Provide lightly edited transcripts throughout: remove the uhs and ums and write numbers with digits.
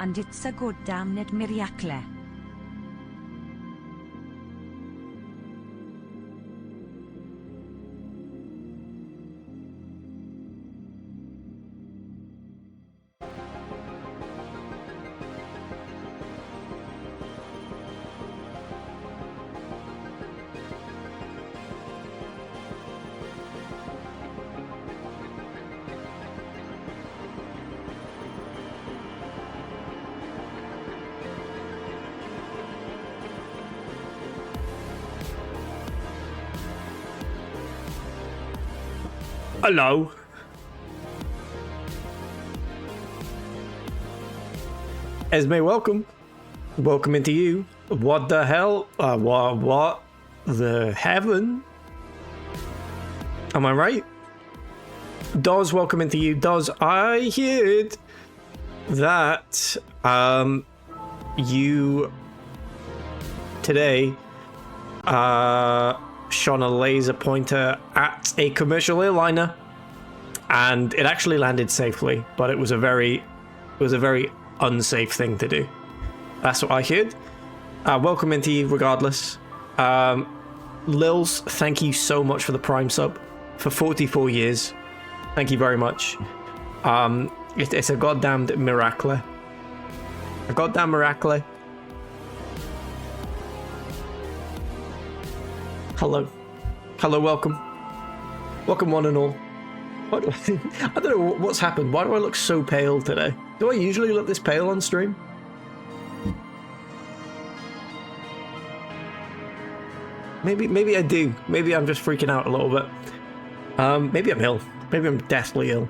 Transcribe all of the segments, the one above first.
and it's a goddamned miracle. Hello. Esme, welcome. Welcome into you. What the hell? What the heaven? Am I right? Doz, welcome into you. Doz, I heard that you today shone a laser pointer at a commercial airliner, and it actually landed safely, but it was a very unsafe thing to do. That's what I heard. Welcome into you regardless. Lils, thank you so much for the Prime sub for 44 years. Thank you very much. It's a goddamned miracle. A goddamn miracle. Hello. Hello, welcome. Welcome one and all. What, I don't know what's happened. Why do I look so pale today? Do I usually look this pale on stream? Maybe I do. Maybe I'm just freaking out a little bit. Maybe I'm ill. Maybe I'm deathly ill.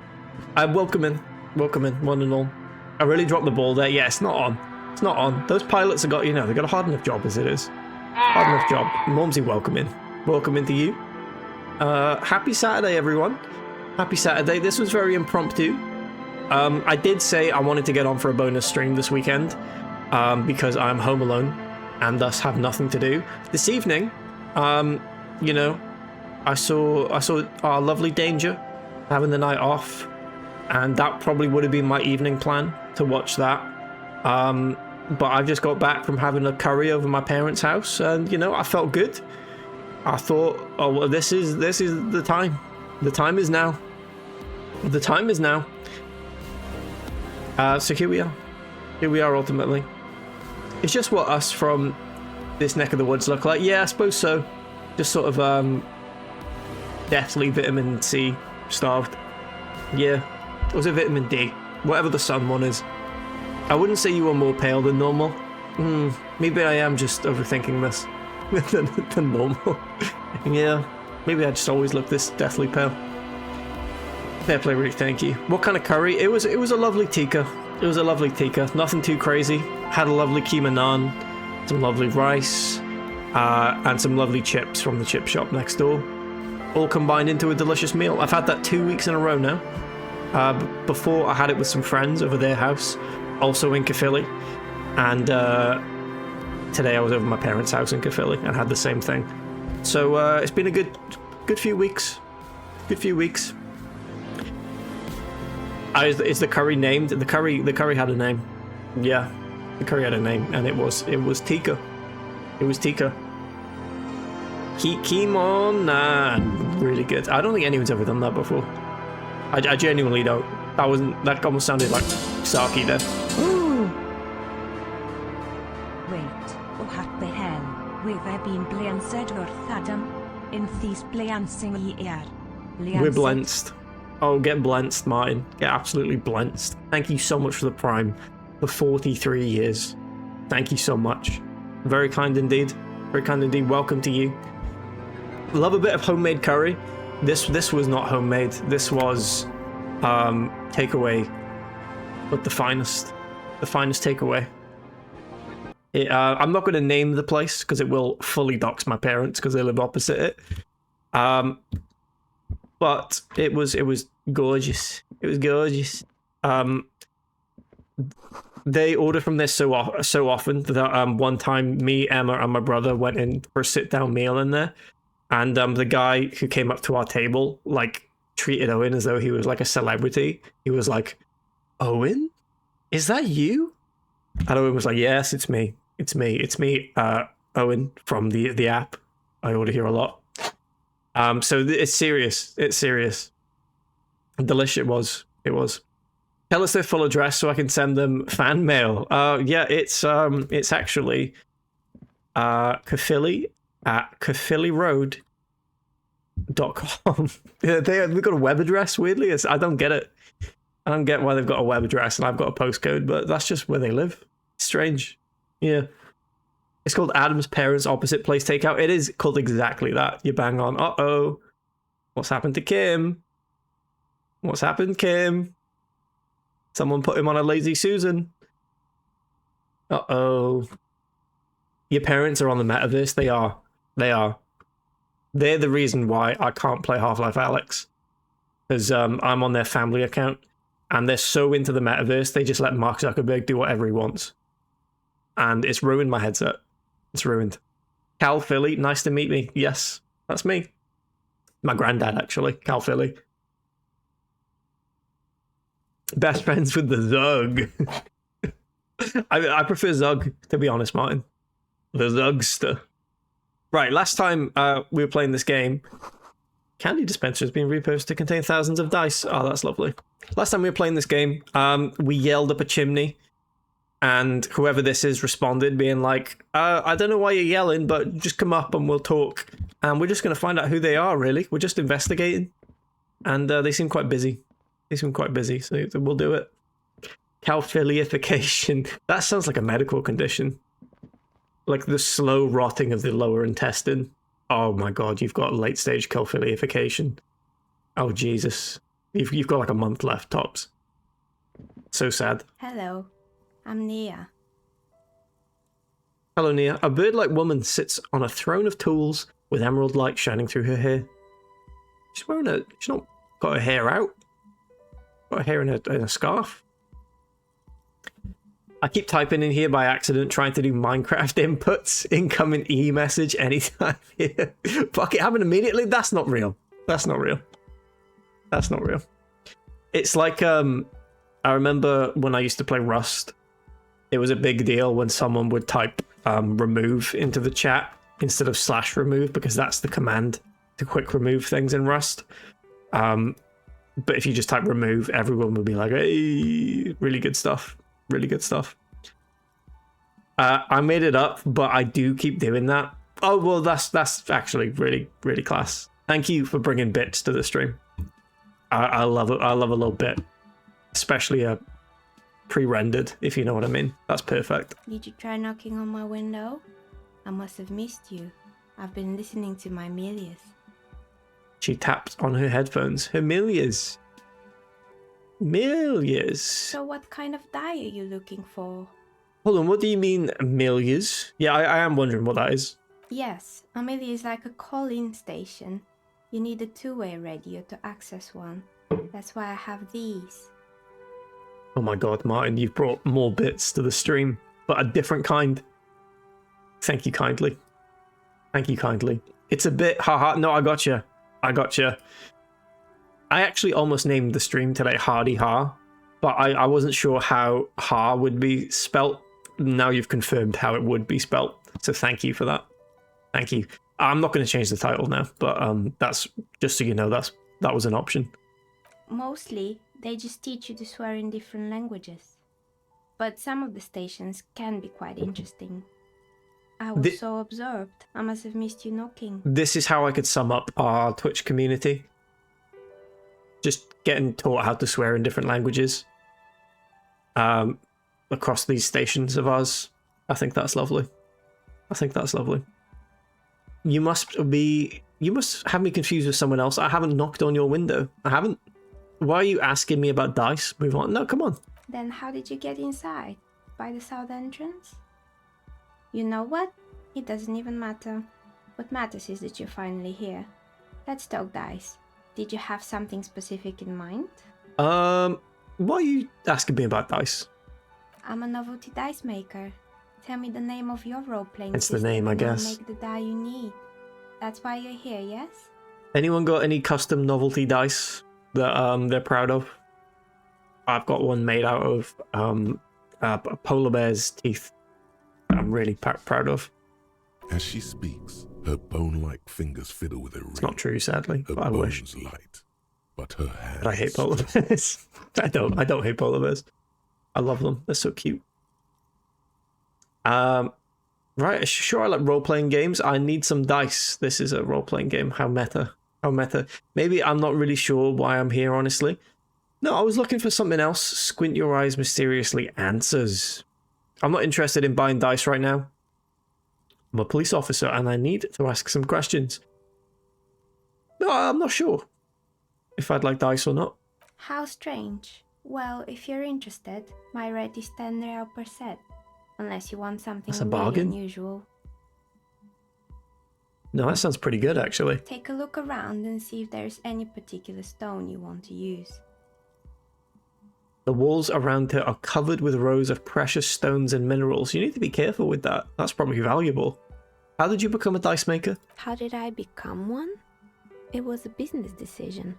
Welcome in, one and all. I really dropped the ball there. Yeah, it's not on. It's not on. Those pilots have got, they got a hard enough job as it is. Hard enough job. Momsy, welcome in. Welcome into you. Happy Saturday, everyone. Happy Saturday. This was very impromptu. I did say I wanted to get on for a bonus stream this weekend because I'm home alone and thus have nothing to do. This evening, I saw our lovely Danger having the night off, and that probably would have been my evening plan to watch that. But I've just got back from having a curry over my parents' house, and I felt good. I thought, oh well, this is the time. The time is now. The time is now. So here we are. Here we are ultimately. It's just what us from this neck of the woods look like. Yeah, I suppose so. Just sort of deathly vitamin C starved. Yeah. Or was it vitamin D? Whatever the sun one is. I wouldn't say you were more pale than normal. Maybe I am just overthinking this than normal. Yeah. Maybe I just always look this deathly pale. Fair play, really, thank you. What kind of curry? It was a lovely tikka. It was a lovely tikka. Nothing too crazy. Had a lovely keema naan, some lovely rice, and some lovely chips from the chip shop next door. All combined into a delicious meal. I've had that 2 weeks in a row now. Before I had it with some friends over their house, also in Caerphilly, and today I was over my parents' house in Caerphilly and had the same thing. So it's been a good few weeks. Good few weeks. Is the curry named? The curry had a name. Yeah, the curry had a name, and it was tikka. It was tikka. Keemon, nah, really good. I don't think anyone's ever done that before. I genuinely don't. That almost sounded like Saki there. Wait, oh what the hell? We've been blanced or Thadam in these blancing here. We're blanched. Oh, get blanched, Martin. Get absolutely blanched. Thank you so much for the Prime for 43 years. Thank you so much. Very kind indeed. Very kind indeed. Welcome to you. Love a bit of homemade curry. This was not homemade. This was takeaway, but the finest takeaway. I'm not going to name the place because it will fully dox my parents because they live opposite it. But it was gorgeous. It was gorgeous. They order from this so often that one time me, Emma, and my brother went in for a sit-down meal in there, and the guy who came up to our table treated Owen as though he was like a celebrity. He was like, "Owen, is that you?" And Owen was like, yes, it's me. It's me. It's me, Owen, from the app. I order here a lot. So it's serious. It's serious. Delish it was. It was. Tell us their full address so I can send them fan mail. Yeah, it's actually Caerphilly at caerphillyroad.com. They've got a web address, weirdly. I don't get it. I don't get why they've got a web address and I've got a postcode, but that's just where they live. Strange. Yeah. It's called Adam's Parents Opposite Place Takeout. It is called exactly that. You bang on. Uh-oh. What's happened to Kim? What's happened, Kim? Someone put him on a lazy Susan. Uh-oh. Your parents are on the metaverse. They are. They are. They're the reason why I can't play Half-Life Alyx. Because I'm on their family account. And they're so into the metaverse, they just let Mark Zuckerberg do whatever he wants. And it's ruined my headset. It's ruined. Cal Philly, nice to meet me. Yes, that's me. My granddad, actually. Cal Philly. Best friends with the Zug. I prefer Zug, to be honest, Martin. The Zugster. Right, last time we were playing this game, candy dispenser has been repurposed to contain thousands of dice. Oh, that's lovely. Last time we were playing this game, we yelled up a chimney, and whoever this is responded, being like, I don't know why you're yelling, but just come up and we'll talk. And we're just going to find out who they are, really. We're just investigating. And they seem quite busy. They seem quite busy, so we'll do it. Calphiliification. That sounds like a medical condition. Like the slow rotting of the lower intestine. Oh my god, you've got late stage calphiliification. Oh Jesus. You've got like a month left, tops. So sad. Hello, I'm Nia. Hello, Nia. A bird-like woman sits on a throne of tools with emerald light shining through her hair. She's not got her hair out. Got her hair in a scarf. I keep typing in here by accident, trying to do Minecraft inputs. Incoming e-message anytime here. Fuck it, happen immediately? That's not real. That's not real. That's not real. It's like, I remember when I used to play Rust, it was a big deal when someone would type remove into the chat instead of /remove, because that's the command to quick remove things in Rust. But if you just type remove, everyone would be like, hey, really good stuff. Really good stuff. I made it up, but I do keep doing that. Oh, well, that's actually really, really class. Thank you for bringing bits to the stream. I love it. I love a little bit, especially a pre-rendered, if you know what I mean. That's perfect. Did you try knocking on my window? I must have missed you. I've been listening to my Milius. She tapped on her headphones. Her Milius. Milius. So what kind of die are you looking for? Hold on, what do you mean, Milius? Yeah, I am wondering what that is. Yes, a Milia is like a call-in station. You need a two-way radio to access one. That's why I have these. Oh my god, Martin, you've brought more bits to the stream, but a different kind. Thank you kindly. Thank you kindly. It's a bit, haha, no, I gotcha. I gotcha. I actually almost named the stream today Hardie Ha, but I wasn't sure how Ha would be spelt. Now you've confirmed how it would be spelt, so thank you for that. Thank you. I'm not going to change the title now, but that's just so you know that was an option. Mostly, they just teach you to swear in different languages. But some of the stations can be quite interesting. I was so absorbed. I must have missed you knocking. This is how I could sum up our Twitch community. Just getting taught how to swear in different languages. Across these stations of ours. I think that's lovely. I think that's lovely. You must have me confused with someone else. I haven't knocked on your window. I haven't. Why are you asking me about dice? Move on. No, come on. Then how did you get inside? By the south entrance? You know what? It doesn't even matter. What matters is that you're finally here. Let's talk dice. Did you have something specific in mind? Why are you asking me about dice? I'm a novelty dice maker. Tell me the name of your role-playing It's the system name, I and I'll guess. make the die you need. That's why you're here, yes? Anyone got any custom novelty dice that they're proud of? I've got one made out of a polar bear's teeth that I'm really proud of. As she speaks, her bone-like fingers fiddle with a ring. It's not true, sadly, Her but I wish. bones light, but her hands. But I hate polar bears. I don't hate polar bears. I love them. They're so cute. Right, sure, I like role-playing games. I need some dice. This is a role-playing game. How meta. How meta. Maybe I'm not really sure why I'm here, honestly. No, I was looking for something else. Squint your eyes mysteriously. Answers. I'm not interested in buying dice right now. I'm a police officer and I need to ask some questions. No, I'm not sure if I'd like dice or not. How strange. Well, if you're interested, my rate is 10 real per set. Unless you want something That's a really bargain. unusual. No, that sounds pretty good, actually. Take a look around and see if there's any particular stone you want to use. The walls around her are covered with rows of precious stones and minerals. You need to be careful with that. That's probably valuable. How did you become a dice maker? How did I become one? It was a business decision.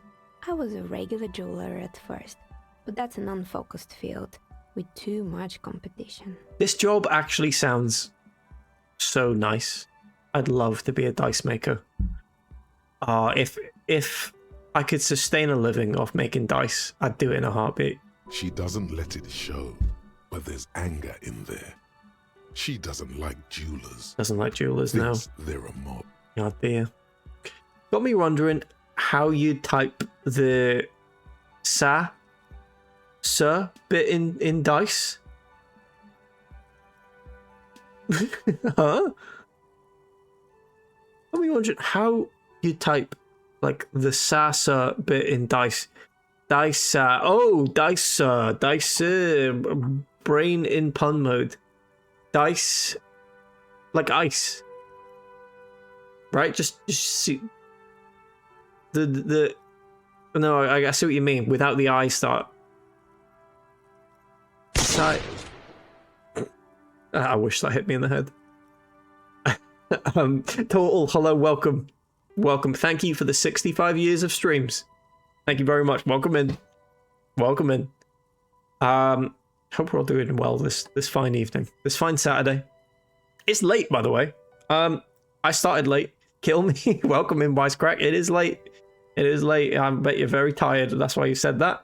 I was a regular jeweler at first, but that's an unfocused field with too much competition. This job actually sounds so nice. I'd love to be a dice maker. If I could sustain a living off making dice, I'd do it in a heartbeat. She doesn't let it show, but there's anger in there. She doesn't like jewelers. Doesn't like jewelers now. Thinks they're a mob. Oh dear. Got me wondering how you type the sir bit in dice. Huh? Got me wondering how you type like the sir bit in dice. Dice, brain in pun mode. Dice, like ice, right? Just see the. No, I see what you mean. Without the I start. I wish that hit me in the head. Total, hello, welcome. Thank you for the 65 years of streams. Thank you very much. Welcome in. Hope we're all doing well this fine evening. This fine Saturday. It's late, by the way. I started late. Kill me. Welcome in, Wisecrack. It is late. I bet you're very tired. That's why you said that.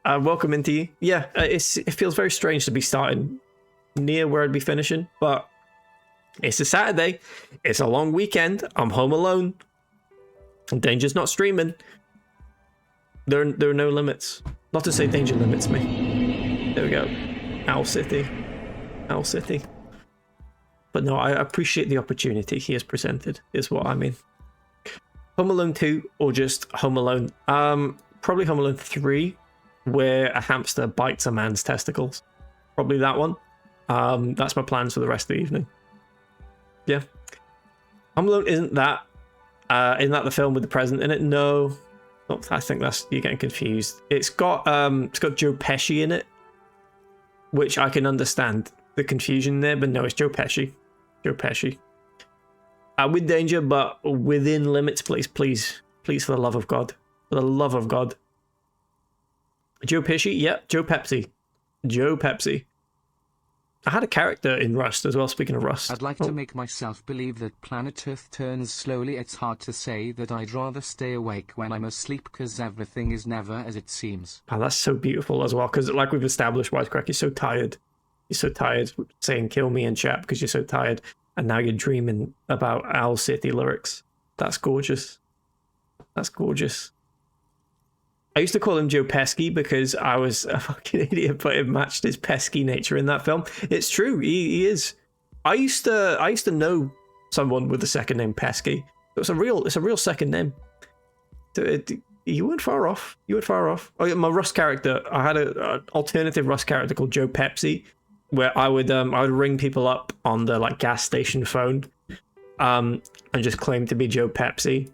Welcome into you. Yeah, it feels very strange to be starting near where I'd be finishing, but it's a Saturday. It's a long weekend. I'm home alone. Danger's not streaming. There are no limits. Not to say Danger limits me. There we go. Owl City. But no, I appreciate the opportunity he has presented, is what I mean. Home Alone 2 or just Home Alone? Probably Home Alone 3, where a hamster bites a man's testicles. Probably that one. That's my plans for the rest of the evening. Yeah. Home Alone isn't that the film with the present in it? No. I think you're getting confused. It's got Joe Pesci in it, which I can understand the confusion there, but no, it's Joe Pesci. With danger, but within limits, please, for the love of God. Joe Pesci, yeah, Joe Pepsi. I had a character in Rust as well, speaking of Rust. I'd like to make myself believe that planet Earth turns slowly. It's hard to say that I'd rather stay awake when I'm asleep, because everything is never as it seems. Oh, that's so beautiful as well, because like we've established, Wisecrack, you're so tired. You're so tired saying kill me in chat because you're so tired, and now you're dreaming about Owl City lyrics. That's gorgeous. I used to call him Joe Pesky because I was a fucking idiot, but it matched his pesky nature in that film. It's true, he is. I used to know someone with the second name Pesky. It's a real second name. You weren't far off. Oh yeah, my Rust character. I had an alternative Rust character called Joe Pepsi, where I would ring people up on the like gas station phone, and just claim to be Joe Pepsi.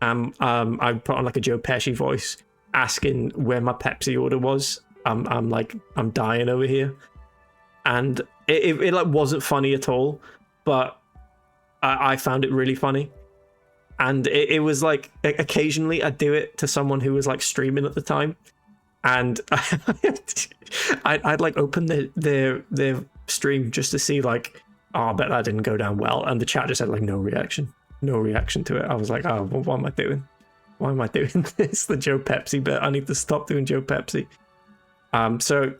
I'd put on like a Joe Pesci voice, asking where my Pepsi order was. I'm dying over here, and it like wasn't funny at all, but I found it really funny, and it was like occasionally I'd do it to someone who was like streaming at the time, and I'd like open their stream just to see like, oh, I bet that didn't go down well, and the chat just had like no reaction to it. I was like, oh, well, what am I doing? Why am I doing this? The Joe Pepsi bit. I need to stop doing Joe Pepsi. So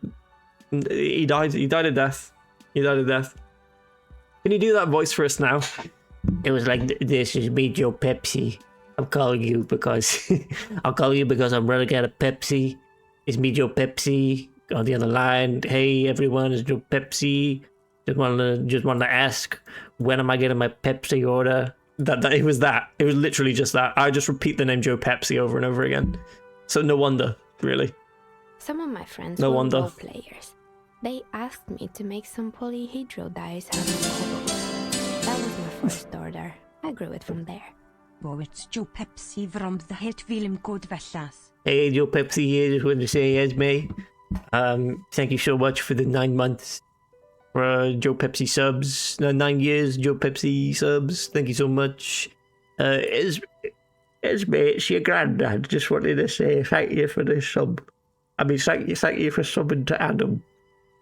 he died of death. Can you do that voice for us now? It was like, this is me, Joe Pepsi. I'm calling you because I'm running out of Pepsi. It's me, Joe Pepsi, on the other line. Hey everyone, it's Joe Pepsi. Just want to ask, when am I getting my Pepsi order? That it was literally just that. I just repeat the name Joe Pepsi over and over again. So no wonder, really. Some of my friends No were wonder. role players. They asked me to make some polyhedral dice out of cobalt. That was my first order. I grew it from there. Oh, it's Joe Pepsi from the hit film called Vellas. Hey, Joe Pepsi here. Just wanted to say, Esme, thank you so much for the 9 months for Joe Pepsi subs. No, 9 years, Joe Pepsi subs. Thank you so much. Esme, it's your granddad. Just wanted to say thank you for this sub. I mean, thank you for subbing to Adam.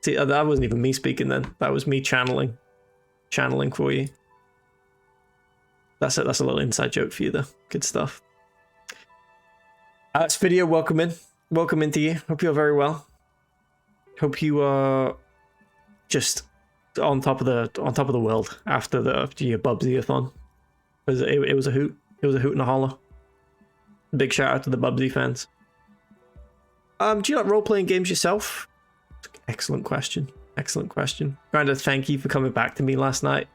See, that wasn't even me speaking then. That was me channeling for you. That's a little inside joke for you, though. Good stuff. It's video. Welcome into you. Hope you're very well. Hope you are just on top of the world after your Bubsy-a-thon. It was a hoot. It was a hoot and a holler. Big shout out to the Bubsy fans. Do you like role-playing games yourself? Excellent question. Grandad, thank you for coming back to me last night.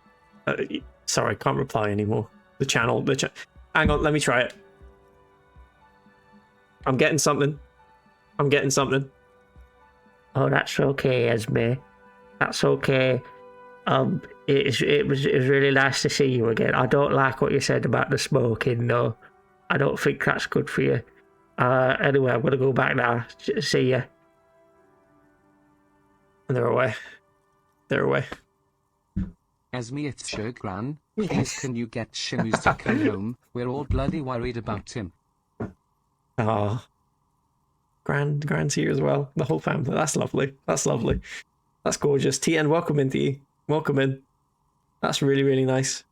Sorry, can't reply anymore. Hang on, let me try it. I'm getting something. Oh, that's okay, Esme. That's okay. It was really nice to see you again. I don't like what you said about the smoking, though. I don't think that's good for you. Anyway, I'm gonna go back now. See ya. And they're away. Esme, it's your gran. Please can you get Shimus to come home? We're all bloody worried about him. Ah, Grand's here as well. The whole family. That's lovely. That's gorgeous. TN, welcome into you. Welcome in. That's really, really nice.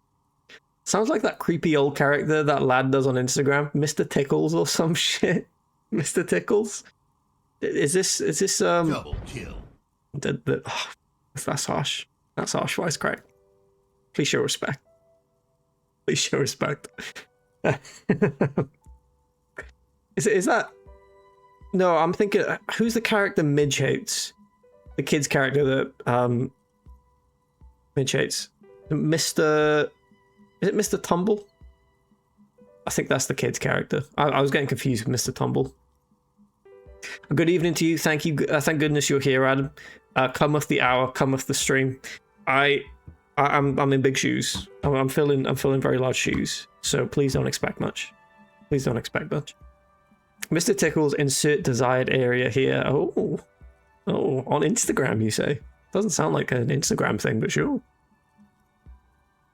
Sounds like that creepy old character that lad does on Instagram, Mr. Tickles or some shit. Mr. Tickles. Is this Double kill. That's harsh. That's harsh voice crack. Please show respect. Is that? No, I'm thinking. Who's the character Midge hates? The kid's character that Midge hates. Mr. Is it Mr. Tumble? I think that's the kid's character. I was getting confused with Mr. Tumble. Good evening to you. Thank you. Thank goodness you're here, Adam. Cometh the hour. Cometh the stream. I'm in big shoes. I'm filling very large shoes. So please don't expect much. Mr. Tickles, insert desired area here. Oh, on Instagram, you say? Doesn't sound like an Instagram thing, but sure.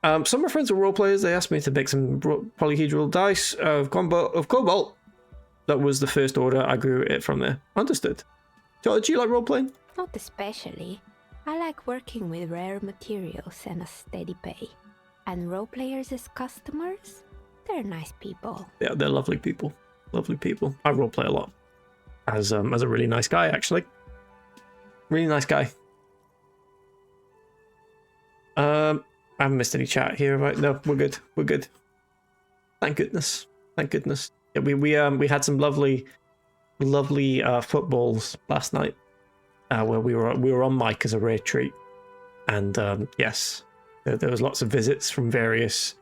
Some of my friends are role players. They asked me to make some polyhedral dice of cobalt. That was the first order. I grew it from there. Understood. Do you like role playing? Not especially. I like working with rare materials and a steady pay. And role players as customers, they're nice people. Yeah, they're lovely people. I role play a lot. As a really nice guy, actually. Really nice guy. I haven't missed any chat here, right? No, we're good. Thank goodness. Yeah, we had some lovely footballs last night, where we were on mic as a rare treat, and yes, there was lots of visits from various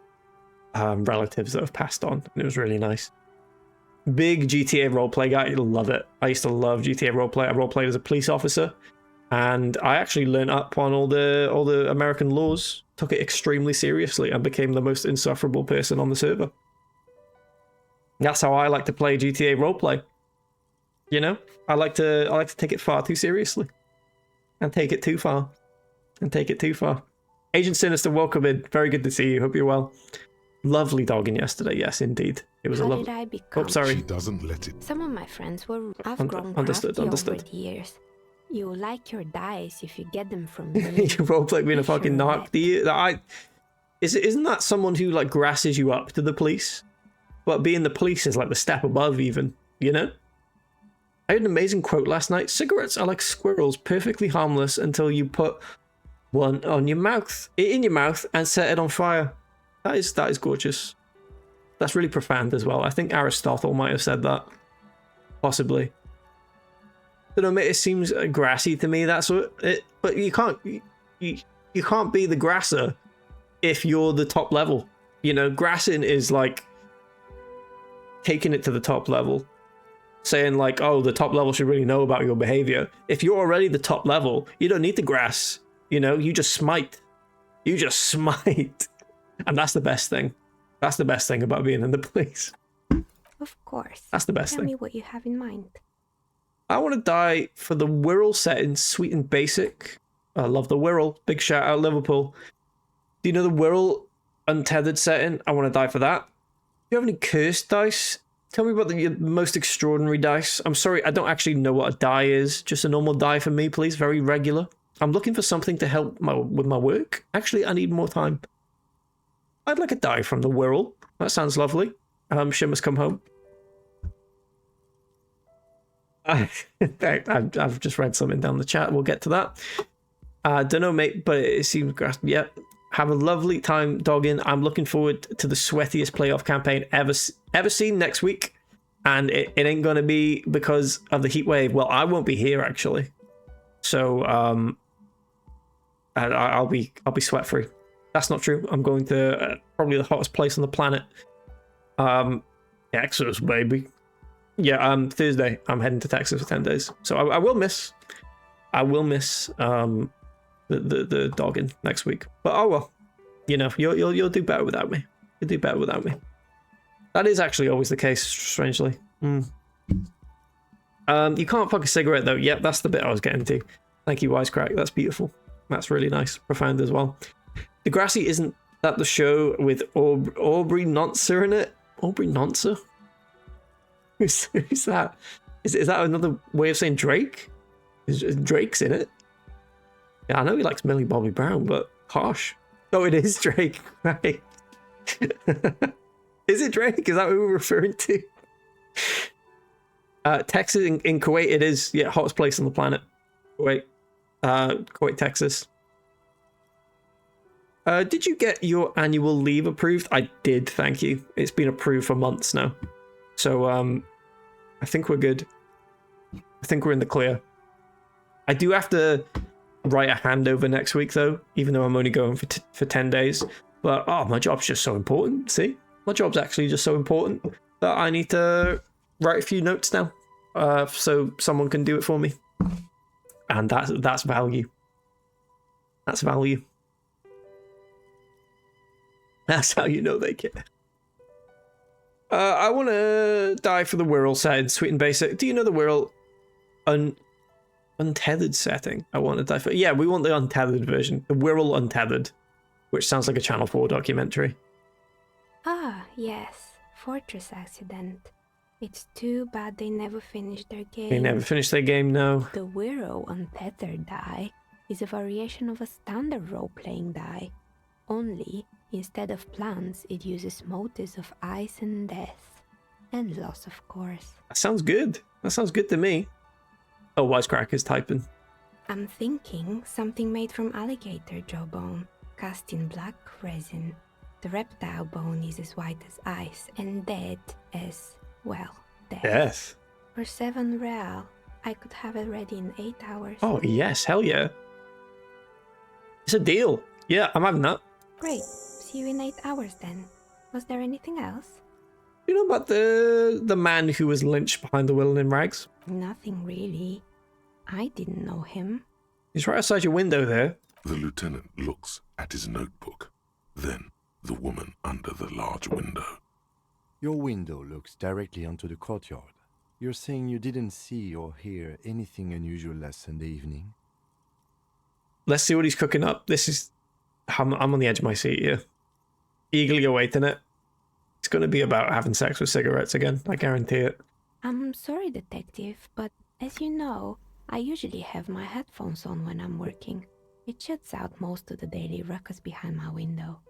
relatives that have passed on, and it was really nice. Big GTA roleplay guy, love it. I used to love GTA roleplay. I roleplayed as a police officer, and I actually learned up on all the American laws, took it extremely seriously, and became the most insufferable person on the server. That's how I like to play GTA roleplay. You know, I like to take it far too seriously, and take it too far. Agent Sinister, welcome in. Very good to see you. Hope you're well. Lovely dogging yesterday. Yes, indeed. It was a How love. did I become? Oh, sorry. She doesn't let it. Some of my friends were. I've grown Understood, crafty understood. over the years. You like your dice if you get them from me. You roleplay being a Be sure fucking of narc. that. Do you? Isn't that someone who like grasses you up to the police? But being the police is like the step above, even. You know. I had an amazing quote last night. Cigarettes are like squirrels, perfectly harmless until you put one on your mouth, in your mouth, and set it on fire. That is gorgeous. That's really profound as well. I think Aristotle might have said that, possibly. I don't know, mate, it seems grassy to me. That's what it. But you can't be the grasser if you're the top level. You know, grassing is like taking it to the top level, saying like, oh, the top level should really know about your behavior. If you're already the top level, you don't need to grass. You know, you just smite. You just smite. And that's the best thing. That's the best thing about being in the police. Of course. That's the best Tell thing. me what you have in mind. I want to die for the Wirral setting, sweet and basic. I love the Wirral. Big shout out, Liverpool. Do you know the Wirral untethered setting? I want to die for that. Do you have any cursed dice? Tell me about your most extraordinary dice. I'm sorry, I don't actually know what a die is. Just a normal die for me, please. Very regular. I'm looking for something to help with my work. Actually, I need more time. I'd like a die from the Wirral. That sounds lovely. Shimmer's come home. I've just read something down the chat. We'll get to that. Don't know, mate, but it seems grass. Yeah. Have a lovely time dogging. I'm looking forward to the sweatiest playoff campaign ever seen next week, and it ain't gonna be because of the heat wave. Well, I won't be here actually, so I'll be sweat free. That's not true. I'm going to probably the hottest place on the planet. Texas, baby. Yeah, Thursday. I'm heading to Texas for 10 days, so I will miss. The dogging next week, but oh well, you know, you'll do better without me. You'll do better without me. That is actually always the case, strangely. You can't fuck a cigarette though. Yep, that's the bit I was getting to. Thank you, Wisecrack. That's beautiful. That's really nice, profound as well. Degrassi, isn't that the show with Aubrey Noncer in it? Aubrey Noncer? Who's that? Is that another way of saying Drake? Drake's in it. Yeah, I know he likes Millie Bobby Brown, but harsh. Oh, it is Drake, right? Is it Drake? Is that who we're referring to? Texas in Kuwait, it is. Yeah, hottest place on the planet. Kuwait, Texas. Did you get your annual leave approved? I did, thank you. It's been approved for months now. So, I think we're good. I think we're in the clear. I do have to write a handover next week though, even though I'm only going for 10 days. But oh, my job's just so important. See, my job's actually just so important that I need to write a few notes down, so someone can do it for me. And that's value. That's value. That's how you know they care. I want to die for the Wirral setting, sweet and basic. Do you know the Wirral untethered setting? I want to die for. Yeah, we want the untethered version, the Wirral untethered, which sounds like a Channel 4 documentary. Ah, yes. Fortress accident. It's too bad they never finished their game. They never finished their game, no. The Wirral untethered die is a variation of a standard role-playing die. Only, instead of plants, it uses motives of ice and death. And loss, of course. That sounds good. That sounds good to me. Oh, Wisecrack is typing. I'm thinking something made from alligator jawbone, cast in black resin. The reptile bone is as white as ice and dead as, well, death. Yes. For 7 real, I could have it ready in 8 hours. Oh, yes. Hell yeah. It's a deal. Yeah, I'm having that. Great. See you in 8 hours then. Was there anything else? You know about the man who was lynched behind the willow in rags? Nothing really. I didn't know him. He's right outside your window there. The lieutenant looks at his notebook, then the woman under the large window. Your window looks directly onto the courtyard. You're saying you didn't see or hear anything unusual last Sunday evening? Let's see what he's cooking up. This is... I'm on the edge of my seat here. Eagerly awaiting it. It's going to be about having sex with cigarettes again. I guarantee it. I'm sorry, detective, but as you know, I usually have my headphones on when I'm working. It shuts out most of the daily ruckus behind my window.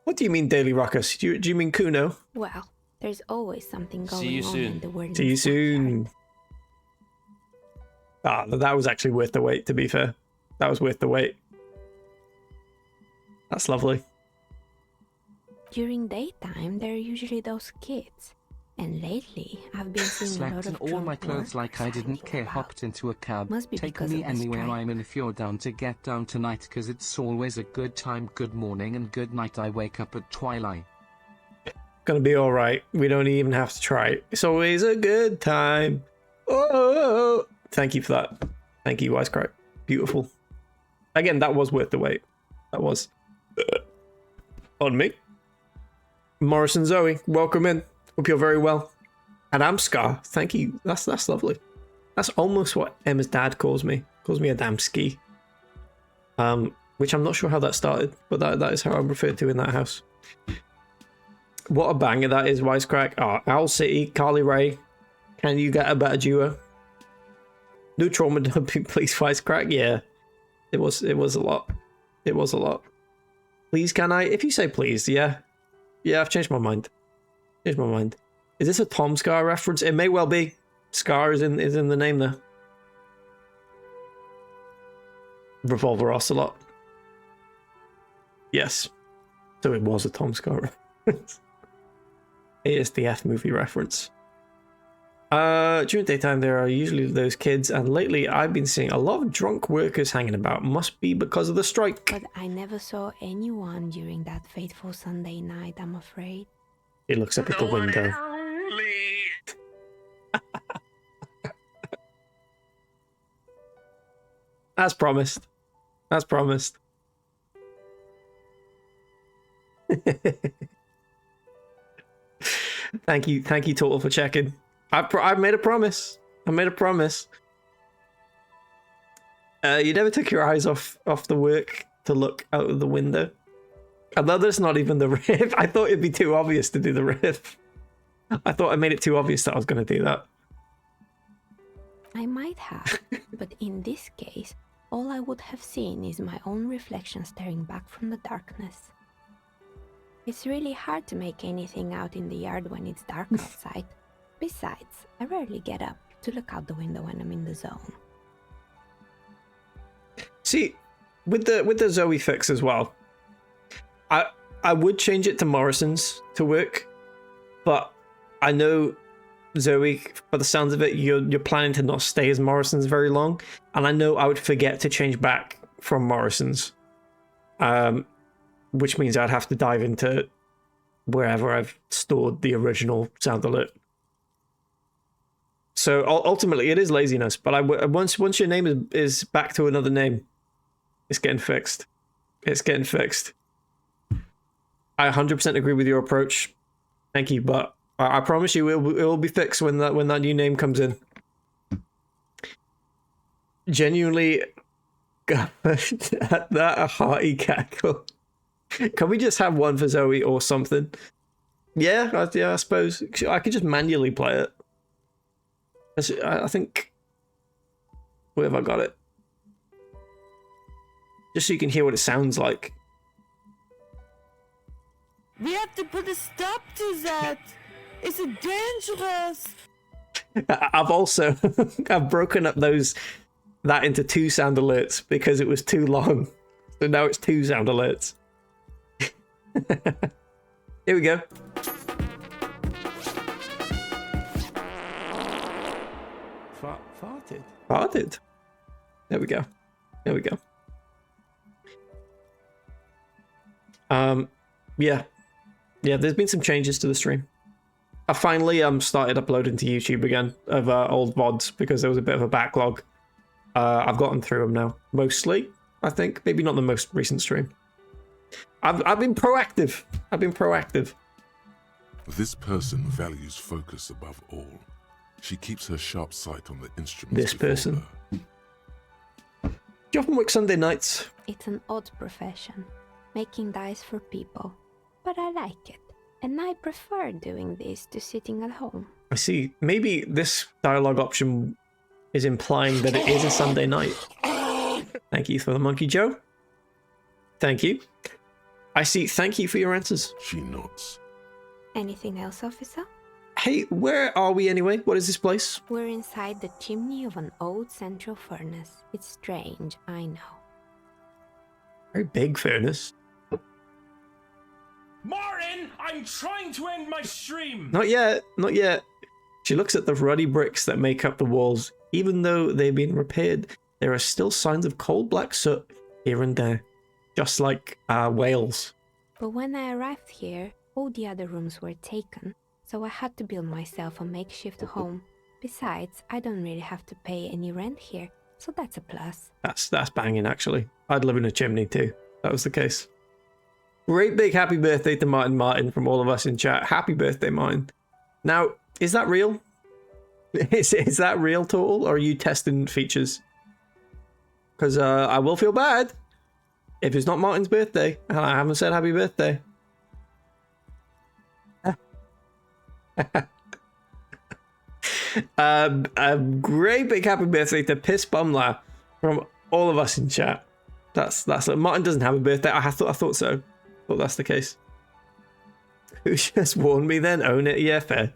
What do you mean daily ruckus? Do you mean Kuno? Well, there's always something See going you on soon. in the world. See you soon. Ah, that was actually worth the wait, to be fair. That was worth the wait. That's lovely. During daytime, there are usually those kids. And lately, I've been seeing a lot Slept in of all my drunk clothes like I workers didn't hanging care, about. hopped into a cab. Must be Take because me of the anywhere strike. I'm in if you're down to get down tonight, cause it's always a good time, good morning and good night. I wake up at twilight. Gonna be alright. We don't even have to try it. It's always a good time. Oh, thank you for that. Thank you, Wisecrack. Beautiful. Again, that was worth the wait. That was. On me. Morrison Zoe, welcome in. Hope you're very well. And I'm Scar. Thank you. That's lovely. That's almost what Emma's dad calls me. Calls me a damn ski. Which I'm not sure how that started, but that is how I'm referred to in that house. What a banger that is, Wisecrack. Oh, Owl City, Carly Rae. Can you get a better duo? No trauma dumping, please, Wisecrack. Yeah. It was a lot. It was a lot. Please, can I? If you say please, yeah. Yeah, I've changed my mind. Changed my mind. Is this a Tom Scar reference? It may well be. Scar is in the name there. Revolver Ocelot. Yes. So it was a Tom Scar reference. ASDF movie reference. During daytime there are usually those kids, and lately I've been seeing a lot of drunk workers hanging about. Must be because of the strike. But I never saw anyone during that fateful Sunday night, I'm afraid. He looks up at the window. As promised. As promised. Thank you, Total, for checking. I've made a promise. I made a promise. You never took your eyes off the work to look out of the window. Although that's not even the riff. I thought it'd be too obvious to do the riff. I thought I made it too obvious that I was going to do that. I might have, but in this case, all I would have seen is my own reflection staring back from the darkness. It's really hard to make anything out in the yard when it's dark outside. Besides, I rarely get up to look out the window when I'm in the zone. See, with the Zoe fix as well, I would change it to Morrison's to work, but I know Zoe, by the sounds of it, you're planning to not stay as Morrison's very long, and I know I would forget to change back from Morrison's, which means I'd have to dive into wherever I've stored the original sound alert. So ultimately, it is laziness, but once your name is back to another name, it's getting fixed. It's getting fixed. I 100% agree with your approach. Thank you, but I promise you, it will be fixed when that new name comes in. Genuinely, God, that a hearty cackle. Can we just have one for Zoe or something? Yeah, I suppose I could just manually play it. I think. Where have I got it? Just so you can hear what it sounds like. We have to put a stop to that. It's dangerous. I've also I've broken up that into 2 sound alerts because it was too long. So now it's 2 sound alerts. Here we go. Farted. There we go. Yeah, there's been some changes to the stream. I finally started uploading to YouTube again of old VODs because there was a bit of a backlog. I've gotten through them now, mostly. I think maybe not the most recent stream. I've been proactive. This person values focus above all. She keeps her sharp sight on the instruments. This person. Do you often work Sunday nights? It's an odd profession, making dice for people, but I like it. And I prefer doing this to sitting at home. I see. Maybe this dialogue option is implying that it is a Sunday night. Thank you for the monkey, Joe. Thank you. I see. Thank you for your answers. She nods. Anything else, officer? Hey, where are we anyway? What is this place? We're inside the chimney of an old central furnace. It's strange, I know. Very big furnace. Martin, I'm trying to end my stream. Not yet. Not yet. She looks at the ruddy bricks that make up the walls. Even though they've been repaired, there are still signs of coal black soot here and there. Just like Wales. But when I arrived here, all the other rooms were taken, so I had to build myself a makeshift home. Besides, I don't really have to pay any rent here, so that's a plus. That's banging, actually. I'd live in a chimney too. If that was the case. Great big happy birthday to Martin from all of us in chat. Happy birthday, Martin. Now, is that real? Is that real, Total, or are you testing features? Because I will feel bad if it's not Martin's birthday and I haven't said happy birthday. A great big happy birthday to Piss Bumla from all of us in chat. That's Martin doesn't have a birthday. I thought so. Thought that's the case. Who just warned me then? Own it. Yeah, fair.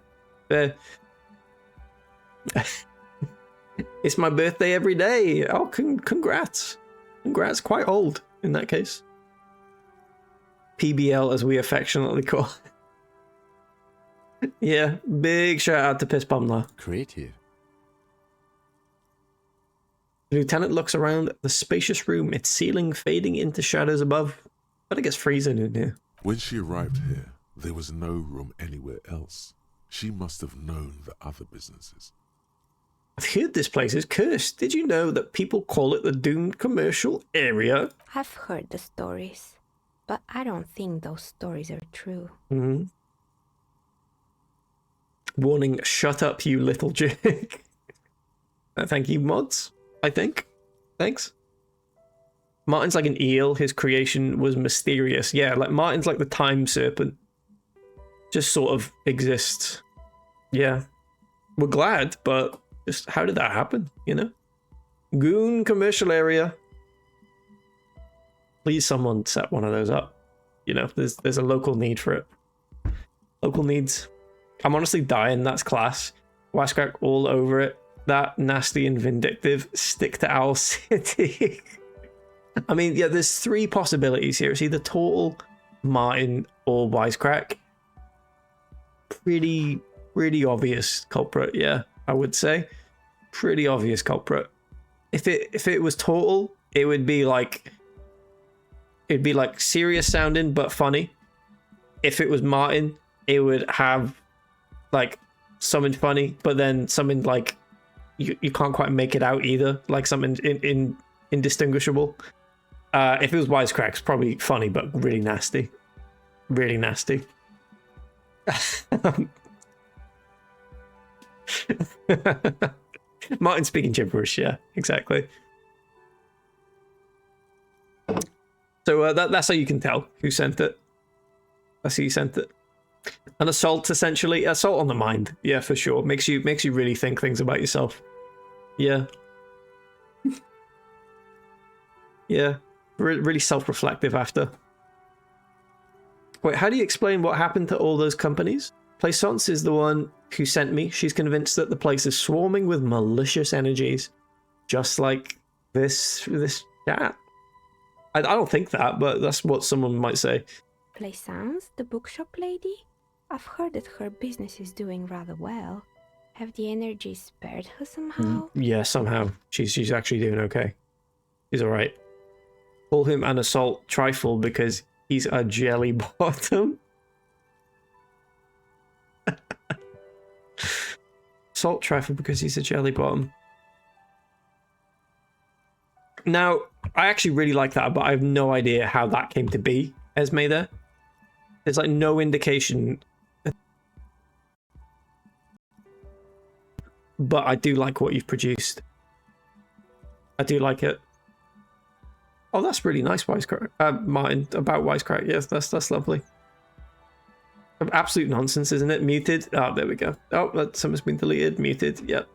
It's my birthday every day. Oh, congrats. Congrats. Quite old in that case. PBL, as we affectionately call it. Yeah, big shout out to Piss Bumla. Creative. The lieutenant looks around the spacious room, its ceiling fading into shadows above. But it gets freezing in here. When she arrived here, there was no room anywhere else. She must have known the other businesses. I've heard this place is cursed. Did you know that people call it the doomed commercial area? I've heard the stories, but I don't think those stories are true. Mm-hmm. Warning, shut up, you little jerk. Thank you, mods, I think. Thanks. Martin's like an eel. His creation was mysterious. Yeah, like Martin's like the time serpent. Just sort of exists. Yeah. We're glad, but just how did that happen, you know? Goon commercial area. Please someone set one of those up. You know, there's a local need for it. Local needs. I'm honestly dying. That's class. Wisecrack all over it. That nasty and vindictive. Stick to Owl City. I mean, yeah, there's three possibilities here. It's either Total, Martin, or Wisecrack. Pretty obvious culprit, yeah, I would say. Pretty obvious culprit. If it was Total, it would be like serious sounding but funny. If it was Martin, it would have like something funny, but then something like you can't quite make it out either, like something indistinguishable. If it was Wisecracks, probably funny but really nasty. Really nasty. Martin speaking gibberish, yeah, exactly. So that's how you can tell who sent it. That's who sent it. An assault, essentially. Assault on the mind, yeah, for sure. Makes you really think things about yourself. Yeah. Yeah. Really self-reflective after. Wait, how do you explain what happened to all those companies? Plaisance is the one who sent me. She's convinced that the place is swarming with malicious energies. Just like this chat. I don't think that, but that's what someone might say. Plaisance, the bookshop lady? I've heard that her business is doing rather well. Have the energies spared her somehow? Yeah, somehow. She's actually doing okay. She's alright. Call him an assault trifle because he's a jelly bottom. Assault trifle because he's a jelly bottom. Now, I actually really like that, but I have no idea how that came to be, Esme, there. There's like no indication. But I do like what you've produced. I do like it. Oh, that's really nice, Wisecrack. Martin, about Wisecrack. Yes, that's lovely. Absolute nonsense, isn't it? Muted. Oh, there we go. Oh, something's been deleted. Muted. Yep.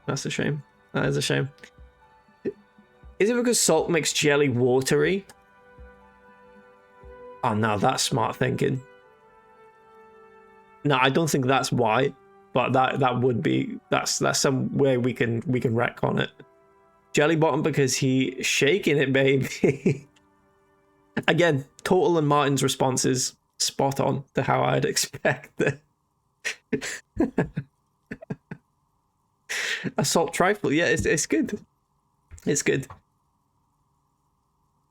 That's a shame. That is a shame. Is it because salt makes jelly watery? Oh, no, that's smart thinking. No, I don't think that's why, but that would be that's some way we can retcon it. Jelly bottom because he shaking it, baby. Again, Total and Martin's response is spot on to how I'd expect it. A salt trifle, yeah, it's good. It's good.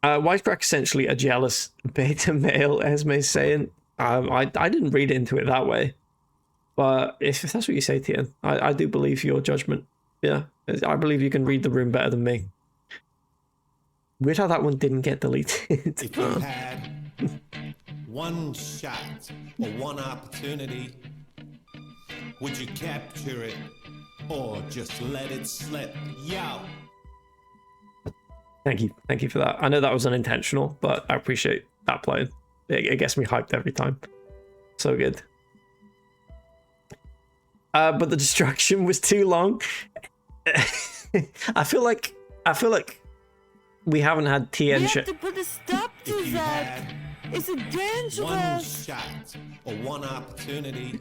Wisecrack essentially a jealous beta male, Esme's saying. I didn't read into it that way, but if that's what you say, Tian, I do believe your judgment. Yeah, I believe you can read the room better than me. Weird how that one didn't get deleted. If you had one shot or one opportunity, would you capture it or just let it slip? Yo! Thank you for that. I know that was unintentional, but I appreciate that playing. It gets me hyped every time. So good. But the distraction was too long. I feel like we haven't had TN We shit. have to put a stop to If you that. had It's one dangerous. shot or one opportunity,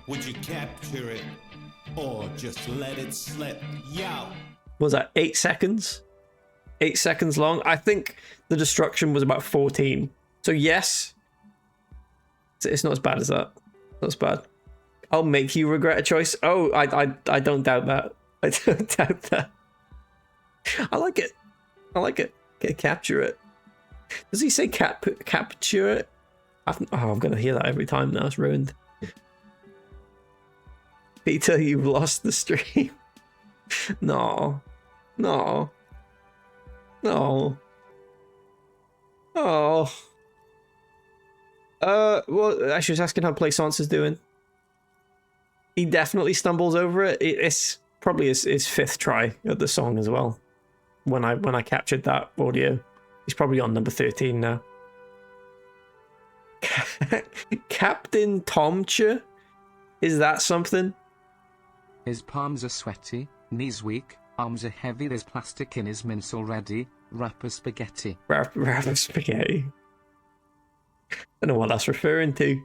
would you capture it or just let it slip? Yo! Was that 8 seconds? 8 seconds long? I think the destruction was about 14. So yes, it's not as bad as that. Not as bad. I'll make you regret a choice. Oh, I don't doubt that. I don't doubt that. I like it. I like it. Okay, capture it. Does he say capture it? I'm gonna hear that every time now. It's ruined. Peter, you've lost the stream. No. No. No. Oh. Well, I was asking how Play Sans is doing. He definitely stumbles over it. It's probably his fifth try at the song as well. When I captured that audio, he's probably on number 13 now. Captain Tomcha, is that something? His palms are sweaty, knees weak, arms are heavy. There's plastic in his mince already. Rapper spaghetti. Rapper spaghetti. Don't know what that's referring to.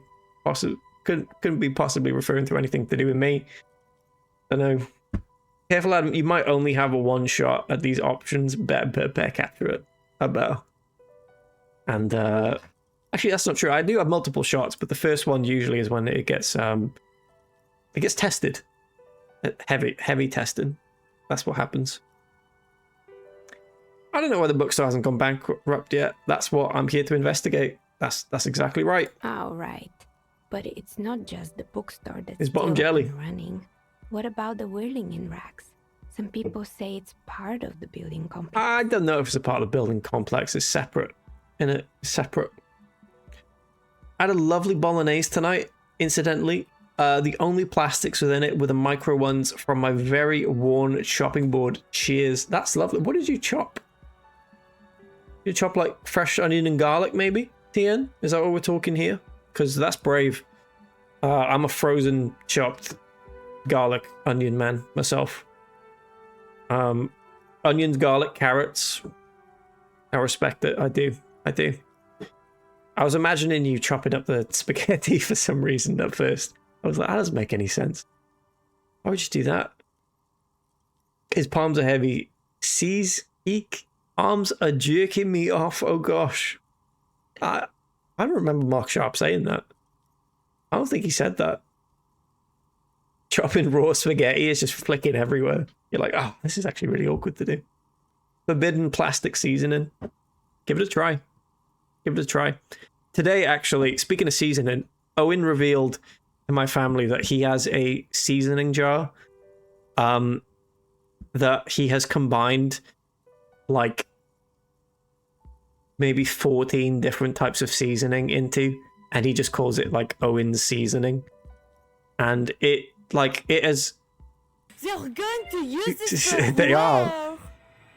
Couldn't be possibly referring to anything to do with me. Don't know. Careful, Adam. You might only have a one shot at these options. Better capture it. I better. And actually, that's not true. I do have multiple shots, but the first one usually is when it gets tested. Heavy testing. That's what happens. I don't know why the bookstore hasn't gone bankrupt yet. That's what I'm here to investigate. That's exactly right. All right. But it's not just the bookstore that's It's bottom still jelly. up and running. What about the whirling in racks? Some people say it's part of the building complex. I don't know if it's a part of the building complex. It's separate. Separate. I had a lovely bolognese tonight, incidentally. The only plastics within it were the micro ones from my very worn chopping board. Cheers. That's lovely. What did you chop? You chop like fresh onion and garlic, maybe? TN? Is that what we're talking here? Because that's brave. I'm a frozen chopped garlic onion man myself. Onions, garlic, carrots. I respect it. I do. I was imagining you chopping up the spaghetti for some reason at first. I was like, that doesn't make any sense. Why would you do that? His palms are heavy. Sees eek. Arms are jerking me off. Oh gosh. I don't remember Mark Sharp saying that. I don't think he said that. Chopping raw spaghetti is just flicking everywhere. You're like, oh, this is actually really awkward to do. Forbidden plastic seasoning. Give it a try. Give it a try. Today, actually, speaking of seasoning, Owen revealed to my family that he has a seasoning jar that he has combined like maybe 14 different types of seasoning into, and he just calls it like Owen's seasoning. And it has... They're going to use it for They are. war.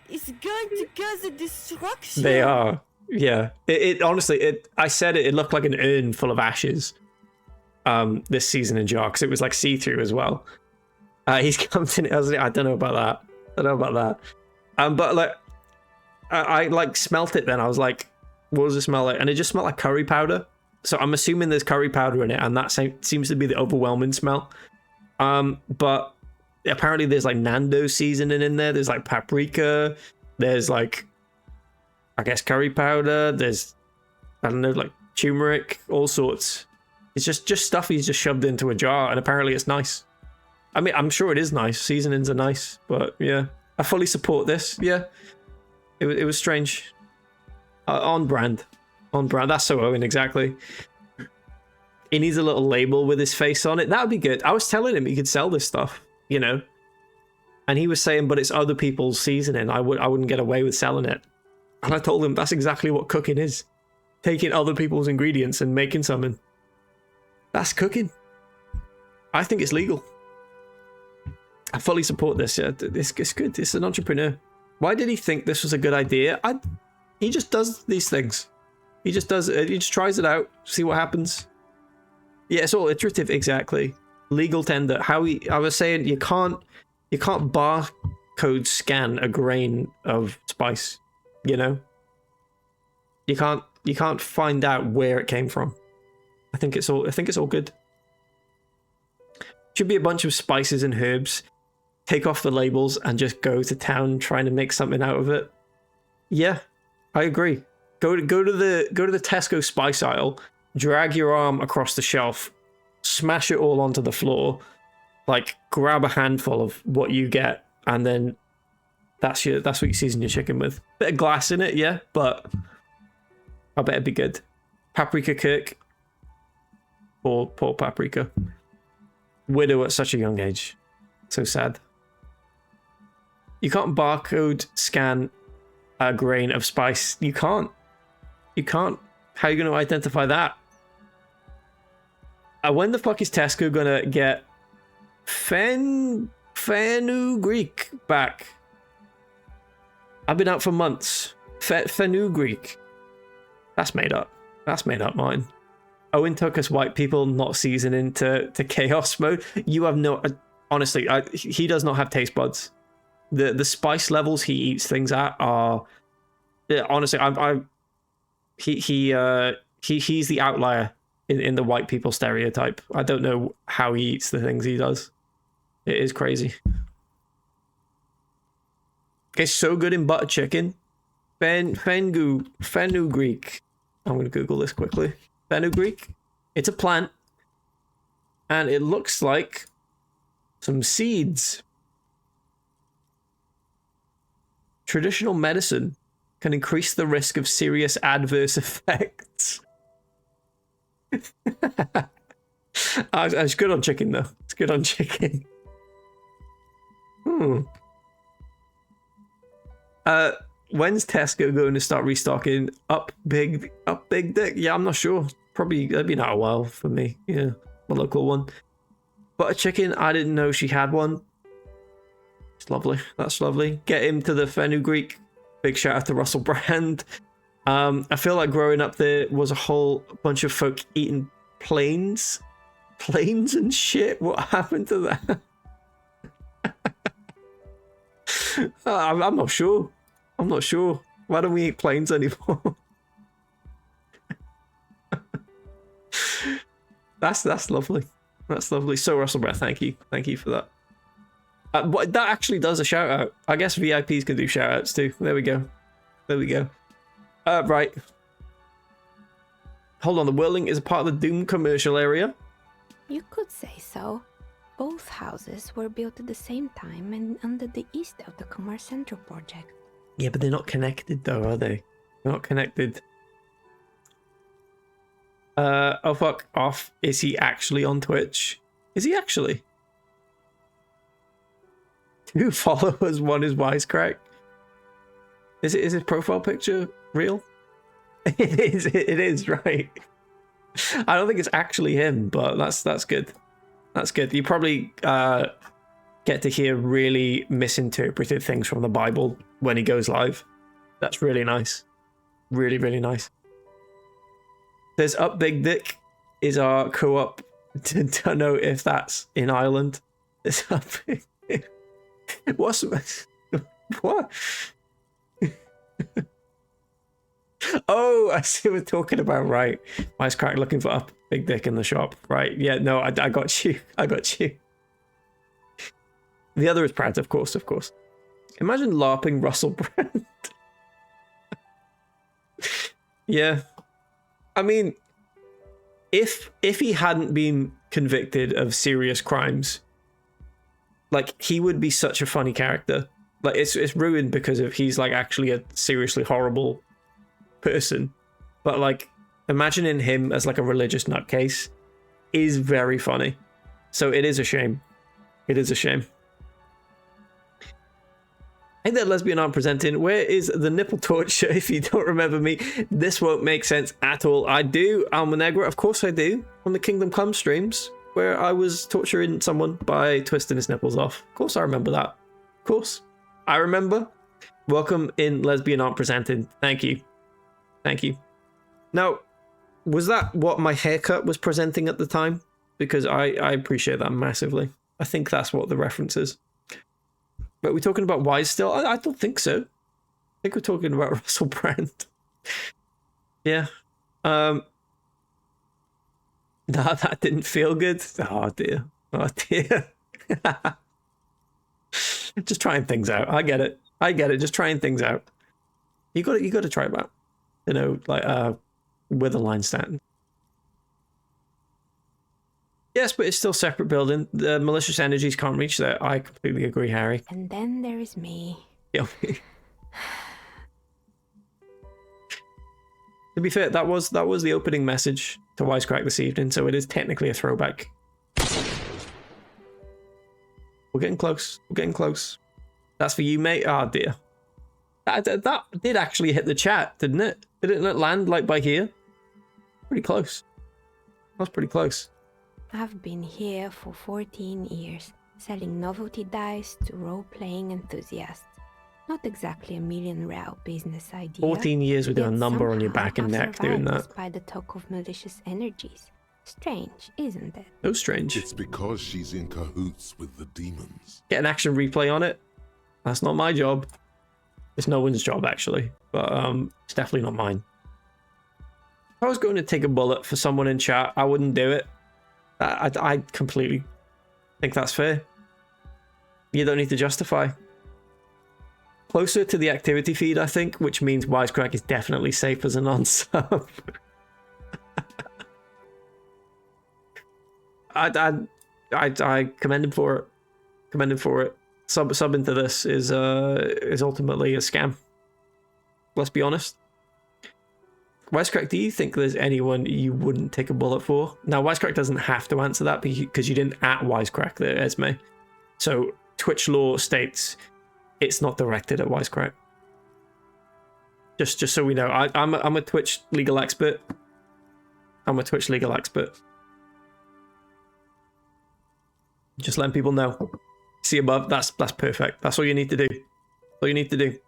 It's going to cause a destruction. They are. Yeah. It honestly, I said it looked like an urn full of ashes. This season in jar, because it was like see-through as well. He's come to. I don't know about that. But like, I like smelt it. Then I was like, what does it smell like? And it just smelled like curry powder. So I'm assuming there's curry powder in it, and that seems to be the overwhelming smell. But apparently there's like Nando seasoning in there. There's like paprika. There's like, I guess, curry powder. There's, I don't know, like turmeric, all sorts. It's just stuff he's just shoved into a jar, and apparently it's nice. I mean, I'm sure it is nice. Seasonings are nice, but yeah, I fully support this. Yeah, it was strange. On brand. That's so Owen, exactly. He needs a little label with his face on it. That would be good. I was telling him he could sell this stuff, you know, and he was saying, but it's other people's seasoning. I wouldn't get away with selling it. And I told him that's exactly what cooking is: taking other people's ingredients and making something. That's cooking. I think it's legal. I fully support this. Yeah, it's good. It's an entrepreneur. Why did he think this was a good idea? He just does these things. He just does it. He just tries it out, see what happens. Yeah, it's all iterative. Exactly. Legal tender. I was saying you can't barcode scan a grain of spice. You know. You can't find out where it came from. I think it's all good. Should be a bunch of spices and herbs. Take off the labels and just go to town trying to make something out of it. Yeah, I agree. Go to the Tesco spice aisle, drag your arm across the shelf, smash it all onto the floor, like grab a handful of what you get, and then that's what you season your chicken with. Bit of glass in it, yeah, but I bet it'd be good. Paprika Kirk. Poor paprika. Widow at such a young age. So sad. You can't barcode scan a grain of spice. You can't. How are you going to identify that? When the fuck is Tesco going to get fenugreek back? I've been out for months. Fenugreek. That's made up. That's made up mine. Owen took us white people not seasoning to chaos mode. You have no... honestly, he does not have taste buds. The spice levels he eats things at are... honestly, he's the outlier in the white people stereotype. I don't know how he eats the things he does. It is crazy. It's so good in butter chicken. Fenugreek. I'm going to Google this quickly. Fenugreek. It's a plant. And it looks like some seeds. Traditional medicine can increase the risk of serious adverse effects. It's good on chicken, though. It's good on chicken. When's Tesco going to start restocking up big dick? Yeah, I'm not sure. Probably that'd been out a while for me. Yeah, my local one. Butter chicken, I didn't know she had one. It's lovely. That's lovely. Get him to the fenugreek. Big shout out to Russell Brand. I feel like growing up there was a whole bunch of folk eating planes and shit. What happened to that? I'm not sure. Why don't we eat planes anymore? That's lovely. That's lovely. So Russell Brand, thank you for that. That actually does a shout out. I guess VIPs can do shout outs too. There we go. Right. Hold on, the Whirling is a part of the Doom commercial area. You could say so. Both houses were built at the same time and under the East of the Commerce Central project. Yeah, but they're not connected though, are they? They're not connected. Oh fuck off. Is he actually on Twitch? Is he actually? 2 followers, 1 is wisecrack. Is his profile picture real? It is, right. I don't think it's actually him, but that's good. That's good. You probably get to hear really misinterpreted things from the Bible when he goes live. That's really nice. Really, really nice. There's Up Big Dick is our co-op. Don't know if that's in Ireland. It's Up Big Dick. What's... What? Oh, I see what we're talking about, right. Wisecrack looking for Up Big Dick in the shop. Right, yeah, no, I got you. I got you. The other is Pratt, of course, of course. Imagine LARPing Russell Brand. Yeah. I mean, if he hadn't been convicted of serious crimes, like, he would be such a funny character. Like, it's ruined because of he's, like, actually a seriously horrible person. But, like, imagining him as, like, a religious nutcase is very funny. So it is a shame. It is a shame. Hey there, lesbian arm presenting. Where is the nipple torture? If you don't remember me, this won't make sense at all. I do, Alma Negra, of course I do, on the Kingdom Come streams, where I was torturing someone by twisting his nipples off. Of course I remember that. Of course. I remember. Welcome in, lesbian arm presenting. Thank you. Thank you. Now, was that what my haircut was presenting at the time? Because I appreciate that massively. I think that's what the reference is. But we're talking about Wise still? I don't think so. I think we're talking about Russell Brand. Yeah. No, that didn't feel good. Oh dear. Oh dear. Just trying things out. I get it. I get it. Just trying things out. You got to try that. You know, like where the line stand. Yes, but it's still separate building. The malicious energies can't reach there. I completely agree, Harry. And then there is me. Yeah. To be fair, that was the opening message to Wisecrack this evening, so it is technically a throwback. We're getting close. We're getting close. That's for you, mate. Oh dear. That did actually hit the chat, didn't it? Didn't it land like by here? Pretty close. That was pretty close. I've been here for 14 years, selling novelty dice to role-playing enthusiasts. Not exactly a million-real business idea. 14 years with a yet number on your somehow back and I've neck doing survived that. Despite the talk of malicious energies. Strange, isn't it? No strange. It's because she's in cahoots with the demons. Get an action replay on it. That's not my job. It's no one's job, actually. But it's definitely not mine. If I was going to take a bullet for someone in chat, I wouldn't do it. I completely think that's fair. You don't need to justify. Closer to the activity feed, I think, which means Wisecrack is definitely safe as a non-sub. I commend him for it. Commend him for it. Sub into this is ultimately a scam. Let's be honest. Wisecrack, do you think there's anyone you wouldn't take a bullet for? Now, Wisecrack doesn't have to answer that because you didn't at Wisecrack there, Esme. So Twitch law states it's not directed at Wisecrack. Just so we know, I'm a Twitch legal expert. I'm a Twitch legal expert. Just letting people know. See above, that's perfect. That's all you need to do. All you need to do.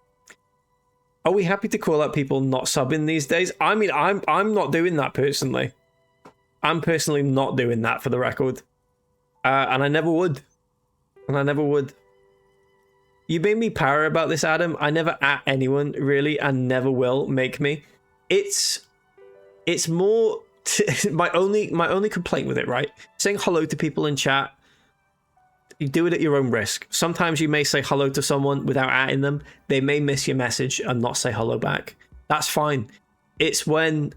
Are we happy to call out people not subbing these days? I mean, I'm not doing that personally. I'm personally not doing that for the record. And I never would. And I never would. You made me para about this, Adam. I never at anyone, really, and never will make me. It's more... my only complaint with it, right? Saying hello to people in chat, you do it at your own risk. Sometimes you may say hello to someone without atting them. They may miss your message and not say hello back. That's fine. It's when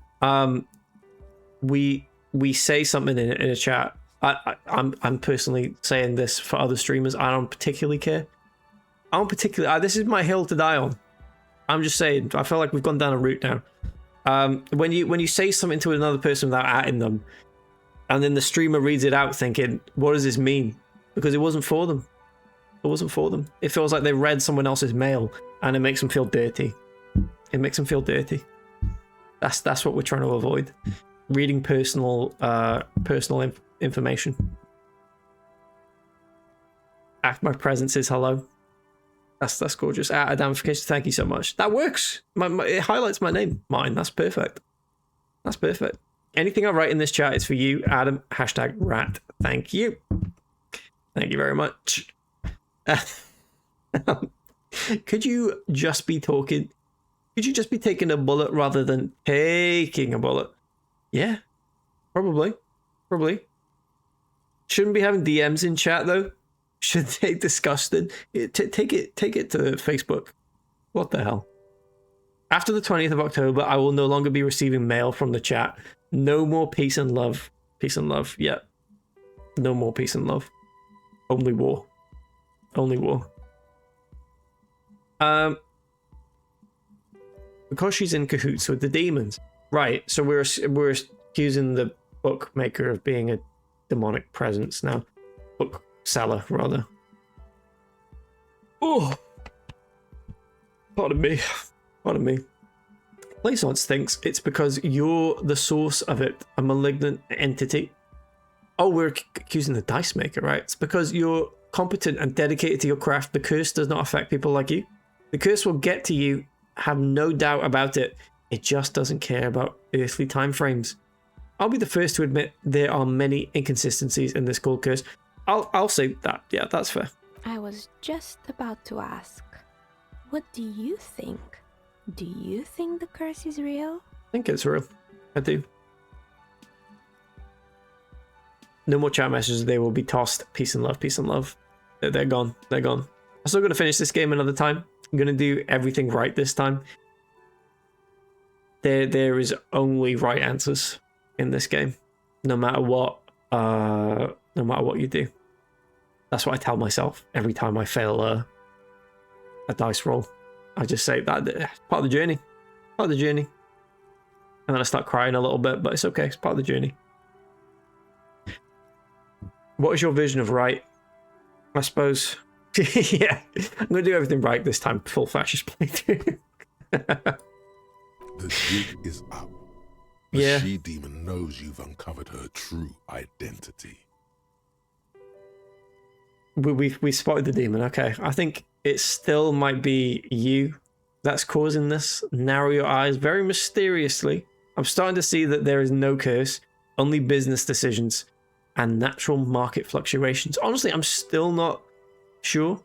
we say something in a chat. I'm personally saying this for other streamers. I don't particularly care. I don't particularly. This is my hill to die on. I'm just saying. I feel like we've gone down a route now. When you say something to another person without atting them, and then the streamer reads it out thinking, "What does this mean?" Because it wasn't for them. It wasn't for them. It feels like they read someone else's mail, and it makes them feel dirty. It makes them feel dirty. That's what we're trying to avoid. Reading personal information. Act my presence is hello. That's gorgeous. Adamification, thank you so much. That works. It highlights my name. Mine. That's perfect. That's perfect. Anything I write in this chat is for you, Adam. Hashtag rat. Thank you. Thank you very much. Could you just be talking? Could you just be taking a bullet rather than taking a bullet? Yeah, probably. Probably. Shouldn't be having DMs in chat though. Should they disgusted? Take it to Facebook. What the hell? After the 20th of October, I will no longer be receiving mail from the chat. No more peace and love. Peace and love. Yeah. No more peace and love. Only war. Only war. Because she's in cahoots with the demons. Right, so we're accusing the bookmaker of being a demonic presence now. Bookseller, rather. Oh! Pardon me. Pardon me. Plaisance thinks it's because you're the source of it, a malignant entity. Oh, we're accusing the dice maker, right? It's because you're competent and dedicated to your craft. The curse does not affect people like you. The curse will get to you, have no doubt about it. It just doesn't care about earthly time frames. I'll be the first to admit there are many inconsistencies in this cold curse. I'll say that. Yeah, that's fair. I was just about to ask, what do you think? Do you think the curse is real? I think it's real. I do. No more chat messages. They will be tossed. Peace and love. Peace and love. They're gone. They're gone. I'm still going to finish this game another time. I'm going to do everything right this time. There is only right answers in this game, no matter what. No matter what you do. That's what I tell myself every time I fail a dice roll. I just say that part of the journey. Part of the journey. And then I start crying a little bit, but it's okay. It's part of the journey. What is your vision of right? I suppose. Yeah, I'm going to do everything right this time. Full fascist playthrough. The jig is up. The Yeah. she-demon knows you've uncovered her true identity. We spotted the demon. Okay, I think it still might be you that's causing this. Narrow your eyes very mysteriously. I'm starting to see that there is no curse, only business decisions and natural market fluctuations. Honestly, I'm still not sure.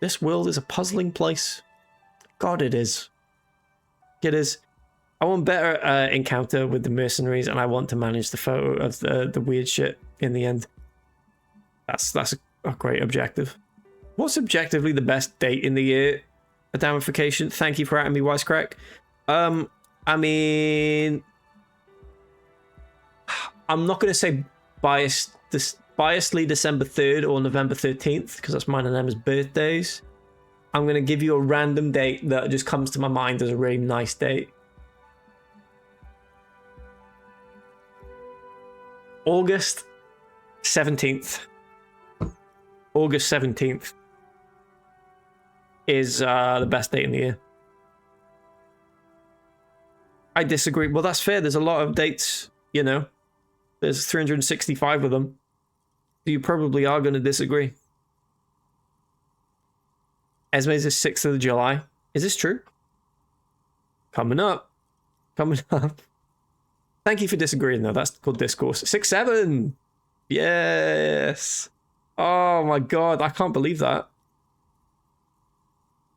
This world is a puzzling place. God, it is. It is. I want better encounter with the mercenaries, and I want to manage the photo of the weird shit in the end. That's a great objective. What's objectively the best date in the year? A damification. Thank you for adding me, Wisecrack. I mean, I'm not going to say biasedly December 3rd or November 13th, because that's mine and Emma's birthdays. I'm going to give you a random date that just comes to my mind as a really nice date. August 17th. August 17th is the best date in the year. I disagree. Well, that's fair. There's a lot of dates, you know. There's 365 of them. You probably are going to disagree. Esme's is 6th of July. Is this true? Coming up. Coming up. Thank you for disagreeing, though. That's called discourse. 6-7. Yes. Oh, my God. I can't believe that.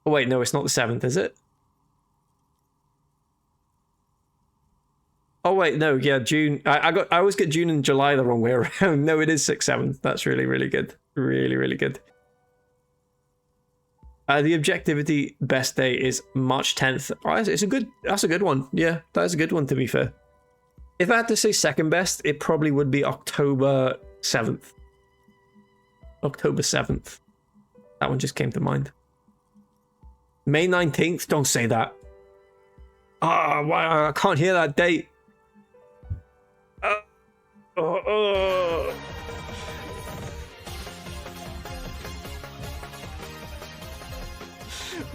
Oh, wait. No, it's not the 7th, is it? Oh, wait. No. Yeah, June. I always get June and July the wrong way around. No, it is 6-7. That's really, really good. Really, really good. The objectivity best day is March 10th. Oh, it's a good. That's a good one. Yeah, that is a good one, to be fair. If I had to say second best, it probably would be October 7th. October 7th. That one just came to mind. May 19th? Don't say that. Ah, why I can't hear that date.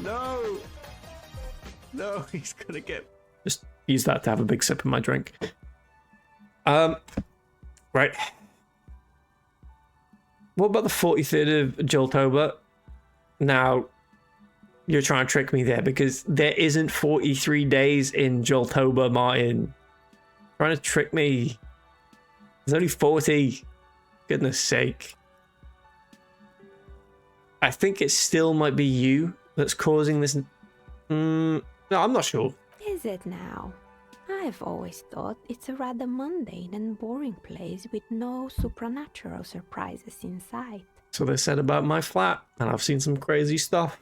No. No, he's gonna get... Just use that to have a big sip of my drink. Right. What about the 43rd of Joltober? Now, you're trying to trick me there, because there isn't 43 days in Joltober, Martin. Trying to trick me. There's only 40. Goodness sake. I think it still might be you that's causing this. No, I'm not sure. Is it now? I've always thought it's a rather mundane and boring place with no supernatural surprises in sight. So they said about my flat, and I've seen some crazy stuff.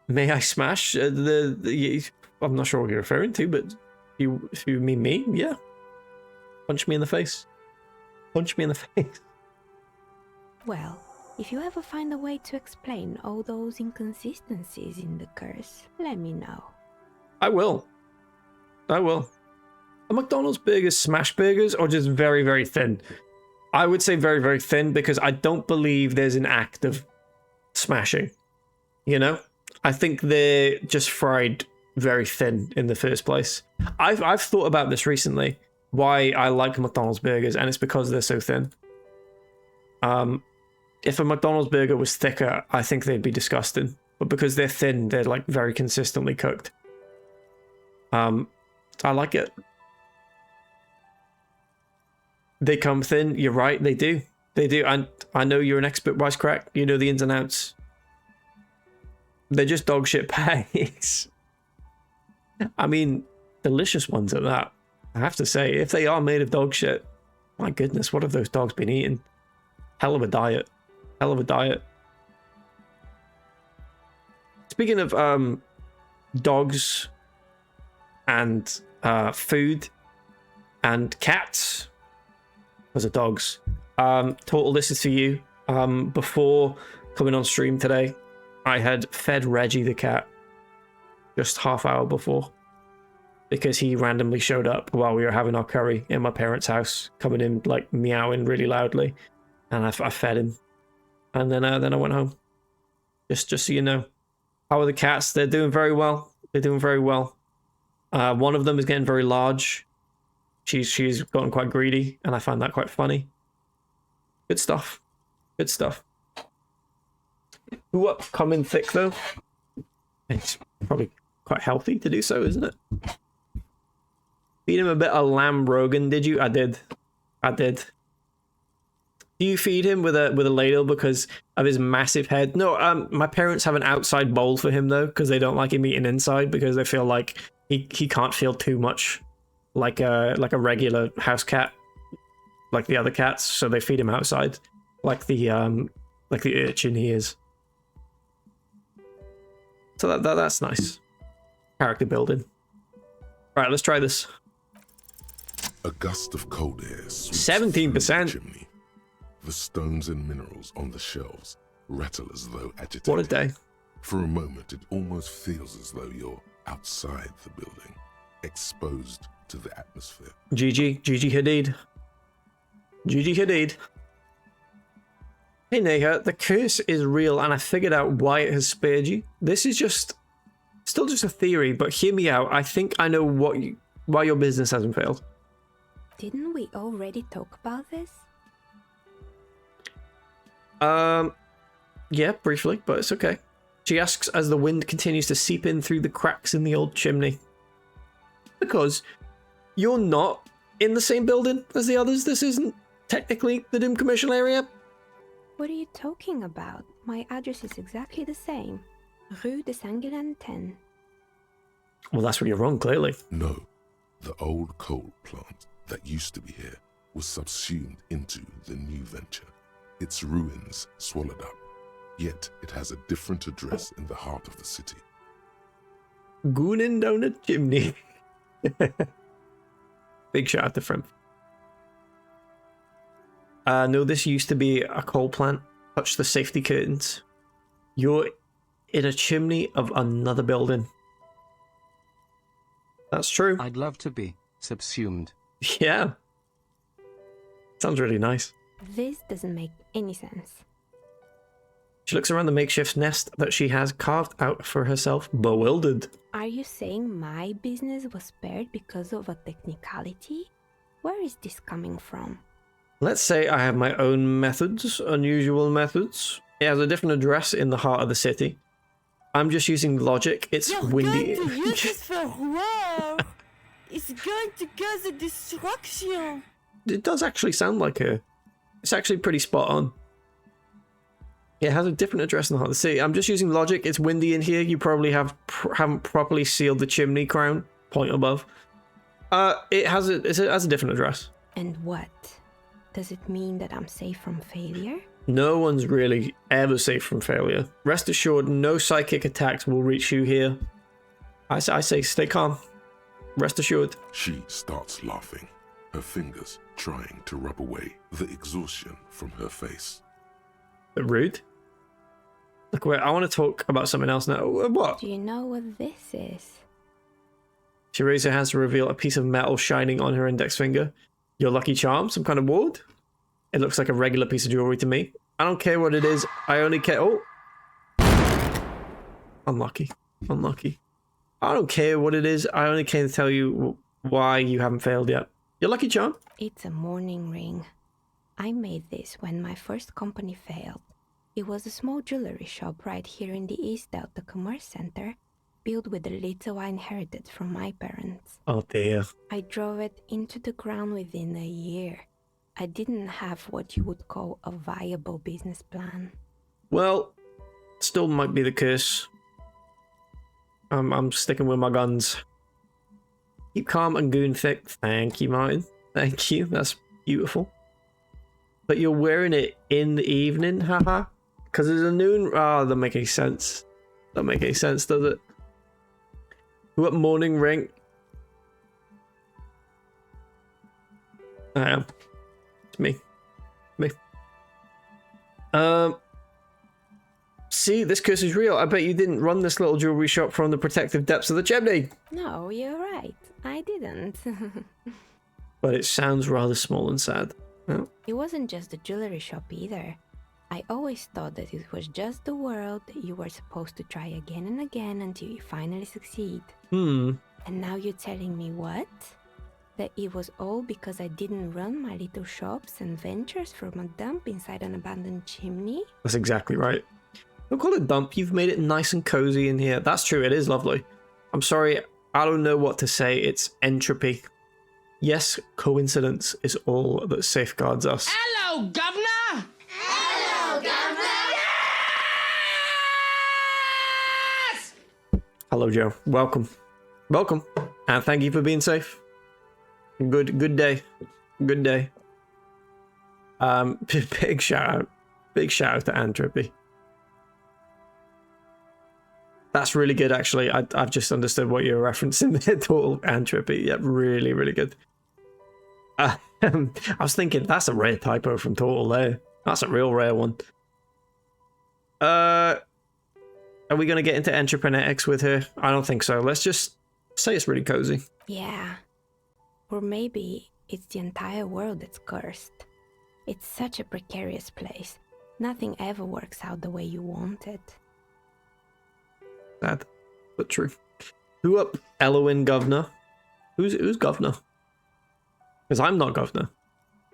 May I smash I'm not sure what you're referring to, but if you mean me, yeah. Punch me in the face. Punch me in the face. Well, if you ever find a way to explain all those inconsistencies in the curse, let me know. I will. Are McDonald's burgers smash burgers or just very, very thin? I would say very, very thin, because I don't believe there's an act of smashing. You know? I think they're just fried very thin in the first place. I've thought about this recently, why I like McDonald's burgers, and it's because they're so thin. If a McDonald's burger was thicker, I think they'd be disgusting. But because they're thin, they're like very consistently cooked. I like it. They come thin. You're right. They do. They do. And I know you're an expert wisecrack. You know the ins and outs. They're just dog shit patties. I mean, delicious ones at that. I have to say, if they are made of dog shit, my goodness, what have those dogs been eating? Hell of a diet. Hell of a diet. Speaking of dogs and food and cats, those are dogs. Total, this is for you. Before coming on stream today, I had fed Reggie the cat just half hour before, because he randomly showed up while we were having our curry in my parents' house, coming in like meowing really loudly, and I fed him, and then I went home. Just so you know. How are the cats? They're doing very well. They're doing very well. One of them is getting very large. She's gotten quite greedy, and I find that quite funny. Good stuff. Good stuff. Ooh, coming thick though. It's probably quite healthy to do so, isn't it? Feed him a bit of lamb rogan, did you? I did. Do you feed him with a ladle because of his massive head? No, my parents have an outside bowl for him though, because they don't like him eating inside, because they feel like he can't feel too much like a regular house cat, like the other cats, so they feed him outside, like the urchin he is. So that's nice. Character building. Right, let's try this. A gust of cold air sweeps 17%. through the chimney. The stones and minerals on the shelves rattle as though agitated. What a day. For a moment, it almost feels as though you're outside the building, exposed to the atmosphere. Gigi Hadid. Hey Neha, the curse is real, and I figured out why it has spared you. This is still just a theory, but hear me out. I think I know why your business hasn't failed. Didn't we already talk about this? Yeah, briefly, but it's okay. She asks as the wind continues to seep in through the cracks in the old chimney. Because you're not in the same building as the others. This isn't technically the Doom commercial area. What are you talking about? My address is exactly the same. Rue de Saint-Guilain 10. Well, that's where you're wrong, clearly. No, the old coal plant that used to be here was subsumed into the new venture. Its ruins swallowed up. Yet it has a different address in the heart of the city. Goonin down a chimney. Big shout out to Frim. No, this used to be a coal plant. Touch the safety curtains. You're in a chimney of another building. That's true. I'd love to be subsumed. Yeah. Sounds really nice. This doesn't make any sense. She looks around the makeshift nest that she has carved out for herself, bewildered. Are you saying my business was spared because of a technicality? Where is this coming from? Let's say I have my own methods, unusual methods. It has a different address in the heart of the city. I'm just using logic. It's You're windy. going to use this for war. It's going to cause a destruction. It does actually sound like her. It's actually pretty spot on. It has a different address in the heart of the city. I'm just using logic. It's windy in here. You probably haven't properly sealed the chimney crown. Point above. It has a different address. And what? Does it mean that I'm safe from failure? No one's really ever safe from failure. Rest assured, no psychic attacks will reach you here. I say stay calm. Rest assured. She starts laughing, her fingers trying to rub away the exhaustion from her face. Rude. Look, wait, I want to talk about something else now. What? Do you know what this is? She raised her hands to reveal a piece of metal shining on her index finger. Your lucky charm? Some kind of ward? It looks like a regular piece of jewelry to me. I don't care what it is. I only care... Oh! Unlucky. Unlucky. I don't care what it is. I only care to tell you why you haven't failed yet. Your lucky charm? It's a mourning ring. I made this when my first company failed. It was a small jewelry shop right here in the East Delta Commerce Center, built with the little I inherited from my parents. Oh dear. I drove it into the ground within a year. I didn't have what you would call a viable business plan. Well, still might be the curse. I'm sticking with my guns. Keep calm and goon thick. Thank you, Martin. Thank you. That's beautiful. But you're wearing it in the evening, haha? Because it's a noon... Oh, that doesn't make any sense. Doesn't make any sense, does it? What morning ring? I am. It's me. Me. See, this curse is real. I bet you didn't run this little jewelry shop from the protective depths of the chimney. No, you're right. I didn't. But it sounds rather small and sad. Oh. It wasn't just the jewelry shop either. I always thought that it was just the world that you were supposed to try again and again until you finally succeed. And now you're telling me what? That it was all because I didn't run my little shops and ventures from a dump inside an abandoned chimney? That's exactly right. Don't call it dump. You've made it nice and cozy in here. That's true. It is lovely. I'm sorry. I don't know what to say. It's entropy. Yes, coincidence is all that safeguards us. Hello, Governor! Hello, Governor! Yes! Hello, Joe. Welcome. Welcome. And thank you for being safe. Good day. Good day. Big shout out. Big shout out to Entropy. That's really good, actually. I've just understood what you're referencing there. Total Entropy. Yep, really, really good. I was thinking, that's a rare typo from Total there. That's a real rare one. Are we going to get into entreprenetics with her? I don't think so. Let's just say it's really cozy. Yeah. Or maybe it's the entire world that's cursed. It's such a precarious place. Nothing ever works out the way you want it. Sad, but true. Who up, Eloin Governor? Who's Governor? Because I'm not Governor.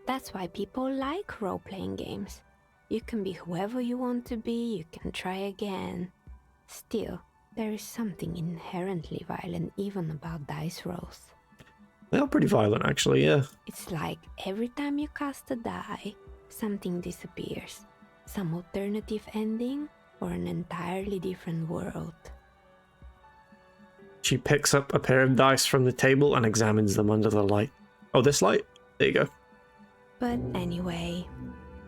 That's why people like role-playing games. You can be whoever you want to be, you can try again. Still, there is something inherently violent even about dice rolls. They are pretty violent, actually, yeah. It's like every time you cast a die, something disappears. Some alternative ending, or an entirely different world. She picks up a pair of dice from the table and examines them under the light. Oh, this light? There you go. But anyway,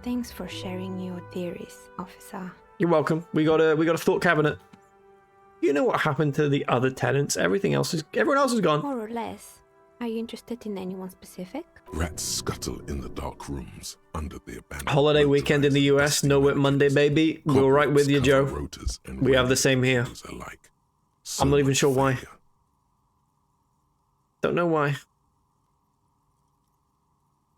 thanks for sharing your theories, officer. You're welcome. We got a thought cabinet. You know what happened to the other tenants? Everyone else is gone. More or less. Are you interested in anyone specific? Rats scuttle in the dark rooms under the abandoned Holiday weekend in the US, no whip Monday, baby. We're right with you, Joe. We have the same here. I'm not even sure why. Don't know why.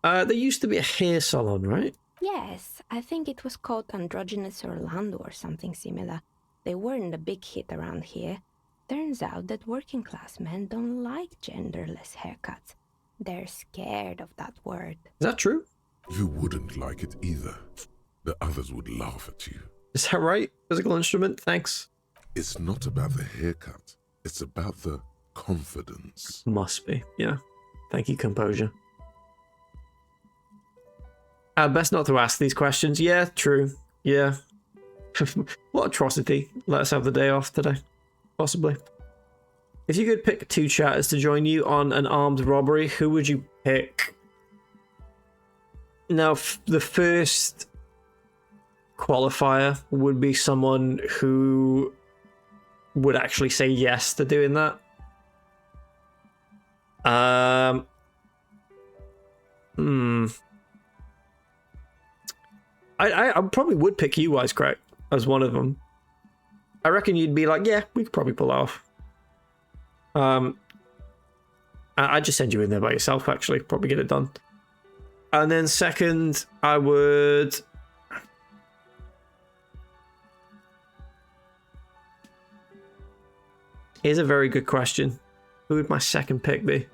There used to be a hair salon, right? Yes, I think it was called Androgynous Orlando or something similar. They weren't a big hit around here. Turns out that working class men don't like genderless haircuts. They're scared of that word. Is that true? You wouldn't like it either. The others would laugh at you. Is that right? Physical instrument? Thanks. It's not about the haircut. It's about the confidence. Must be, yeah. Thank you, composure. Best not to ask these questions. Yeah, true. Yeah. What atrocity. Let us have the day off today. Possibly. If you could pick 2 chatters to join you on an armed robbery, who would you pick? Now, the first qualifier would be someone who would actually say yes to doing that. I probably would pick you, Wisecrack, as one of them. I reckon you'd be like, yeah, we could probably pull it off. I'd just send you in there by yourself, actually. Probably get it done. And then second, I would... Here's a very good question. Who would my second pick be?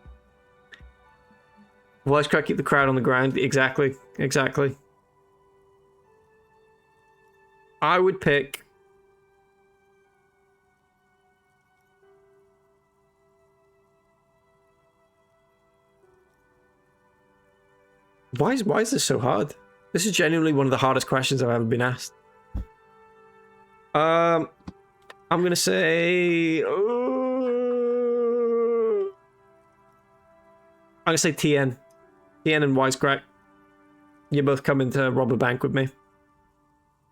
Wisecrack, keep the crowd on the ground. Exactly. Exactly. I would pick... Why is this so hard? This is genuinely one of the hardest questions I've ever been asked. I'm gonna say... I'm gonna say TN. TN and Wisecrack. You both come into rob a bank with me.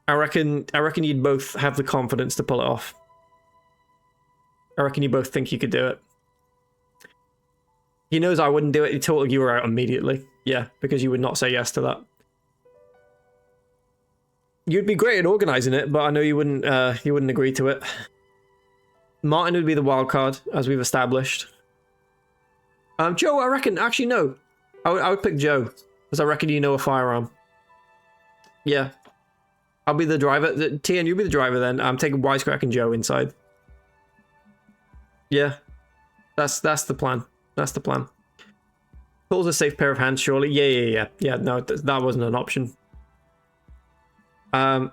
I reckon you'd both have the confidence to pull it off. I reckon you both think you could do it. He knows I wouldn't do it. He told you were out immediately. Yeah, because you would not say yes to that. You'd be great at organizing it, but I know you wouldn't agree to it. Martin would be the wild card, as we've established. Joe, I reckon... Actually, no. I would pick Joe, because I reckon you know a firearm. Yeah. I'll be the driver. TN, you'll be the driver then. I'm taking Wisecrack and Joe inside. Yeah. That's the plan. That's the plan. Pulls a safe pair of hands, surely. Yeah. Yeah, no, that wasn't an option. So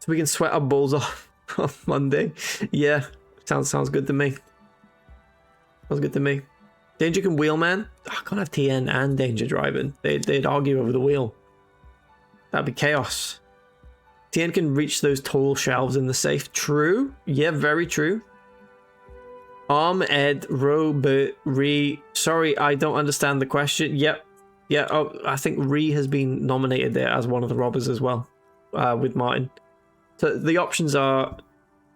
we can sweat our balls off on Monday. Yeah, sounds good to me. Sounds good to me. Danger can wheel, man. I can't have TN and Danger driving. They'd argue over the wheel. That'd be chaos. TN can reach those tall shelves in the safe. True. Yeah, very true. Ed, Robert, Ree. Sorry, I don't understand the question. Yep. Yeah, oh, I think Ree has been nominated there as one of the robbers as well, with Martin. So the options are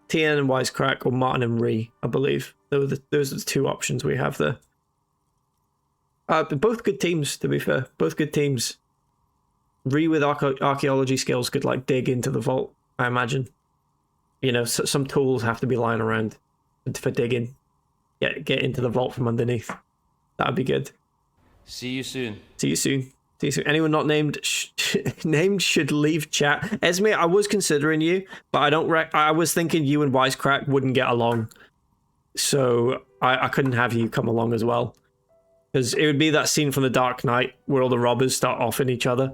TN and Wisecrack or Martin and Ree, I believe. Those are the 2 options we have there. But both good teams, to be fair. Both good teams. Ree with archaeology skills could like dig into the vault, I imagine. You know, some tools have to be lying around for digging. Get into the vault from underneath. That'd be good. See you soon. See you soon. See you soon. Anyone not named named should leave chat. Esme, I was considering you, but I was thinking you and Wisecrack wouldn't get along, so I couldn't have you come along as well, because it would be that scene from The Dark Knight where all the robbers start offing each other.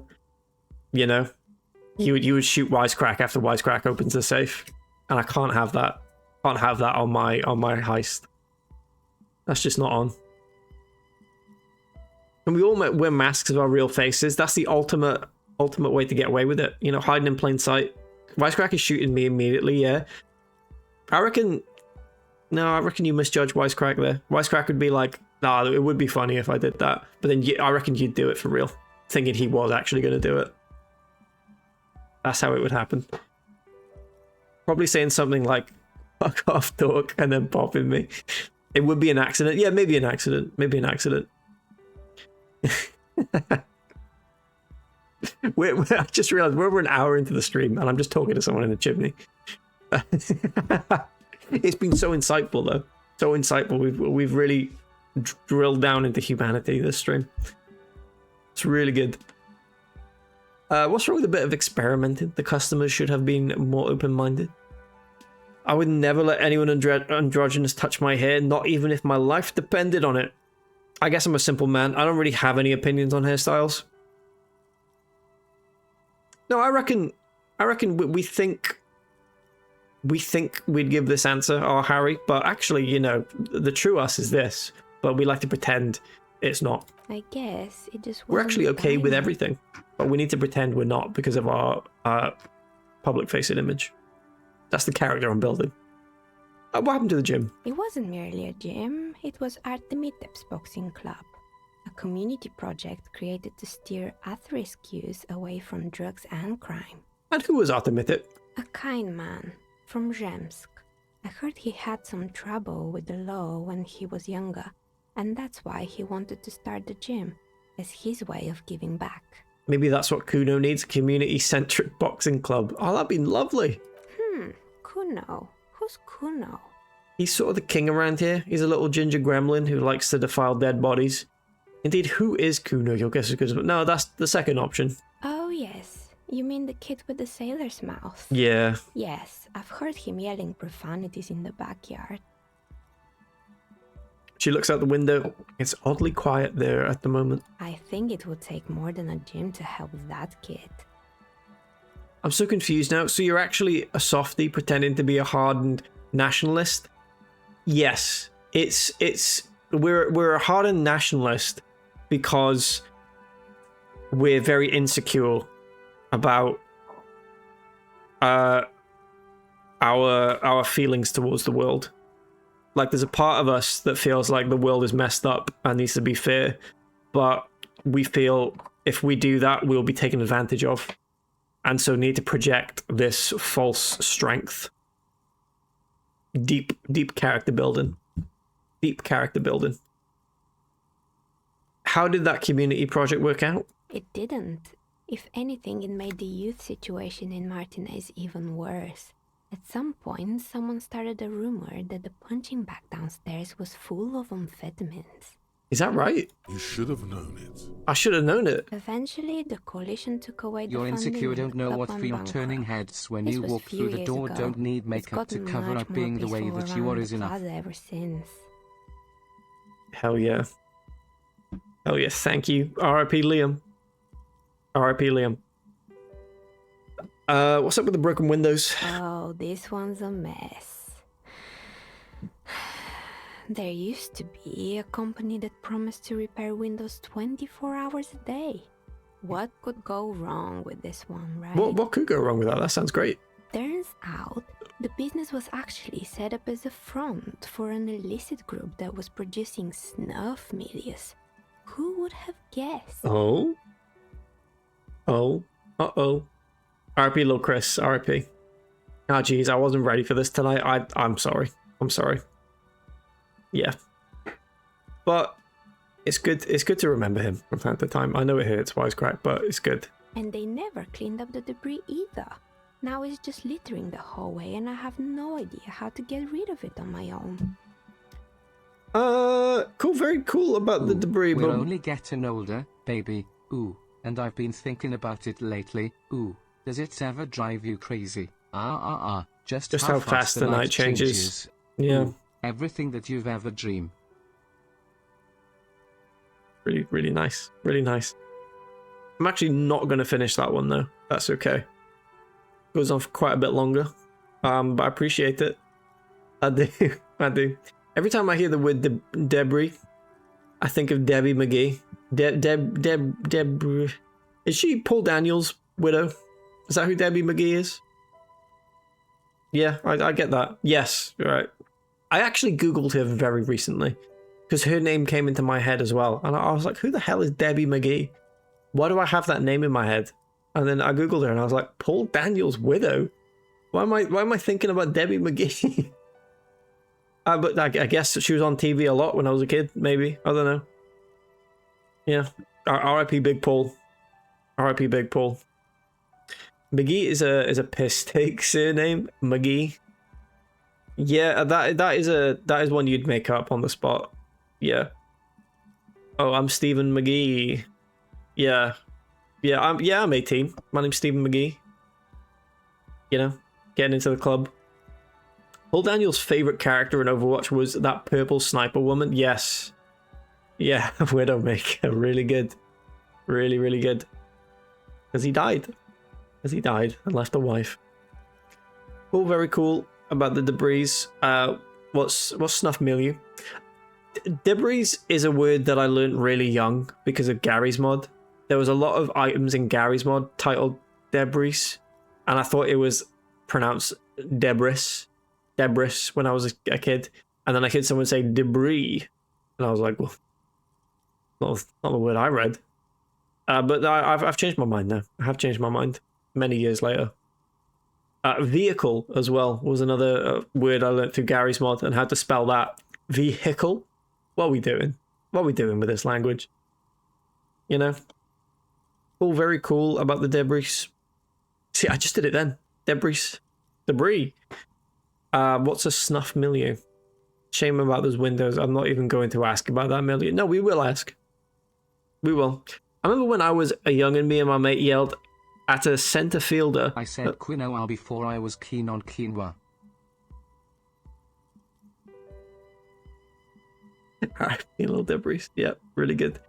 You know, you would shoot Wisecrack after Wisecrack opens the safe, and I can't have that. Can't have that on my heist. That's just not on. And we all wear masks of our real faces. That's the ultimate way to get away with it. You know, hiding in plain sight. Wisecrack is shooting me immediately, yeah. I reckon you misjudged Wisecrack there. Wisecrack would be like, nah, it would be funny if I did that. But then I reckon you'd do it for real, thinking he was actually going to do it. That's how it would happen. Probably saying something like, fuck off, dork, and then popping me. It would be an accident. Yeah, maybe an accident. Maybe an accident. I just realized we're over an hour into the stream and I'm just talking to someone in the chimney. It's been so insightful, though. So insightful. We've really drilled down into humanity this stream. It's really good. What's wrong with a bit of experimenting? The customers should have been more open-minded. I would never let anyone androgynous touch my hair, not even if my life depended on it. I guess I'm a simple man. I don't really have any opinions on hairstyles. No, I reckon we think we think we'd give this answer, or Harry, but actually, you know, the true us is this, but we like to pretend it's not. I guess it just We're actually wasn't okay with dynamite. everything, but we need to pretend we're not because of our public-facing image. That's the character I'm building. What happened to the gym? It wasn't merely a gym, it was Artemitep's boxing club, a community project created to steer at-risk youth away from drugs and crime. And who was Artemitep? A kind man from Zemsk. I heard he had some trouble with the law when he was younger, and that's why he wanted to start the gym, as his way of giving back. Maybe that's what Kuno needs, a community-centric boxing club. Oh, that'd be lovely. Kuno. Who's Kuno? He's sort of the king around here. He's a little ginger gremlin who likes to defile dead bodies. Indeed, who is Kuno? Your guess is good as well. No, that's the second option. Oh, yes. You mean the kid with the sailor's mouth? Yeah. Yes, I've heard him yelling profanities in the backyard. She looks out the window. It's oddly quiet there at the moment. I think it would take more than a gym to help that kid. I'm so confused now. So you're actually a softie pretending to be a hardened nationalist? Yes. We're a hardened nationalist because we're very insecure about our feelings towards the world. Like, there's a part of us that feels like the world is messed up and needs to be fair, but we feel if we do that, we'll be taken advantage of, and so need to project this false strength. Deep character building. Deep character building. How did that community project work out? It didn't. If anything, it made the youth situation in Martinez even worse. At some point, someone started a rumor that the punching bag downstairs was full of amphetamines. Is that right? You should have known it. I should have known it. Eventually, the coalition took away the You're funding insecure, and don't know put what up feel one turning bunker. heads when This you was walk few through the years door. ago. Don't need It's makeup to gotten cover much up being more the way peaceful that you are around is the enough. plaza ever since. Hell yeah. Hell yeah, thank you. R.I.P. Liam. R.I.P. Liam. What's up with the broken windows? Oh, this one's a mess. There used to be a company that promised to repair windows 24 hours a day. What could go wrong with this one, right? What could go wrong with that? That sounds great. Turns out, the business was actually set up as a front for an illicit group that was producing snuff medias. Who would have guessed? Oh? Uh-oh. R.I.P. Little Chris. R.I.P. Oh, geez, I wasn't ready for this tonight. I'm sorry. I'm sorry. Yeah. But it's good to remember him from time to time. I know it hurts, wisecrack, but it's good. And they never cleaned up the debris either. Now it's just littering the hallway and I have no idea how to get rid of it on my own. Cool, very cool about the debris, We're but... only getting older, baby. Ooh, and I've been thinking about it lately. Ooh, does it ever drive you crazy? Just how fast the night changes. Yeah. Ooh, everything that you've ever dreamed. Really, really nice. Really nice. I'm actually not going to finish that one, though. That's okay. Goes on for quite a bit longer. But I appreciate it. I do. I do. Every time I hear the word debris, I think of Debbie McGee. Debris. Is she Paul Daniels' widow? Is that who Debbie McGee is? Yeah, I get that. Yes, right. I actually Googled her very recently because her name came into my head as well. And I was like, who the hell is Debbie McGee? Why do I have that name in my head? And then I Googled her and I was like, Paul Daniels' widow? Why am I thinking about Debbie McGee? But I guess she was on TV a lot when I was a kid, maybe. I don't know. Yeah. R.I.P. Big Paul. R.I.P. Big Paul. McGee is a piss take surname. McGee. Yeah, that is one you'd make up on the spot. Yeah. Oh, I'm Stephen McGee. Yeah. I'm 18. My name's Stephen McGee. You know, getting into the club. Paul Daniels' favorite character in Overwatch was that purple sniper woman. Yes. Yeah, Widowmaker. Really good. Really, really good. Because he died. And left a wife. All very cool. about the debris. What's snuff milieu? Debris is a word that I learned really young because of Gary's mod. There was a lot of items in Gary's mod titled debris, and I thought it was pronounced debris when I was a kid. And then I heard someone say debris, and I was like, well, not the word I read. But I've changed my mind now. I have changed my mind many years later. Vehicle as well was another word I learned through Gary's mod and how to spell that. Vehicle? What are we doing? What are we doing with this language? You know? All very cool about the debris. See, I just did it then. Debris. What's a snuff milieu? Shame about those windows. I'm not even going to ask about that milieu. No, we will ask. We will. I remember when I was a youngin', me and my mate yelled at a centre fielder. I said quinoa before I was keen on quinoa. Alright, a little debris. Yep, really good.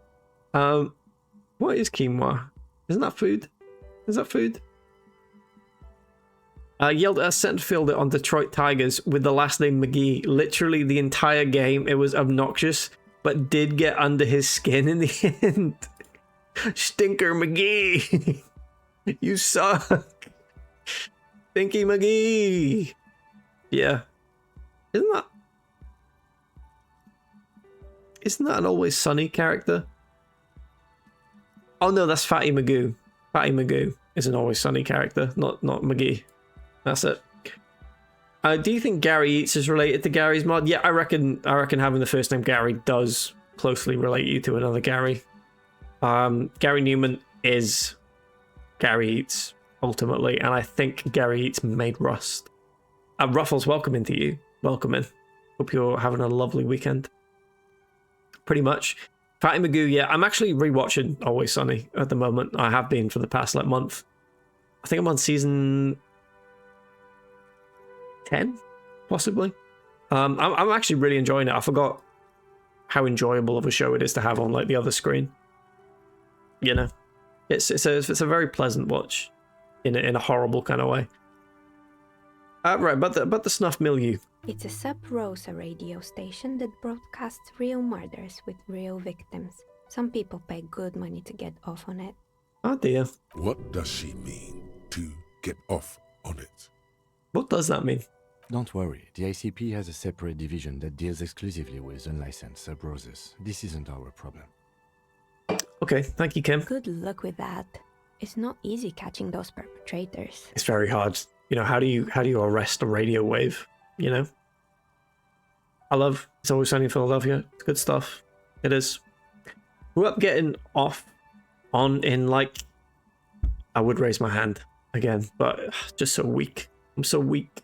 What is quinoa? Isn't that food? Is that food? Yelled at a centre fielder on Detroit Tigers with the last name McGee. Literally the entire game, it was obnoxious, but did get under his skin in the end. Stinker McGee! You suck! Stinky McGee! Yeah. Isn't that an Always Sunny character? Oh no, that's Fatty Magoo. Fatty Magoo is an Always Sunny character, not McGee. That's it. Do you think Gary Eats is related to Gary's mod? Yeah, I reckon having the first name Gary does closely relate you to another Gary. Gary Newman is Gary Eats, ultimately, and I think Gary Eats made Rust. Ruffles, welcome into you. Welcome in. Hope you're having a lovely weekend. Pretty much. Fatty Magoo, yeah, I'm actually rewatching Always Sunny at the moment. I have been for the past month. I think I'm on season 10, possibly. I'm actually really enjoying it. I forgot how enjoyable of a show it is to have on the other screen. You know, it's a very pleasant watch, in a horrible kind of way. Right, about the snuff milieu. It's a sub-rosa radio station that broadcasts real murders with real victims. Some people pay good money to get off on it. Oh dear. What does she mean, to get off on it? What does that mean? Don't worry, the ICP has a separate division that deals exclusively with unlicensed sub-roses. This isn't our problem. Okay, thank you, Kim. Good luck with that. It's not easy catching those perpetrators. It's very hard. You know, how do you arrest a radio wave? You know? I love It's Always Sunny in Philadelphia. It's good stuff. It is. Grew up getting off on in I would raise my hand again, but just so weak. I'm so weak.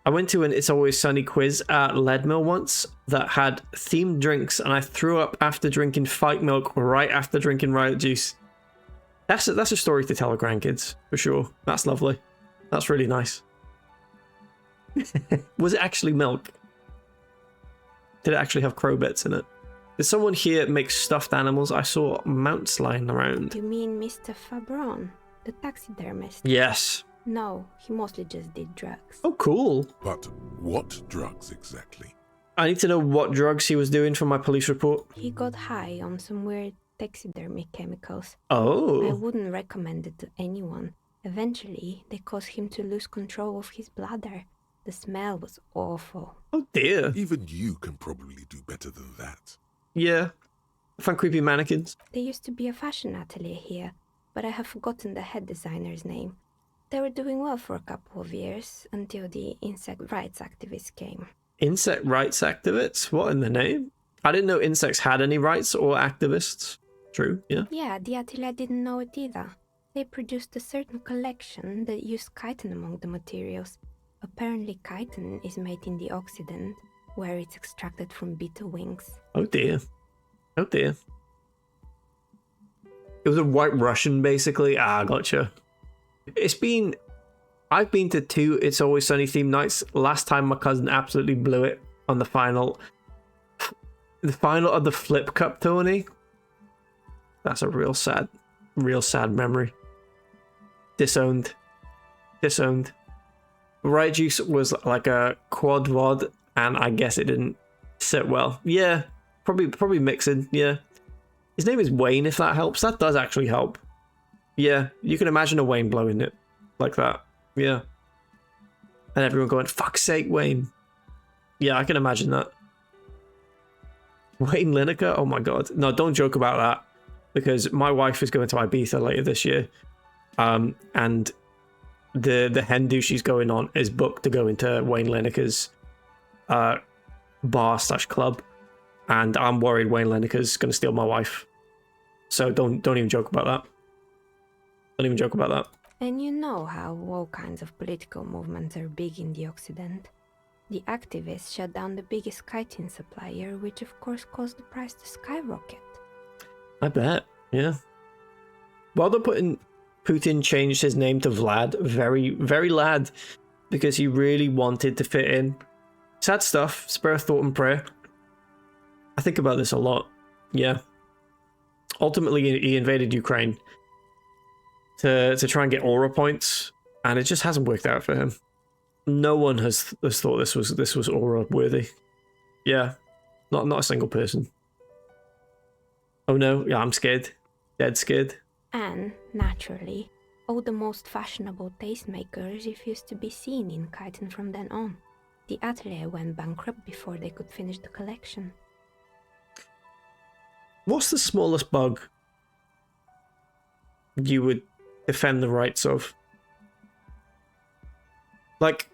I went to an It's Always Sunny quiz at Leadmill once that had themed drinks, and I threw up after drinking Fight Milk right after drinking Riot Juice. That's a story to tell our grandkids, for sure. That's lovely. That's really nice. Was it actually milk? Did it actually have crow bits in it? Did someone here make stuffed animals? I saw mounts lying around. You mean Mr. Fabron, the taxidermist? Yes. No, he mostly just did drugs. Oh, cool. But what drugs exactly? I need to know what drugs he was doing for my police report. He got high on some weird taxidermy chemicals. Oh. I wouldn't recommend it to anyone. Eventually, they caused him to lose control of his bladder. The smell was awful. Oh dear. Even you can probably do better than that. Yeah. I find creepy mannequins. There used to be a fashion atelier here, but I have forgotten the head designer's name. They were doing well for a couple of years, until the insect rights activists came. Insect rights activists? What in the name? I didn't know insects had any rights or activists. True, yeah. Yeah, the atelier didn't know it either. They produced a certain collection that used chitin among the materials. Apparently chitin is made in the Occident, where it's extracted from beetle wings. Oh dear. Oh dear. It was a White Russian, basically. Ah, gotcha. I've been to 2 It's Always Sunny themed nights. Last time my cousin absolutely blew it on the final of the Flip Cup tourney. That's a real sad memory. Disowned. Riot Juice was like a quad VOD, and I guess it didn't sit well. Yeah, probably mixing. Yeah, his name is Wayne. If that helps, that does actually help. Yeah, you can imagine a Wayne blowing it like that. Yeah, and everyone going, "Fuck's sake, Wayne." Yeah, I can imagine that. Wayne Lineker? Oh my god. No, don't joke about that. Because my wife is going to Ibiza later this year. And the hen do she's going on is booked to go into Wayne Lineker's bar/club. And I'm worried Wayne Lineker's going to steal my wife. So don't even joke about that. Don't even joke about that. And you know how all kinds of political movements are big in the Occident. The activists shut down the biggest chitin supplier, which of course caused the price to skyrocket. I bet, yeah. While they're Putin changed his name to Vlad, very lad, because he really wanted to fit in. Sad stuff, spare thought and prayer. I think about this a lot, yeah. Ultimately, he invaded Ukraine to try and get aura points, and it just hasn't worked out for him. No one has thought this was aura worthy. Yeah, not a single person. Oh no, yeah, I'm scared. Dead scared. And, naturally, all the most fashionable tastemakers refused to be seen in chitin from then on. The atelier went bankrupt before they could finish the collection. What's the smallest bug you would defend the rights of? Like,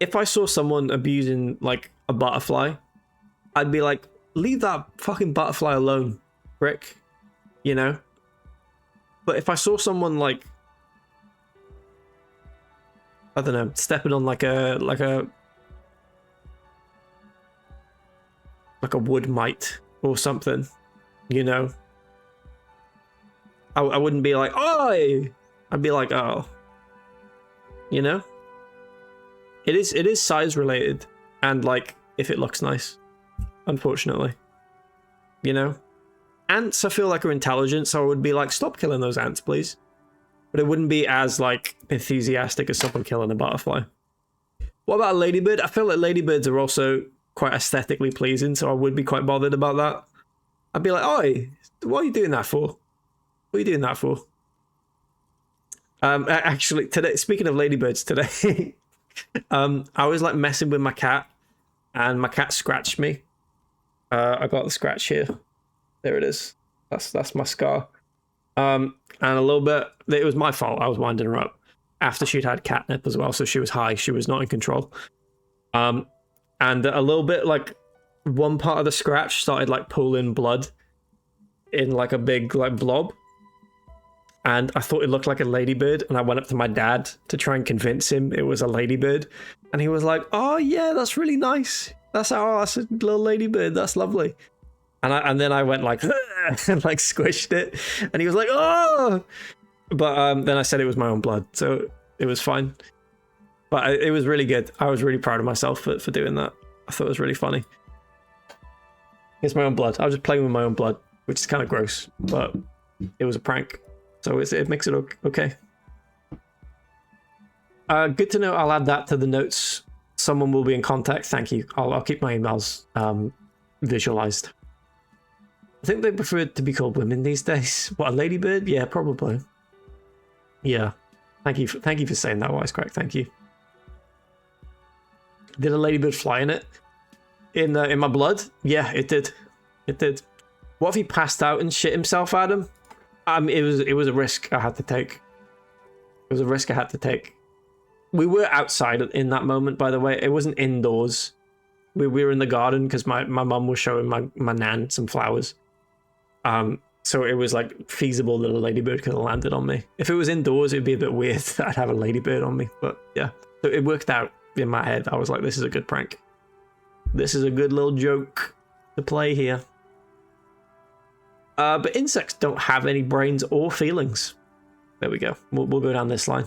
if I saw someone abusing, like, a butterfly, I'd be like, leave that fucking butterfly alone, prick. You know? But if I saw someone, like, I don't know, stepping on like a wood mite or something, you know, I wouldn't be like, oi! I'd be like, oh, you know? It is size related, and like if it looks nice, unfortunately, you know. Ants, I feel like, are intelligent, so I would be like, stop killing those ants, please. But it wouldn't be as like enthusiastic as someone killing a butterfly. What about a ladybird? I feel like ladybirds are also quite aesthetically pleasing, so I would be quite bothered about that. I'd be like, oi, what are you doing that for? What are you doing that for? Actually, today, speaking of ladybirds, today. I was like messing with my cat, and my cat scratched me. I got the scratch here. There it is. That's my scar. And a little bit, it was my fault. I was winding her up after she'd had catnip as well, so she was high. She was not in control. And a little bit, like, one part of the scratch started like pooling blood in like a big like blob. And I thought it looked like a ladybird, and I went up to my dad to try and convince him it was a ladybird. And he was like, oh yeah, that's really nice. That's a little ladybird. That's lovely. And then I went like, and like squished it. And he was like, oh! But then I said it was my own blood, so it was fine. But it was really good. I was really proud of myself for doing that. I thought it was really funny. It's my own blood. I was just playing with my own blood, which is kind of gross, but it was a prank. So it makes it okay. Good to know. I'll add that to the notes. Someone will be in contact. Thank you. I'll keep my emails visualized. I think they prefer to be called women these days. What, a ladybird? Yeah, probably. Yeah. Thank you for saying that, Wisecrack. Thank you. Did a ladybird fly in it? In my blood? Yeah, it did. It did. What if he passed out and shit himself, Adam? It was a risk I had to take. It was a risk I had to take. We were outside in that moment, by the way. It wasn't indoors. We were in the garden because my mum was showing my nan some flowers. So it was like feasible that a ladybird could have landed on me. If it was indoors, it'd be a bit weird that I'd have a ladybird on me. But yeah, so it worked out in my head. I was like, this is a good prank. This is a good little joke to play here. But insects don't have any brains or feelings. There we go. We'll go down this line.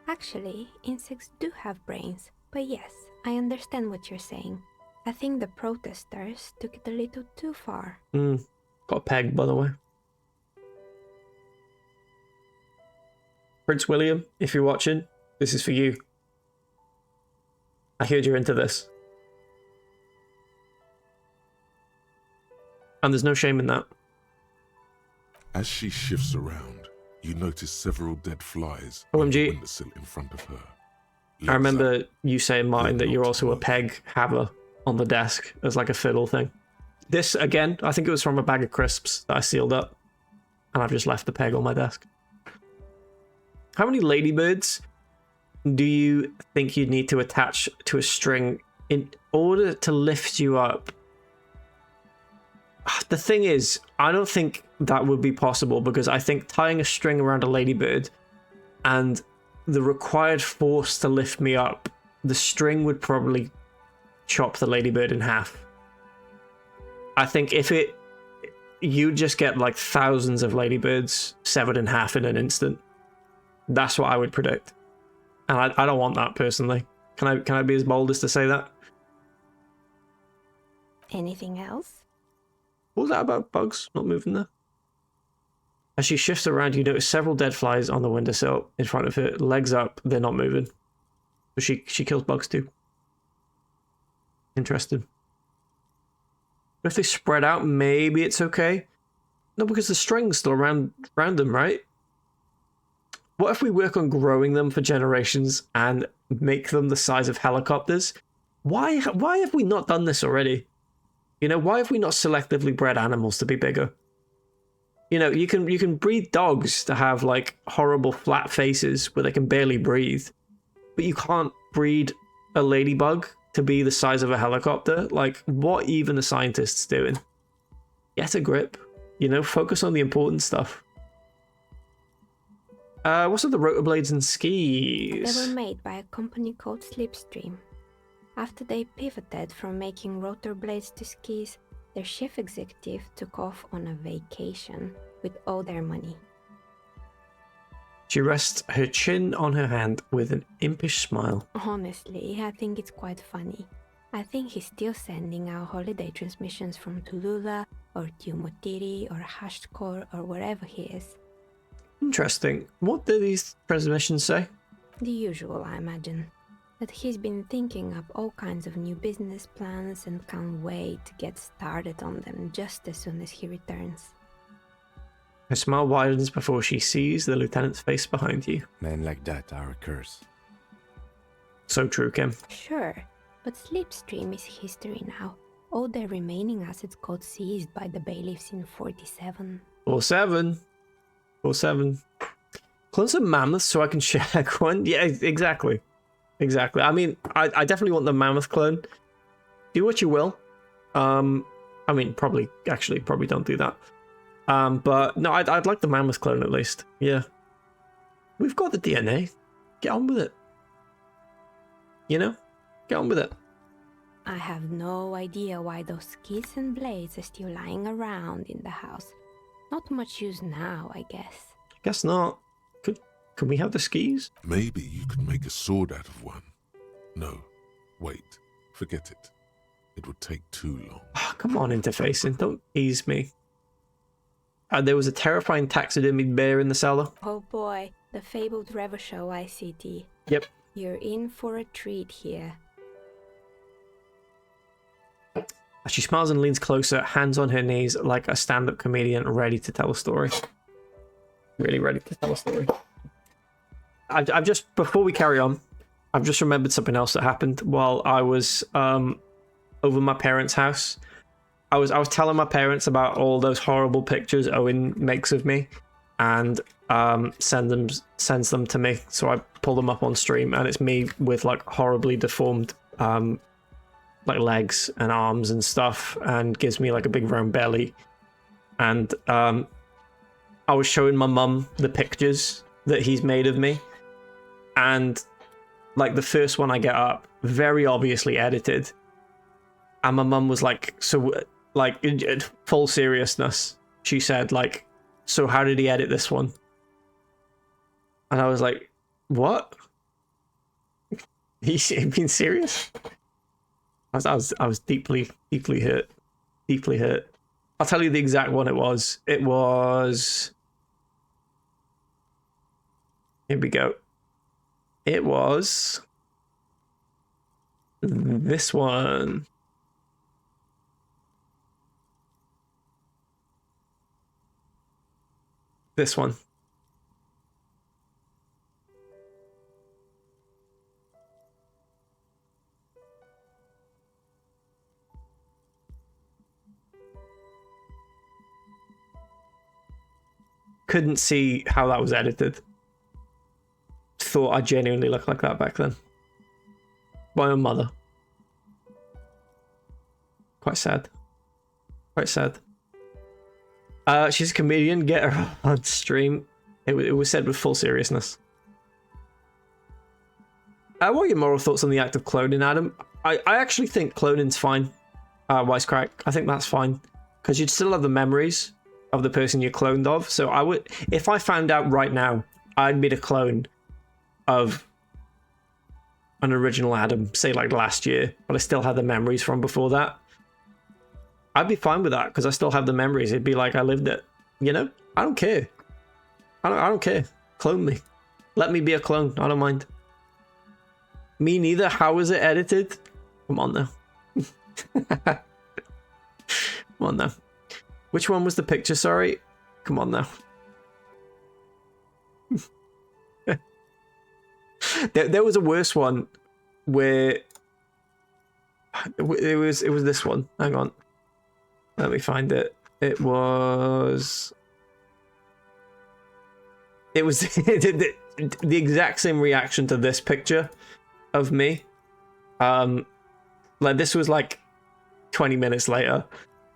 Actually, insects do have brains. But yes, I understand what you're saying. I think the protesters took it a little too far. Got a peg, by the way. Prince William, if you're watching, this is for you. I heard you're into this. And there's no shame in that. As she shifts around, you notice several dead flies OMG. on the windowsill in front of her. I remember you saying, Martin, They're that you're not also a worth. peg haver on the desk as like a fiddle thing. This, again, I think it was from a bag of crisps that I sealed up. And I've just left the peg on my desk. How many ladybirds do you think you'd need to attach to a string in order to lift you up? The thing is, I don't think that would be possible because I think tying a string around a ladybird and the required force to lift me up, the string would probably chop the ladybird in half. I think you'd just get like thousands of ladybirds severed in half in an instant. That's what I would predict. And I don't want that personally. Can I be as bold as to say that? Anything else? What was that about bugs not moving there? As she shifts around, you notice several dead flies on the windowsill in front of her. Legs up, they're not moving. So she kills bugs too. Interesting. But if they spread out, maybe it's okay. No, because the string's still around them, right? What if we work on growing them for generations and make them the size of helicopters? Why have we not done this already? You know, why have we not selectively bred animals to be bigger? You know, you can breed dogs to have like horrible flat faces where they can barely breathe, but you can't breed a ladybug to be the size of a helicopter. Like, what even are scientists doing? Get a grip. You know, focus on the important stuff. What's with the rotor blades and skis? They were made by a company called Slipstream. After they pivoted from making rotor blades to skis, their chief executive took off on a vacation with all their money. She rests her chin on her hand with an impish smile. Honestly, I think it's quite funny. I think he's still sending out holiday transmissions from Tulula or Tiumotiri or Hashtkor or wherever he is. Interesting. What do these transmissions say? The usual, I imagine. That he's been thinking up all kinds of new business plans and can't wait to get started on them just as soon as he returns. Her smile widens before she sees the lieutenant's face behind you. Men like that are a curse. So true, Kim. Sure, but Slipstream is history now. All their remaining assets got seized by the bailiffs in 47. 47. Clone some mammoths so I can check one. Yeah, exactly. I mean, I definitely want the mammoth clone. Do what you will. I mean, probably don't do that. But no, I'd like the mammoth clone at least. Yeah. We've got the DNA. Get on with it. You know? Get on with it. I have no idea why those skis and blades are still lying around in the house. Not much use now, I guess. Guess not. Can we have the skis? Maybe you could make a sword out of one. No, wait, forget it. It would take too long. Oh, come on, interfacing. Don't tease me. There was a terrifying taxidermied bear in the cellar. Oh boy, the fabled Revershow ICT. Yep. You're in for a treat here. She smiles and leans closer, hands on her knees like a stand-up comedian ready to tell a story. Really ready to tell a story. I've just, before we carry on, I've just remembered something else that happened while I was over my parents' house. I was telling my parents about all those horrible pictures Owen makes of me, and sends them to me. So I pull them up on stream, and it's me with like horribly deformed like legs and arms and stuff, and gives me like a big round belly. And I was showing my mum the pictures that he's made of me, and like the first one I get up, very obviously edited, and my mum was like, so like in full seriousness, she said like, so how did he edit this one? And I was like, what? He's being serious? I was deeply hurt. Deeply hurt. I'll tell you the exact one it was. It was... Here we go. It was... This one. This one. Couldn't see how that was edited. Thought I genuinely looked like that back then. My own mother. Quite sad. Quite sad. She's a comedian. Get her on stream. It was said with full seriousness. What are your moral thoughts on the act of cloning, Adam? I actually think cloning's fine. Wisecrack. I think that's fine. Because you'd still have the memories of the person you cloned of. So I would, if I found out right now I'd made a clone of an original Adam, say like last year, but I still had the memories from before that, I'd be fine with that because I still have the memories. It'd be like I lived it, you know? I don't care. I don't care. Clone me. Let me be a clone. I don't mind. Me neither. How was it edited? Come on now. Come on now. Which one was the picture? Sorry. Come on now. There was a worse one where it was this one. Hang on. Let me find it. It was the exact same reaction to this picture of me. Like this was like 20 minutes later,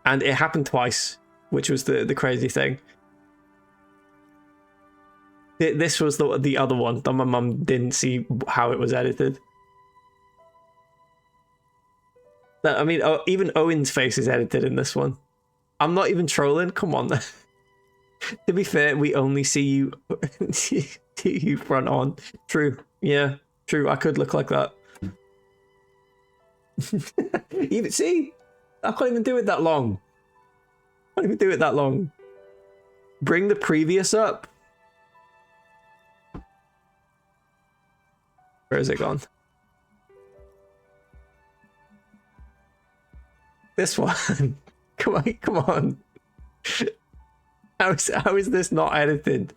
and it happened twice, which was the crazy thing. This was the other one that my mum didn't see how it was edited. I mean, even Owen's face is edited in this one. I'm not even trolling. Come on. To be fair, we only see you you front on. True. Yeah, true. I could look like that. Even see, I can't even do it that long. I can't even do it that long. Bring the previous up. Where is it gone? This one. Come on, come on. How is this not edited?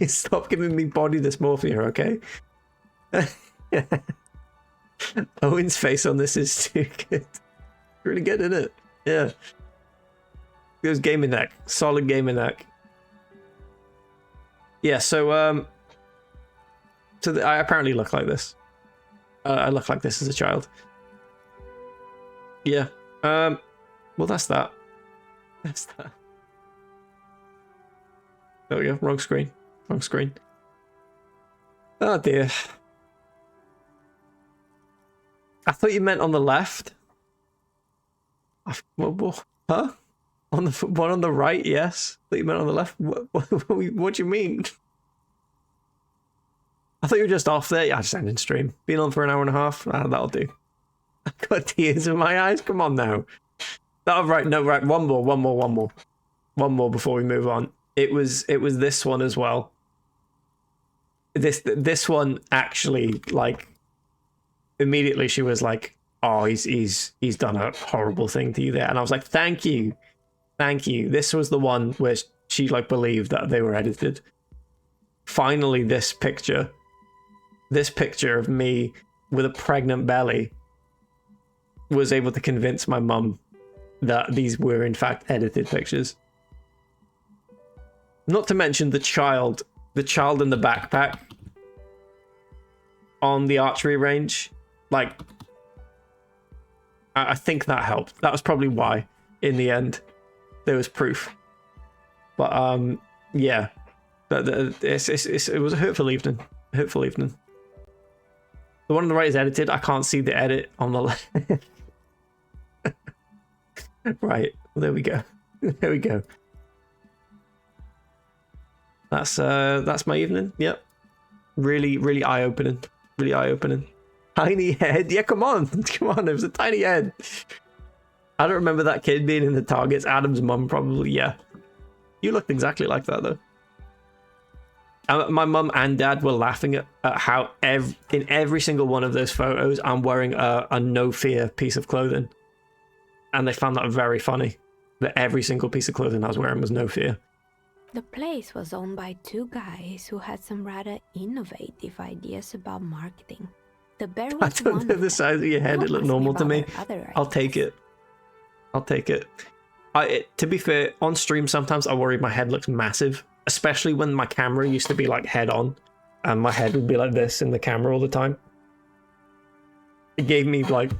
Stop giving me body dysmorphia, okay? Owen's face on this is too good. Really good, isn't it? Yeah. It was gaming neck. Solid gaming neck. Yeah, so I apparently look like this. I look like this as a child. Yeah. Well, that's that. That's that. There we go. Wrong screen. Wrong screen. Oh dear. I thought you meant on the left. Huh? On the one on the right, yes. I thought you meant on the left. What do you mean? I thought you were just off there. Yeah, I just ended stream. Been on for an hour and a half. That'll do. I've got tears in my eyes. Come on now. Oh, right. No, right. One more before we move on. It was this one as well. This one actually, like, immediately she was like, "Oh, he's done a horrible thing to you there," and I was like, "Thank you." This was the one where she like believed that they were edited. Finally, this picture of me with a pregnant belly was able to convince my mum that these were in fact edited pictures. Not to mention the child in the backpack on the archery range. Like, I think that helped. That was probably why, in the end, there was proof. But yeah, it was a hurtful evening. Hurtful evening. The one on the right is edited. I can't see the edit on the left. Right, well, there we go. There we go. That's my evening. Yep. Really eye-opening. Really eye-opening. Tiny head. Yeah, come on. Come on, it was a tiny head. I don't remember that kid being in the targets. Adam's mum probably, yeah. You looked exactly like that though. My mum and dad were laughing at how in every single one of those photos, I'm wearing a no fear piece of clothing. And they found that very funny, that every single piece of clothing I was wearing was no fear. The place was owned by two guys who had some rather innovative ideas about marketing. The bear I was don't one know of the them. size of your head, Don't it looked ask normal to about me. their other I'll take ideas. it. I'll take it. To be fair, on stream sometimes I worry my head looks massive, especially when my camera used to be like head on and my head would be like this in the camera all the time. It gave me like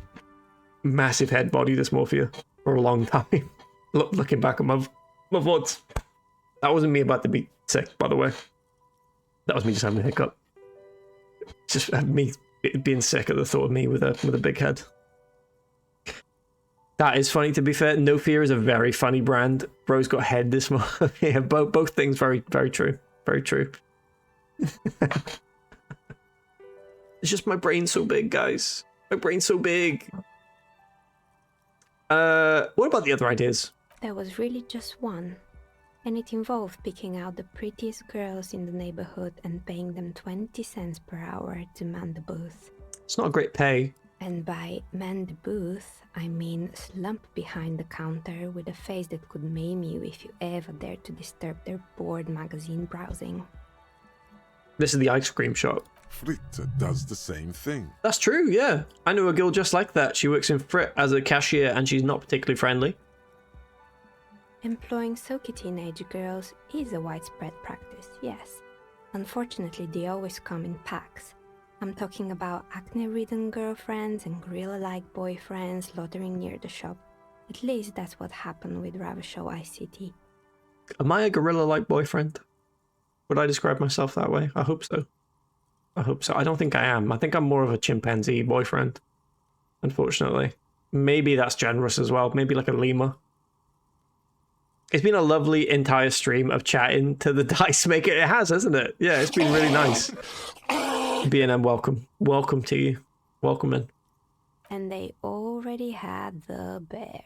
massive head body dysmorphia for a long time. Looking back at my thoughts. That wasn't me about to be sick, by the way. That was me just having a hiccup. Just me being sick at the thought of me with a big head. That is funny, to be fair. No Fear is a very funny brand. Bro's got head this morning. Yeah, both things very, very true. Very true. It's just my brain's so big, guys. My brain's so big. What about the other ideas? There was really just one. And it involved picking out the prettiest girls in the neighborhood and paying them 20 cents per hour to man the booth. It's not a great pay. And by man the booth, I mean slump behind the counter with a face that could maim you if you ever dared to disturb their bored magazine browsing. This is the ice cream shop. Fritte does the same thing. That's true, yeah. I know a girl just like that. She works in Frit as a cashier and she's not particularly friendly. Employing soaky teenage girls is a widespread practice, yes. Unfortunately, they always come in packs. I'm talking about acne-ridden girlfriends and gorilla-like boyfriends loitering near the shop. At least that's what happened with Ravenshaw ICT. Am I a gorilla-like boyfriend? Would I describe myself that way? I hope so. I hope so. I don't think I am. I think I'm more of a chimpanzee boyfriend, unfortunately. Maybe that's generous as well. Maybe like a lemur. It's been a lovely entire stream of chatting to the dice maker. It has, hasn't it? Yeah, it's been really nice. B&M, welcome. Welcome to you. Welcome in. And they already had the bear.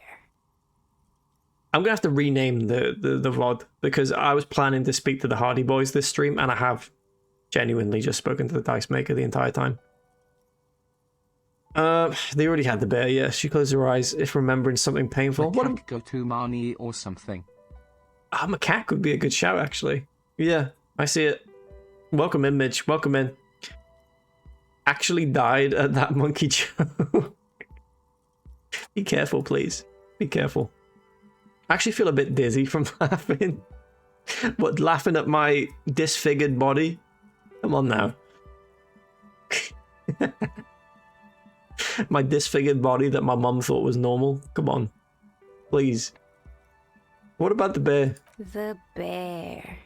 I'm going to have to rename the VOD because I was planning to speak to the Hardie boys this stream and I have genuinely just spoken to the dice maker the entire time. They already had the bear, yeah. She closed her eyes if remembering something painful. What go to Marnie or something. A cat could be a good shout, actually. Yeah, I see it. Welcome in, Midge. Welcome in. Actually died at that monkey show. Be careful, please. Be careful. I actually feel a bit dizzy from laughing. What, laughing at my disfigured body? Come on now. My disfigured body that my mum thought was normal. Come on. Please. What about the bear? The bear.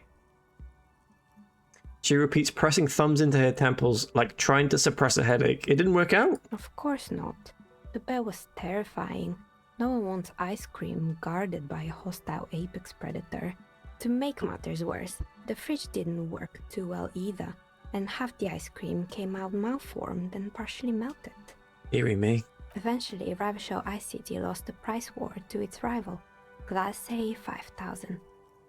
She repeats, pressing thumbs into her temples, like trying to suppress a headache. It didn't work out? Of course not. The bear was terrifying. No one wants ice cream guarded by a hostile apex predator. To make matters worse, the fridge didn't work too well either, and half the ice cream came out malformed and partially melted. Deary me. Eventually, Ravenshaw ICT lost the price war to its rival, Class A 5000.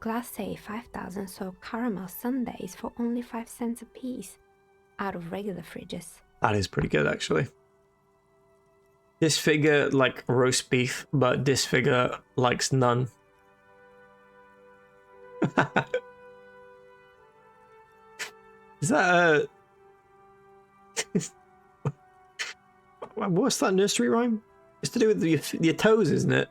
Class A 5000 sold caramel sundaes for only 5 cents a piece, out of regular fridges. That is pretty good, actually. This figure like roast beef, but this figure likes none. Is that what's that nursery rhyme? It's to do with your toes, isn't it?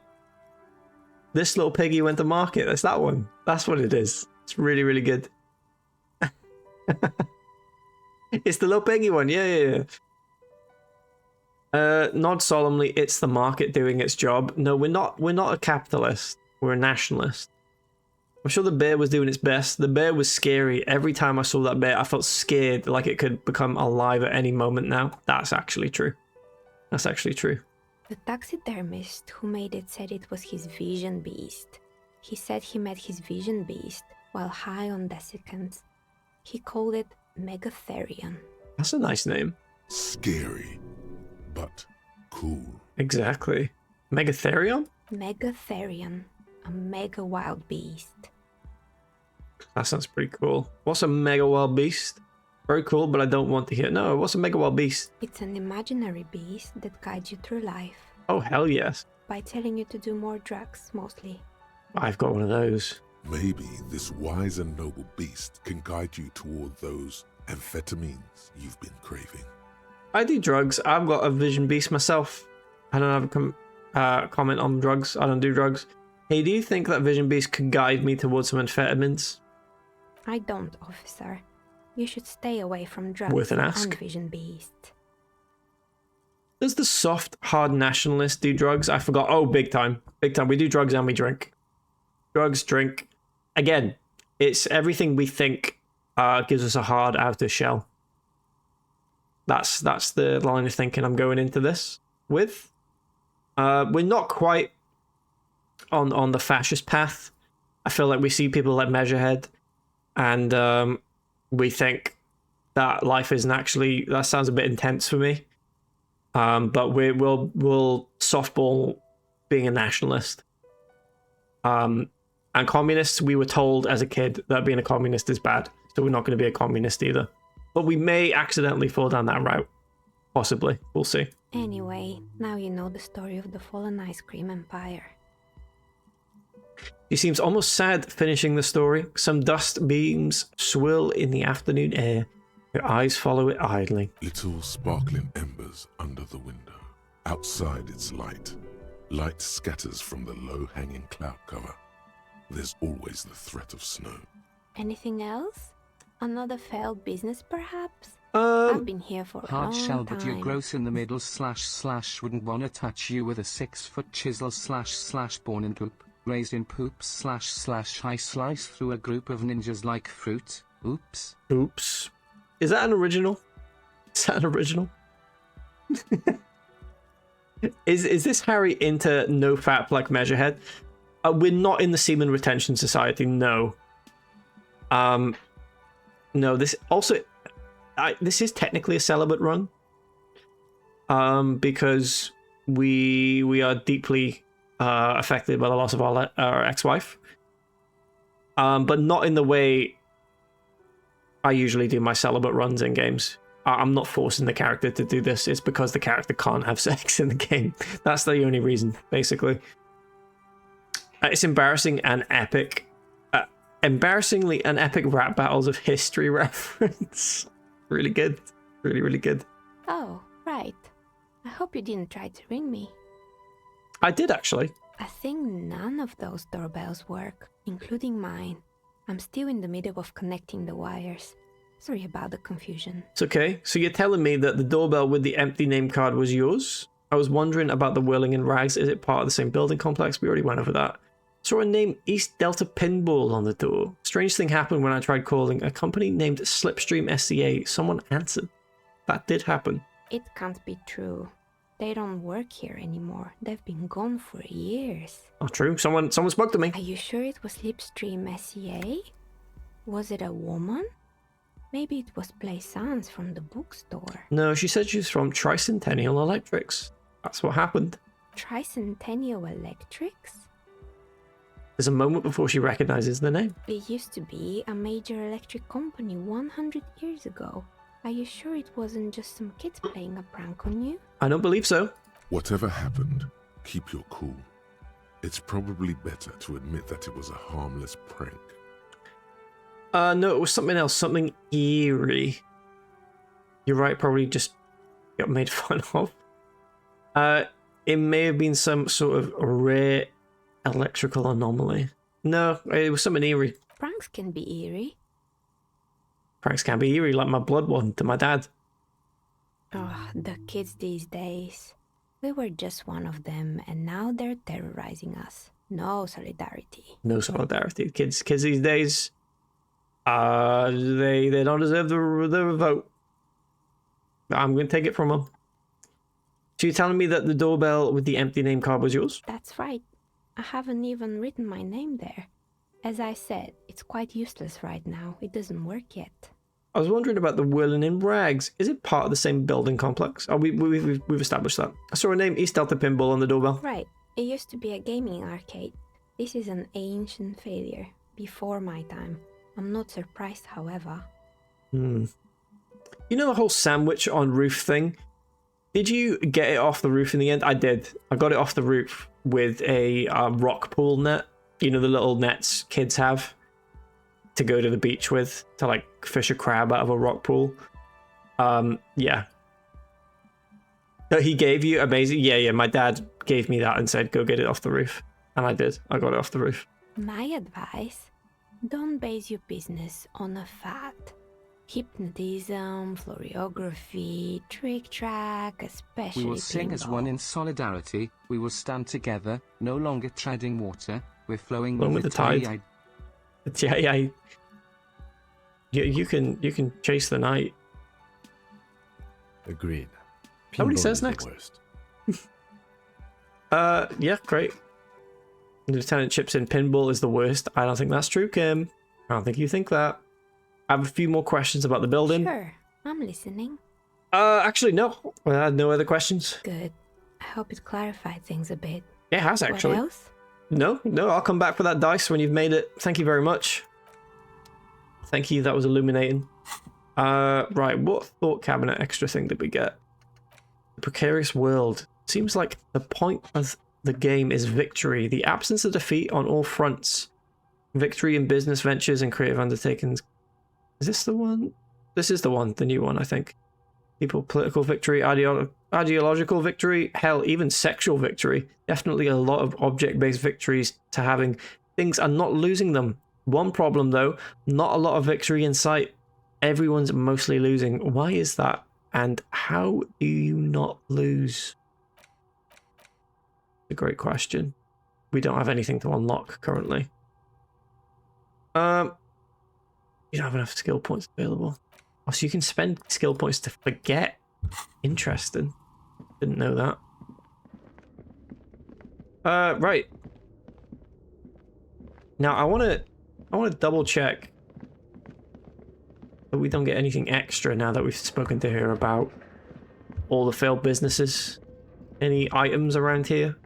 This little piggy went to market. That's that one. That's what it is. It's really, really good. It's the little piggy one. Yeah. Nod solemnly. It's the market doing its job. No, we're not. We're not a capitalist. We're a nationalist. I'm sure the bear was doing its best. The bear was scary. Every time I saw that bear, I felt scared, like it could become alive at any moment now. That's actually true. That's actually true. The taxidermist who made it said it was his vision beast. He said he met his vision beast while high on desiccants. He called it Megatherion. That's a nice name. Scary, but cool. Exactly. Megatherion? Megatherion, a mega wild beast. That sounds pretty cool. What's a mega wild beast? Very cool, but I don't want to hear. No, what's a mega wild beast? It's an imaginary beast that guides you through life. Oh, hell yes. By telling you to do more drugs, mostly. I've got one of those. Maybe this wise and noble beast can guide you toward those amphetamines you've been craving. I do drugs. I've got a vision beast myself. I don't have a comment on drugs. I don't do drugs. Hey, do you think that vision beast could guide me towards some amphetamines? I don't, officer. You should stay away from drugs Worth an ask. and vision beast. Does the soft, hard nationalist do drugs? I forgot. Oh, big time. Big time. We do drugs and we drink. Drugs, drink. Again, it's everything we think gives us a hard outer shell. That's the line of thinking I'm going into this with. We're not quite on the fascist path. I feel like we see people like Measurehead, and we think that life isn't actually. That sounds a bit intense for me. But we'll softball being a nationalist. And communists, we were told as a kid that being a communist is bad, so we're not going to be a communist either. But we may accidentally fall down that route. Possibly. We'll see. Anyway, now you know the story of the fallen ice cream empire. She seems almost sad finishing the story. Some dust beams swirl in the afternoon air. Her eyes follow it idly. Little sparkling embers under the window. Outside it's light. Light scatters from the low-hanging cloud cover. There's always the threat of snow. Anything else? Another failed business, perhaps? Um, I've been here for a Hard long shell, time. but you're gross in the middle / wouldn't wanna touch you with a 6-foot chisel / born in poop, raised in poop / I slice through a group of ninjas like fruit. Oops. Oops. Is that an original? Is that an original? Is this Harry into no fap like Measurehead? We're not in the Semen Retention Society, no. No, this also... this is technically a celibate run. Because we are deeply affected by the loss of our ex-wife. But not in the way I usually do my celibate runs in games. I'm not forcing the character to do this. It's because the character can't have sex in the game. That's the only reason, basically. It's embarrassing and epic. Embarrassingly and epic rap battles of history reference. Really good. Really, really good. Oh, right. I hope you didn't try to ring me. I did, actually. I think none of those doorbells work, including mine. I'm still in the middle of connecting the wires. Sorry about the confusion. It's okay. So you're telling me that the doorbell with the empty name card was yours? I was wondering about the whirling in rags. Is it part of the same building complex? We already went over that. Saw a name East Delta Pinball on the door. Strange thing happened when I tried calling a company named Slipstream SCA. Someone answered. That did happen. It can't be true. They don't work here anymore. They've been gone for years. Oh, true. Someone spoke to me. Are you sure it was Slipstream SCA? Was it a woman? Maybe it was Plaisance from the bookstore. No, she said she was from Tricentennial Electrics. That's what happened. Tricentennial Electrics? There's a moment before she recognizes the name. It used to be a major electric company 100 years ago. Are you sure it wasn't just some kids playing a prank on you? I don't believe so. Whatever happened, keep your cool. It's probably better to admit that it was a harmless prank. No, it was something else. Something eerie. You're right, probably just got made fun of. It may have been some sort of rare electrical anomaly. No, it was something eerie. Pranks can be eerie. Pranks can be eerie, like my blood one to my dad. Oh, the kids these days. We were just one of them, and now they're terrorizing us. No solidarity. No solidarity. Kids these days, they don't deserve the vote. I'm going to take it from them. So you're telling me that the doorbell with the empty name card was yours? That's right. I haven't even written my name there. As I said, it's quite useless right now. It doesn't work yet. I was wondering about the whirling in rags. Is it part of the same building complex? Oh, we've established that. I saw a name East Delta Pinball on the doorbell. Right. It used to be a gaming arcade. This is an ancient failure. Before my time. I'm not surprised, however. You know the whole sandwich on roof thing? Did you get it off the roof in the end? I did. I got it off the roof with a rock pool net. You know the little nets kids have to go to the beach with to like fish a crab out of a rock pool. Yeah. That he gave you? Amazing. Yeah, my dad gave me that and said go get it off the roof. And I did. I got it off the roof. My advice, don't base your business on a fad. Hypnotism, florography, trick-track, especially We will sing as one in solidarity, we will stand together, no longer treading water, we're flowing with the tide. Yeah. You can chase the night. Agreed. Nobody Pinball says is the next. worst. Yeah, great. Lieutenant chips in pinball is the worst. I don't think that's true, Kim. I don't think you think that. I have a few more questions about the building. Sure, I'm listening. Actually, no. I had no other questions. Good. I hope it clarified things a bit. It has, actually. What else? No, I'll come back for that dice when you've made it. Thank you very much. Thank you, that was illuminating. Right, what thought cabinet extra thing did we get? The precarious world. Seems like the point of the game is victory. The absence of defeat on all fronts. Victory in business ventures and creative undertakings. Is this the one? This is the one, the new one, I think. People, political victory, ideological victory, hell, even sexual victory. Definitely a lot of object-based victories to having things and not losing them. One problem, though, not a lot of victory in sight. Everyone's mostly losing. Why is that? And how do you not lose? A great question. We don't have anything to unlock currently. You don't have enough skill points available. Oh, so you can spend skill points to forget. Interesting. Didn't know that. Right. Now I want to double check that we don't get anything extra now that we've spoken to her about all the failed businesses. Any items around here?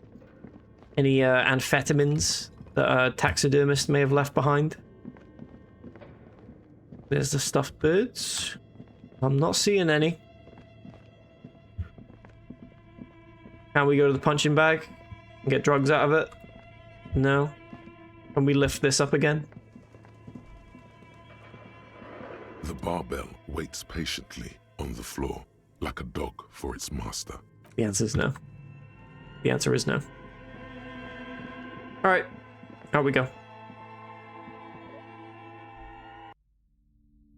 Any amphetamines that a taxidermist may have left behind? There's the stuffed birds. I'm not seeing any. Can we go to the punching bag and get drugs out of it? No. Can we lift this up again? The barbell waits patiently on the floor, like a dog for its master. The answer is no. The answer is no. Alright, out we go.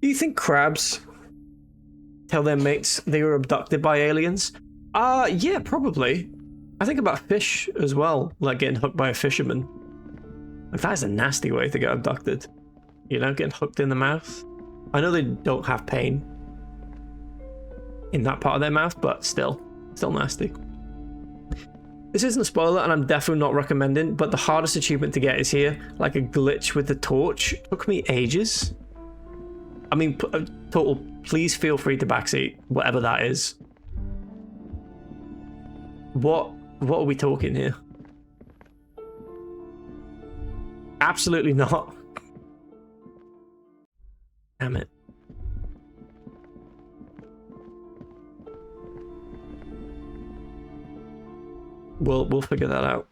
Do you think crabs tell their mates they were abducted by aliens? Yeah, probably. I think about fish as well, like getting hooked by a fisherman. Like, that is a nasty way to get abducted. You know, getting hooked in the mouth. I know they don't have pain in that part of their mouth, but still nasty. This isn't a spoiler, and I'm definitely not recommending, but the hardest achievement to get is here. Like a glitch with the torch. Took me ages. I mean, total, please feel free to backseat, whatever that is. What are we talking here? Absolutely not. Damn it. We'll figure that out.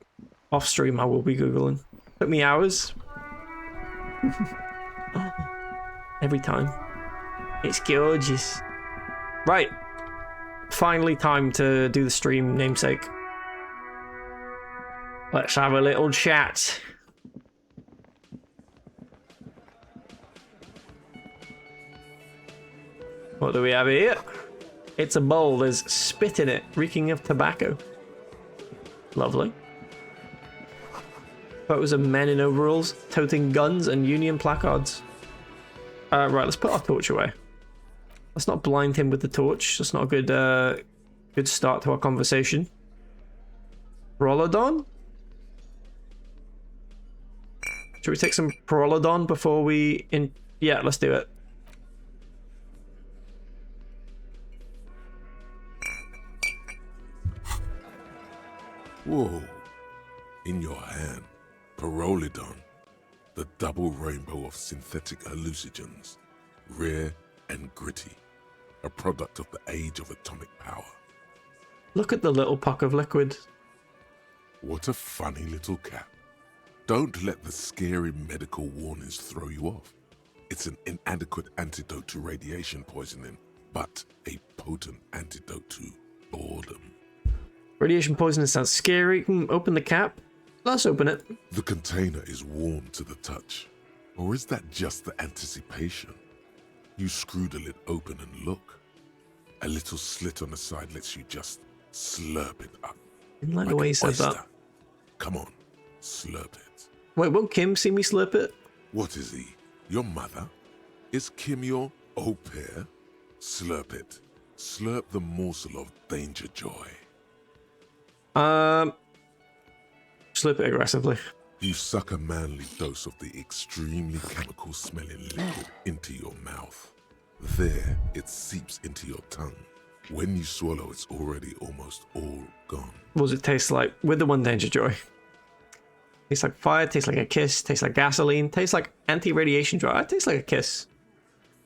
Off stream, I will be Googling. Took me hours. Every time. It's gorgeous. Right. Finally time to do the stream namesake. Let's have a little chat. What do we have here? It's a bowl. There's spit in it, reeking of tobacco. Lovely. Photos of men in overalls, toting guns and Union placards. Right, let's put our torch away. Let's not blind him with the torch. That's not a good start to our conversation. Prolodon? Should we take some Prolodon before we... Yeah, let's do it. Whoa. In your hand. Parolidon. The double rainbow of synthetic hallucinogens, rare and gritty, a product of the age of atomic power. Look at the little puck of liquid. What a funny little cap. Don't let the scary medical warnings throw you off. It's an inadequate antidote to radiation poisoning, but a potent antidote to boredom. Radiation poisoning sounds scary. Open the cap. Let's open it. The container is warm to the touch. Or is that just the anticipation? You screw the lid open and look. A little slit on the side lets you just slurp it up. Didn't like the way he said that. Come on, slurp it. Wait, won't Kim see me slurp it? What is he? Your mother? Is Kim your au pair? Slurp it. Slurp the morsel of danger joy. Slurp it aggressively. You suck a manly dose of the extremely chemical-smelling liquid into your mouth. There, it seeps into your tongue. When you swallow, it's already almost all gone. What does it taste like? With the one danger joy. Tastes like fire, tastes like a kiss, tastes like gasoline, tastes like anti-radiation dry. It tastes like a kiss.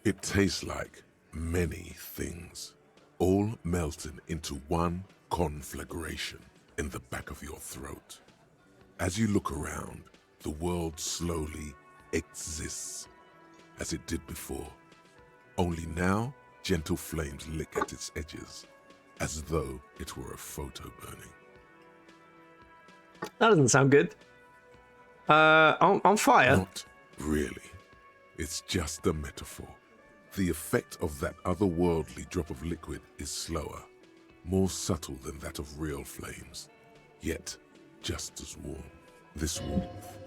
It tastes like many things, all melting into one conflagration in the back of your throat. As you look around, the world slowly exists as it did before. Only now, gentle flames lick at its edges, as though it were a photo burning. That doesn't sound good. On fire? Not really. It's just a metaphor. The effect of that otherworldly drop of liquid is slower, more subtle than that of real flames, yet just as warm. This warmth,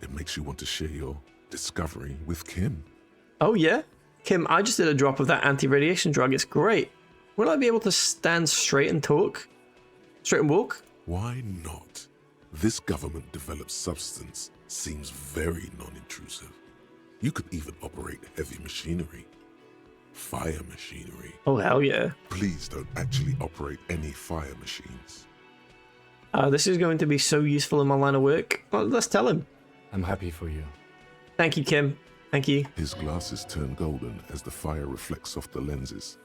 it makes you want to share your discovery with Kim. Oh yeah? Kim, I just did a drop of that anti-radiation drug. It's great. Will I be able to stand straight and talk? Straight and walk? Why not? This government-developed substance seems very non-intrusive. You could even operate heavy machinery. Fire machinery. Oh, hell yeah. Please don't actually operate any fire machines. This is going to be so useful in my line of work. Well, let's tell him. I'm happy for you. Thank you, Kim. Thank you. His glasses turn golden as the fire reflects off the lenses.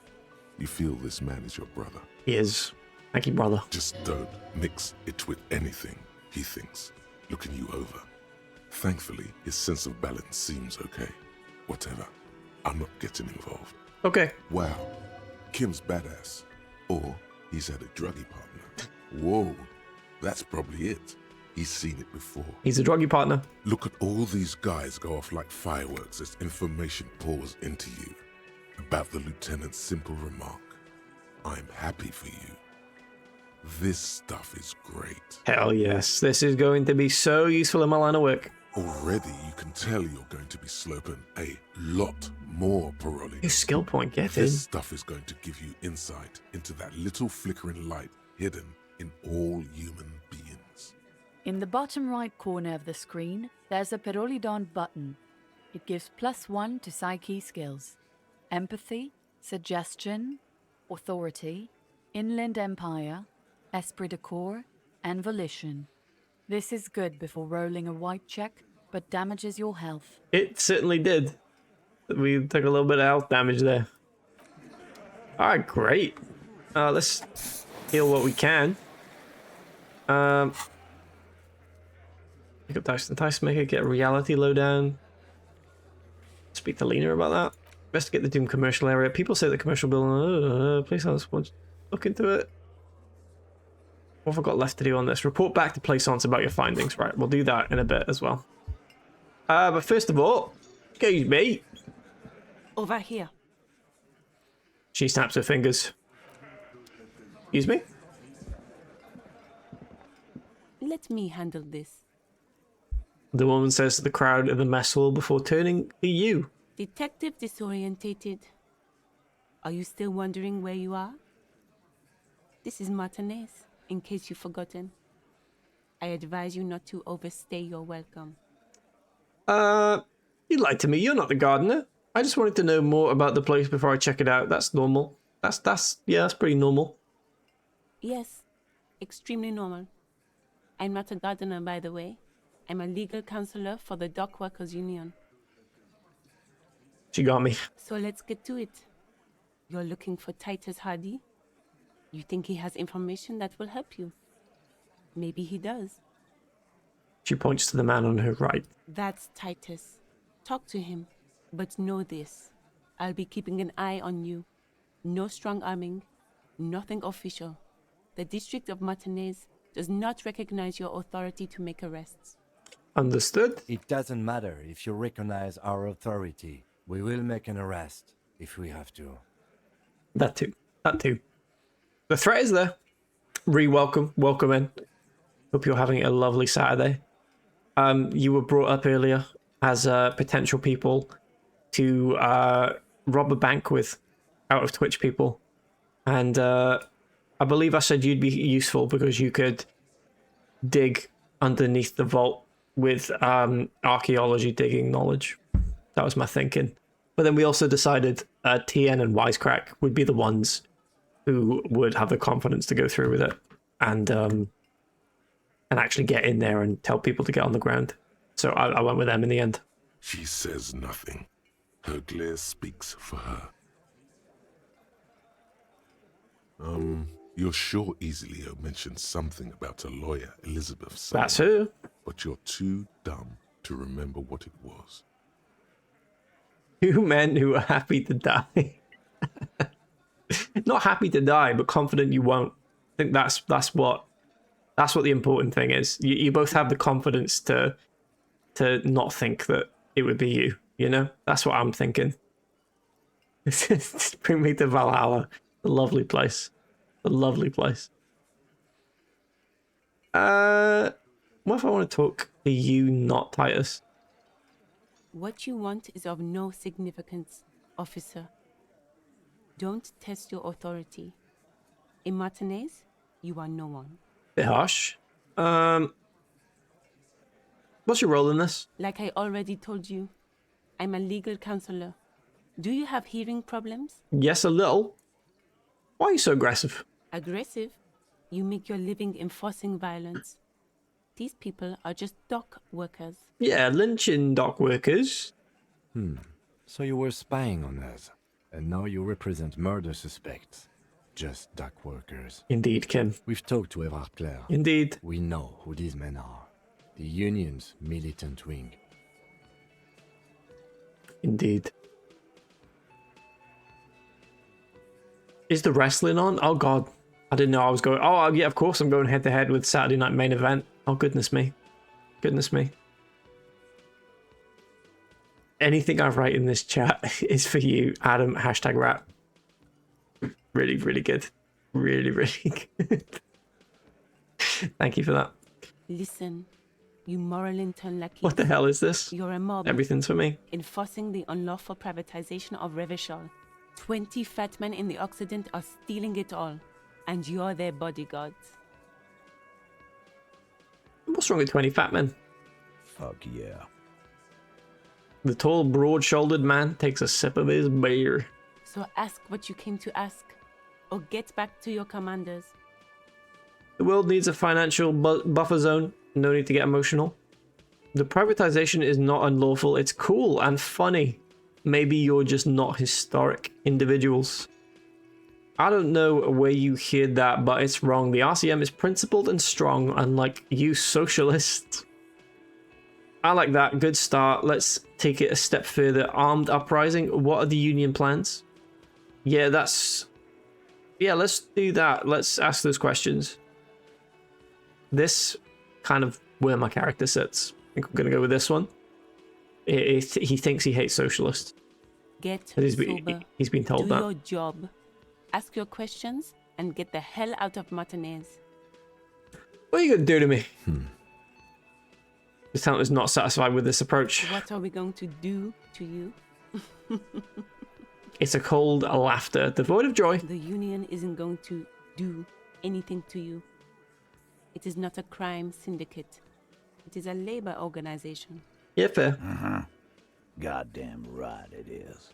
You feel this man is your brother. He is. Thank you, brother. Just don't mix it with anything, he thinks, looking you over. Thankfully, his sense of balance seems okay. Whatever. I'm not getting involved. Okay. Wow. Kim's badass. Or he's had a druggie partner. Whoa. That's probably it. He's seen it before. He's a druggie partner. Look at all these guys go off like fireworks as information pours into you. About the lieutenant's simple remark. I'm happy for you. This stuff is great. Hell yes. This is going to be so useful in my line of work. Already you can tell you're going to be slurping a lot more Paroli. New skill point, get in. This stuff is going to give you insight into that little flickering light hidden in all human beings. In the bottom right corner of the screen, there's a Perolidon button. It gives +1 to Psyche skills. Empathy, Suggestion, Authority, Inland Empire, Esprit de Corps, and Volition. This is good before rolling a white check, but damages your health. It certainly did. We took a little bit of health damage there. Alright, great. Let's heal what we can. Pick up Dice Maker, get a reality lowdown. Speak to Lena about that. Investigate the Doom commercial area. People say the commercial building. Please look into it. What have I got left to do on this? Report back to Plaisance about your findings. Right, we'll do that in a bit as well. But first of all, excuse me. Over here. She snaps her fingers. Excuse me? Let me handle this. The woman says to the crowd in the mess hall before turning to you. Detective disorientated. Are you still wondering where you are? This is Martinez, in case you've forgotten. I advise you not to overstay your welcome. You lied to me. You're not the gardener. I just wanted to know more about the place before I check it out. That's normal. That's pretty normal. Yes, extremely normal. I'm not a gardener, by the way. I'm a legal counselor for the Dock Workers Union. She got me. So let's get to it. You're looking for Titus Hardie? You think he has information that will help you? Maybe he does. She points to the man on her right. That's Titus. Talk to him. But know this. I'll be keeping an eye on you. No strong arming. Nothing official. The District of Martinez does not recognize your authority to make arrests. Understood. It doesn't matter if you recognize our authority. We will make an arrest if we have to. That too. That too. The threat is there. Welcome in. Hope you're having a lovely Saturday. You were brought up earlier as potential people to rob a bank with out of Twitch people. And I believe I said you'd be useful because you could dig underneath the vault with archaeology digging knowledge. That was my thinking. But then we also decided TN and Wisecrack would be the ones who would have the confidence to go through with it and actually get in there and tell people to get on the ground. So I went with them in the end. She says nothing. Her glare speaks for her. You're sure Easilio mentioned something about a lawyer, Elizabeth. Somewhere, That's her. but you're too dumb to remember what it was. Two men who are happy to die. Not happy to die, but confident you won't. I think that's what the important thing is. You both have the confidence to not think that it would be you. You know, that's what I'm thinking. Bring me to Valhalla, the lovely place, the lovely place. What if I want to talk to you, not Titus? What you want is of no significance, officer. Don't test your authority. In Martinez, you are no one. Bit harsh. What's your role in this? Like I already told you, I'm a legal counselor. Do you have hearing problems? Yes, a little. Why are you so aggressive? Aggressive? You make your living enforcing violence. These people are just dock workers. Yeah, lynching dock workers. So you were spying on us, and now you represent murder suspects. Just dock workers. Indeed, Kim. We've talked to Everard Clare. Indeed. We know who these men are. The Union's militant wing. Indeed. Is the wrestling on? Oh god. I didn't know I was going. Oh yeah, of course I'm going head to head with Saturday Night Main Event. Oh goodness me. Goodness me. Anything I write in this chat is for you, Adam. #rap. Really, really good. Really, really good. Thank you for that. Listen, you moral intern lucky. What the hell is this? You're a mob. Everything's for me. Enforcing the unlawful privatization of Revachol. 20 fat men in the Occident are stealing it all. And you're their bodyguards. What's wrong with 20 fat men? Fuck yeah. The tall, broad-shouldered man takes a sip of his beer. So ask what you came to ask. Or get back to your commanders. The world needs a financial buffer zone. No need to get emotional. The privatization is not unlawful. It's cool and funny. Maybe you're just not historic individuals. I don't know where you hear that, but it's wrong. The RCM is principled and strong, unlike you socialists. I like that. Good start. Let's take it a step further. Armed uprising. What are the Union plans? Yeah, let's do that. Let's ask those questions. This kind of where my character sits. I think I'm going to go with this one. He thinks he hates socialists. Get He's been told Do that. your job. Ask your questions and get the hell out of Martinez. What are you going to do to me? The talent is not satisfied with this approach. What are we going to do to you? It's a cold laughter, devoid of joy. The Union isn't going to do anything to you. It is not a crime syndicate. It is a labor organization. Yeah, fair. Goddamn right it is.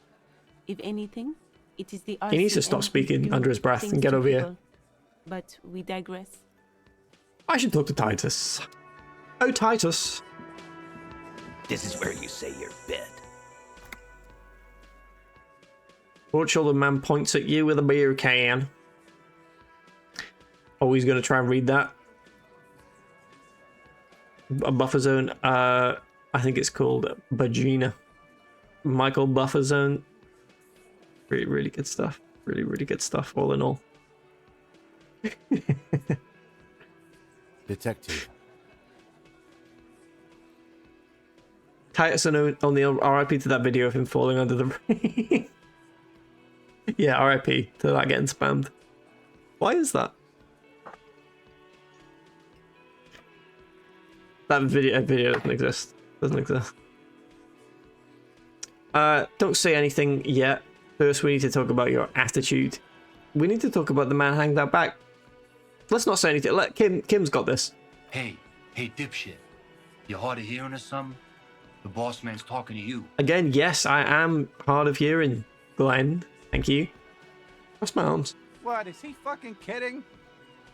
If anything, it is the RCM He needs to stop speaking under his breath and get over here. But we digress. I should talk to Titus. Oh, Titus. This is where you say your bit. Broad-shouldered man points at you with a beer can. Oh, he's going to try and read that. A buffer zone. I think it's called Vagina. Michael Buffer Zone. Really, really good stuff. Really, really good stuff, all in all. Detective. Titus and O'Neill, RIP to that video of him falling under the... Yeah, RIP to that getting spammed. Why is that? That video doesn't exist. Doesn't exist. Don't say anything yet. First, we need to talk about your attitude. We need to talk about the man hanged out back. Let's not say anything. Let Kim's got this. Hey, dipshit. You hard of hearing or something? The boss man's talking to you. Again, yes, I am hard of hearing, Glenn. Thank you. What's my arms? What, is he fucking kidding?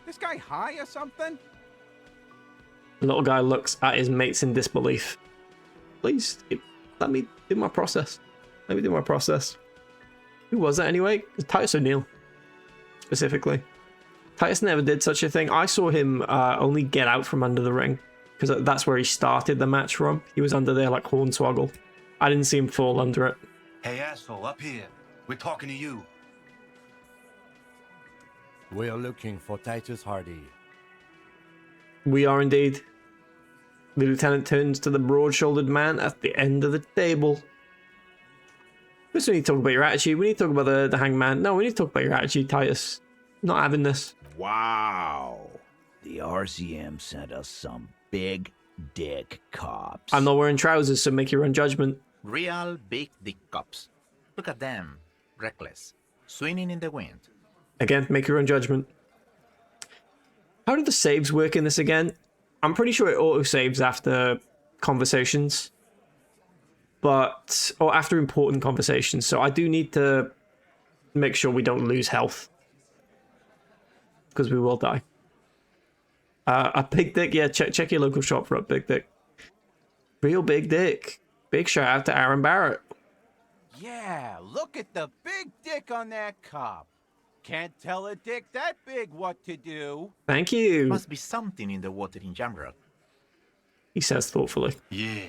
This guy high or something? The little guy looks at his mates in disbelief. Please, let me do my process. Let me do my process. Who was that anyway? It's Titus O'Neill, specifically. Titus never did such a thing. I saw him only get out from under the ring, because that's where he started the match from. He was under there like Hornswoggle. I didn't see him fall under it. Hey, asshole, up here. We're talking to you. We are looking for Titus Hardie. We are indeed. The lieutenant turns to the broad-shouldered man at the end of the table. First, we need to talk about your attitude. We need to talk about the hangman. No, we need to talk about your attitude, Titus. Not having this. Wow. The RCM sent us some big dick cops. I'm not wearing trousers, so make your own judgment. Real big dick cops. Look at them. Reckless. Swinging in the wind. Again, make your own judgment. How do the saves work in this again? I'm pretty sure it auto-saves after conversations. Or after important conversations. So I do need to make sure we don't lose health. Because we will die. A big dick, yeah, check your local shop for a big dick. Real big dick. Big shout out to Aaron Barrett. Yeah, look at the big dick on that cop. Can't tell a dick that big what to do. Thank you. Must be something in the water in general. He says thoughtfully. Yeah,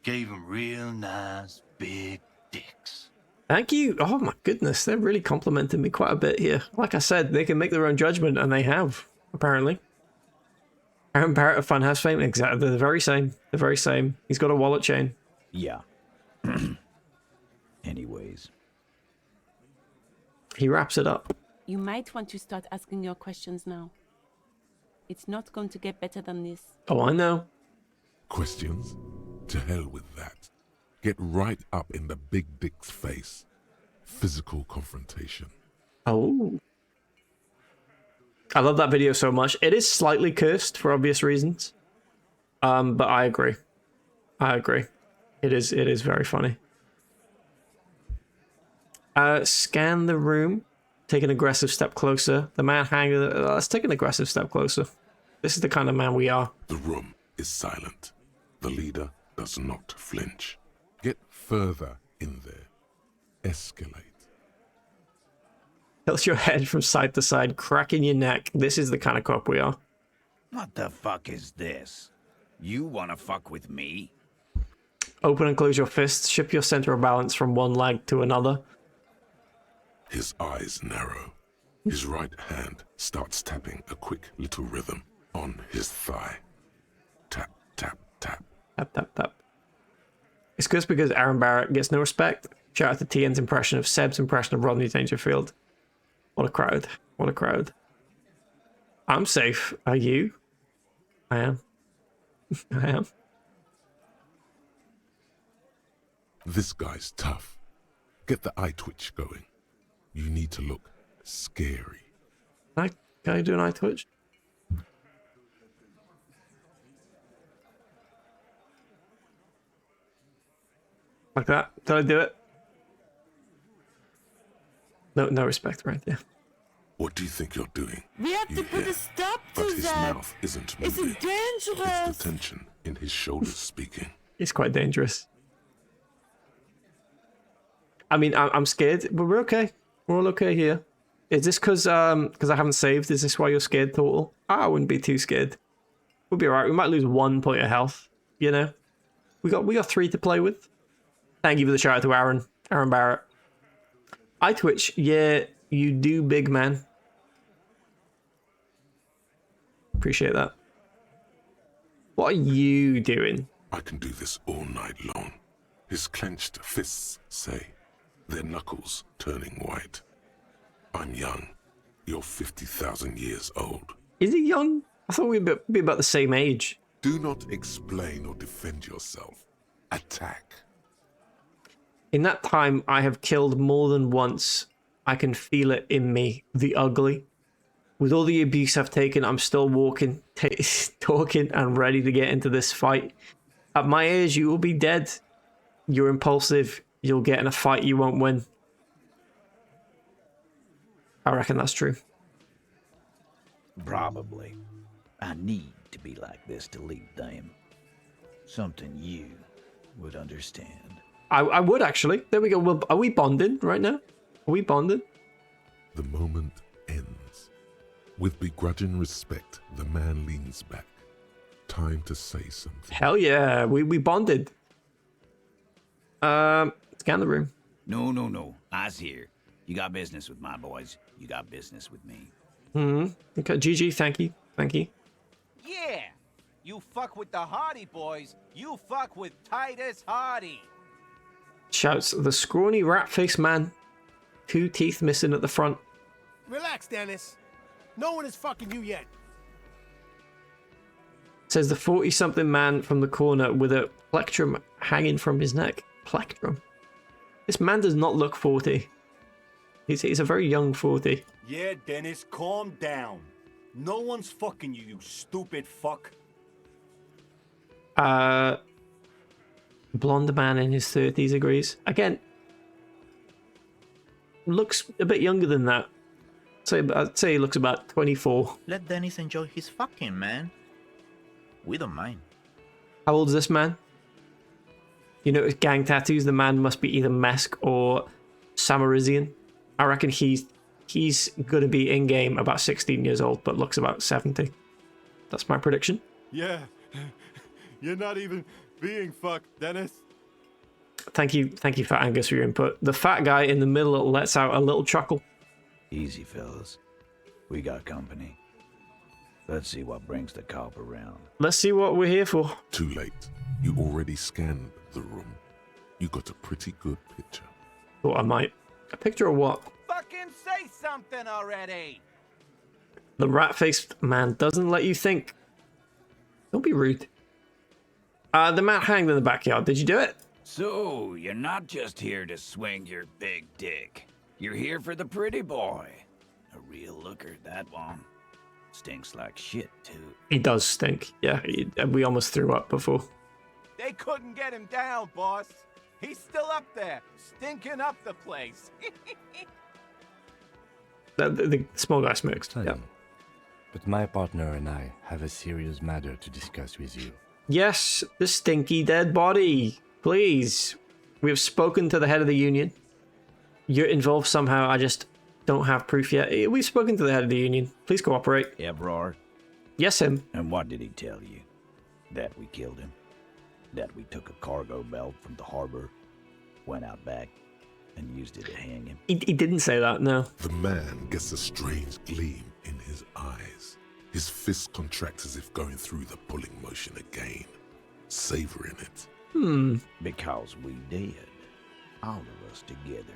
gave him real nice big dicks. Thank you. Oh my goodness, they're really complimenting me quite a bit here. Like I said, they can make their own judgment, and they have, apparently. Aaron Barrett of Funhouse fame, exactly. They're the very same. The very same. He's got a wallet chain. Yeah. Anyways. He wraps it up. You might want to start asking your questions now. It's not going to get better than this. Oh, I know. Questions? To hell with that. Get right up in the big dick's face. Physical confrontation. Oh. I love that video so much. It is slightly cursed for obvious reasons. But I agree. I agree. It is very funny. Scan the room. Take an aggressive step closer. The man hanging. Let's take an aggressive step closer. This is the kind of man we are. The room is silent. The leader does not flinch. Get further in there. Escalate. Tilt your head from side to side, cracking your neck. This is the kind of cop we are. What the fuck is this? You wanna fuck with me? Open and close your fists. Shift your center of balance from one leg to another. His eyes narrow. His right hand starts tapping a quick little rhythm on his thigh. Tap, tap, tap. Tap, tap, tap. It's just because Aaron Barrett gets no respect. Shout out to TN's impression of Seb's impression of Rodney Dangerfield. What a crowd. What a crowd. I'm safe. Are you? I am. I am. This guy's tough. Get the eye twitch going. You need to look scary. Can I do an eye twitch? Like that? Did I do it? No respect right there. What do you think you're doing? We have to put a stop to but his that. mouth isn't It's moving. dangerous. It's the tension in his shoulders speaking. It's quite dangerous. I mean, I'm scared, but we're okay. We're all okay here. Is this because I haven't saved? Is this why you're scared, Total? I wouldn't be too scared. We'll be alright. We might lose 1 point of health, you know? We got 3 to play with. Thank you for the shout out to Aaron Barrett. I Twitch, yeah, you do, big man. Appreciate that. What are you doing? I can do this all night long. His clenched fists say, their knuckles turning white. I'm young. You're 50,000 years old. Is he young? I thought we'd be about the same age. Do not explain or defend yourself. Attack. In that time, I have killed more than once. I can feel it in me, the ugly. With all the abuse I've taken, I'm still walking, talking, and ready to get into this fight. At my age, you will be dead. You're impulsive. You'll get in a fight you won't win. I reckon that's true. Probably. I need to be like this to lead them. Something you would understand. I would actually. There we go. Well, are we bonded right now? Are we bonded? The moment ends. With begrudging respect, the man leans back. Time to say something. Hell yeah, we bonded. Scan the room. No. I's here. You got business with my boys. You got business with me. Okay, GG, thank you. Yeah! You fuck with the Hardie boys, you fuck with Titus Hardie. Shouts the scrawny rat-faced man. 2 teeth missing at the front. Relax, Dennis. No one is fucking you yet. Says the 40-something man from the corner with a plectrum hanging from his neck. Plectrum? This man does not look 40. He's a very young 40. Yeah, Dennis, calm down. No one's fucking you, you stupid fuck. Blonde man in his 30s agrees. Again, looks a bit younger than that. I'd say he looks about 24. Let Dennis enjoy his fucking, man. We don't mind. How old is this man? You notice gang tattoos. The man must be either Mesk or Samarizian. I reckon he's going to be in-game about 16 years old, but looks about 70. That's my prediction. Yeah. You're not even being fucked, Dennis. Thank you, Fat Angus, for your input. The fat guy in the middle lets out a little chuckle. Easy, fellas. We got company. Let's see what brings the cop around. Let's see what we're here for. Too late. You already scanned the room. You got a pretty good picture. Thought I might. A picture of what? Fucking say something already! The rat-faced man doesn't let you think. Don't be rude. The man hanged in the backyard. Did you do it? So, you're not just here to swing your big dick. You're here for the pretty boy. A real looker, that one. Stinks like shit, too. He does stink. Yeah, we almost threw up before. They couldn't get him down, boss. He's still up there, stinking up the place. The small guy smokes. Yeah. But my partner and I have a serious matter to discuss with you. Yes, the stinky dead body. Please. We have spoken to the head of the union. You're involved somehow. I just don't have proof yet. We've spoken to the head of the union. Please cooperate. Ebrard? Yes, him. And what did he tell you? That we killed him? That we took a cargo belt from the harbor, went out back, and used it to hang him? He didn't say that, no. The man gets a strange gleam in his eyes. His fist contracts as if going through the pulling motion again, savoring it. Because we did. All of us together.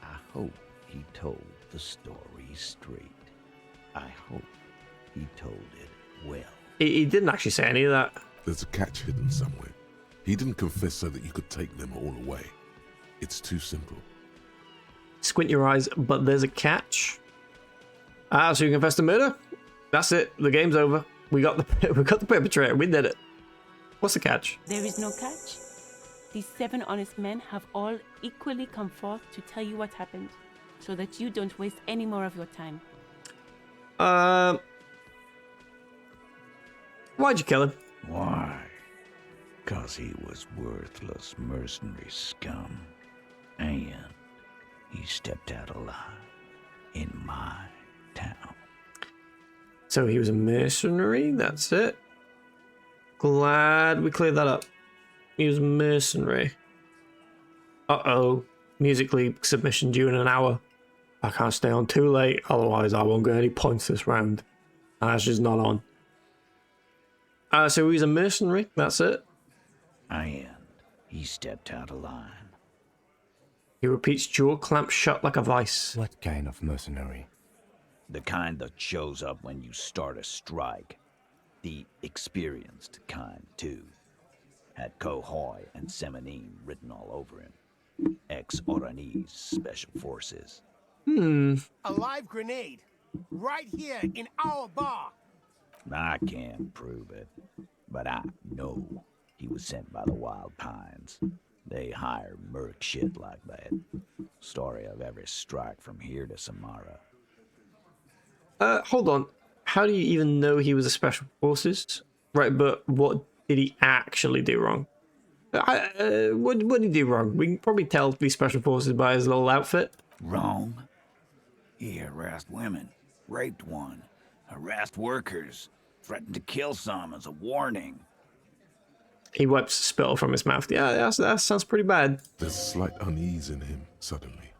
I hope he told the story straight. I hope he told it well. He didn't actually say any of that. There's a catch hidden somewhere. He didn't confess so that you could take them all away. It's too simple. Squint your eyes, but there's a catch. So you confessed to murder? That's it. The game's over. We got the perpetrator. We did it. What's the catch? There is no catch. These 7 honest men have all equally come forth to tell you what happened, so that you don't waste any more of your time. Why'd you kill him? Why? 'Cause he was worthless mercenary scum. And he stepped out alive in my town. So he was a mercenary, that's it. Glad we cleared that up. He was a mercenary. Uh-oh. Musically submission due in an hour. I can't stay on too late, otherwise I won't get any points this round. And that's just not on. So he's a mercenary, that's it. And he stepped out of line. He repeats, jaw clamped shut like a vice. What kind of mercenary? The kind that shows up when you start a strike. The experienced kind, too. Had Kohoi and Semenine written all over him. Ex-Oranese Special Forces. A live grenade. Right here in our bar. I can't prove it, but I know he was sent by the Wild Pines. They hire merc shit like that. Story of every strike from here to Samara. Hold on. How do you even know he was a Special Forces? Right, but what did he actually do wrong? What did he do wrong? We can probably tell these Special Forces by his little outfit. Wrong? He harassed women, raped one, harassed workers, threatened to kill some as a warning. He wipes spittle from his mouth. Yeah, that sounds pretty bad. There's slight unease in him suddenly.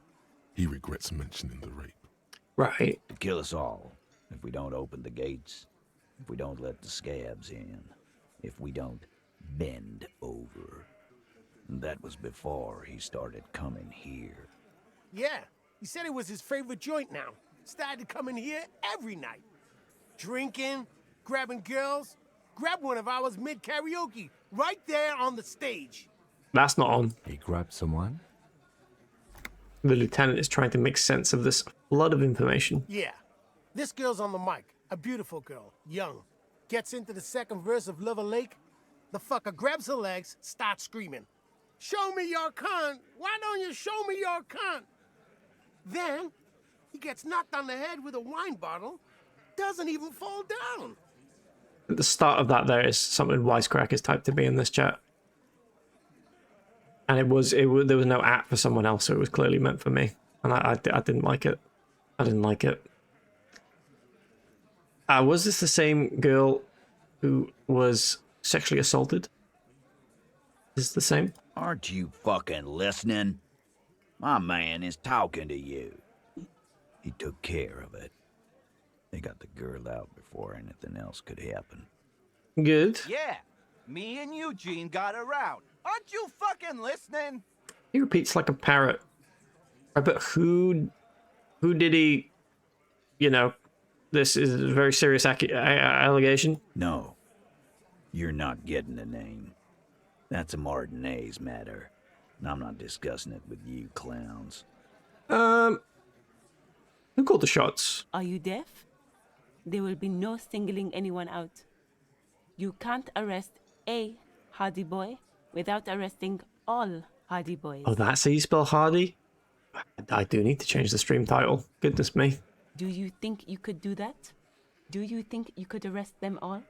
He regrets mentioning the rape. Right. To kill us all, if we don't open the gates, if we don't let the scabs in, if we don't bend over. That was before he started coming here. Yeah, he said it was his favorite joint now. Started coming here every night. Drinking, grabbing girls. Grabbed one of ours mid-karaoke, right there on the stage. That's not on. He grabbed someone? The lieutenant is trying to make sense of this flood of information. Yeah. This girl's on the mic. A beautiful girl. Young. Gets into the second verse of Lover Lake. The fucker grabs her legs, starts screaming. Show me your cunt! Why don't you show me your cunt? Then, he gets knocked on the head with a wine bottle. Doesn't even fall down. At the start of that, there is something Wisecrackers typed to me in this chat. And there was no app for someone else, so it was clearly meant for me. And I didn't like it. I didn't like it. Was this the same girl who was sexually assaulted? Is it the same? Aren't you fucking listening? My man is talking to you. He took care of it. They got the girl out before anything else could happen. Good. Yeah, me and Eugene got her out. Aren't you fucking listening? He repeats like a parrot. Right, but who did he, this is a very serious allegation? No, you're not getting the name. That's a Martinez matter. And I'm not discussing it with you clowns. Who called the shots? Are you deaf? There will be no singling anyone out. You can't arrest a Hardie boy without arresting all Hardie boys. Oh, that's how you spell Hardie? I do need to change the stream title. Goodness me. Do you think you could do that? Do you think you could arrest them all?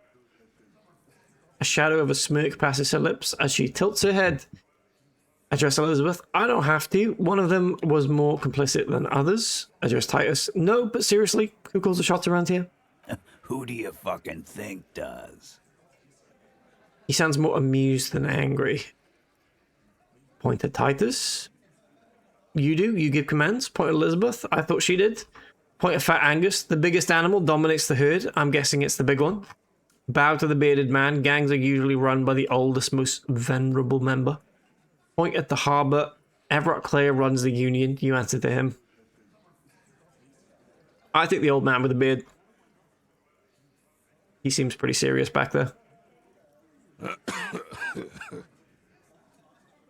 A shadow of a smirk passes her lips as she tilts her head. Address Elizabeth. I don't have to. One of them was more complicit than others. Address Titus. No, but seriously, who calls the shots around here? Who do you fucking think does? He sounds more amused than angry. Point at Titus. You do? You give commands? Point at Elizabeth. I thought she did. Point at Fat Angus. The biggest animal dominates the herd. I'm guessing it's the big one. Bow to the bearded man. Gangs are usually run by the oldest, most venerable member. Point at the harbour. Everett Clare runs the union. You answer to him. I think the old man with the beard. He seems pretty serious back there.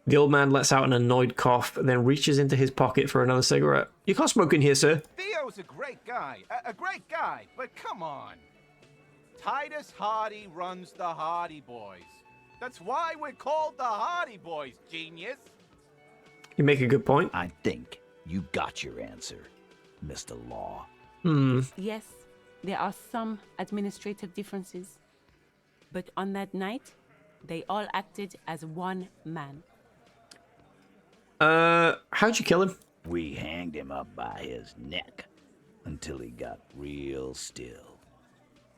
The old man lets out an annoyed cough and then reaches into his pocket for another cigarette. You can't smoke in here, sir. Theo's a great guy. A great guy, but come on. Titus Hardie runs the Hardie Boys. That's why we're called the Hardie Boys, genius. You make a good point. I think you got your answer, Mr. Law. Yes, there are some administrative differences. But on that night, They all acted as one man. How'd you kill him? We hanged him up by his neck until he got real still.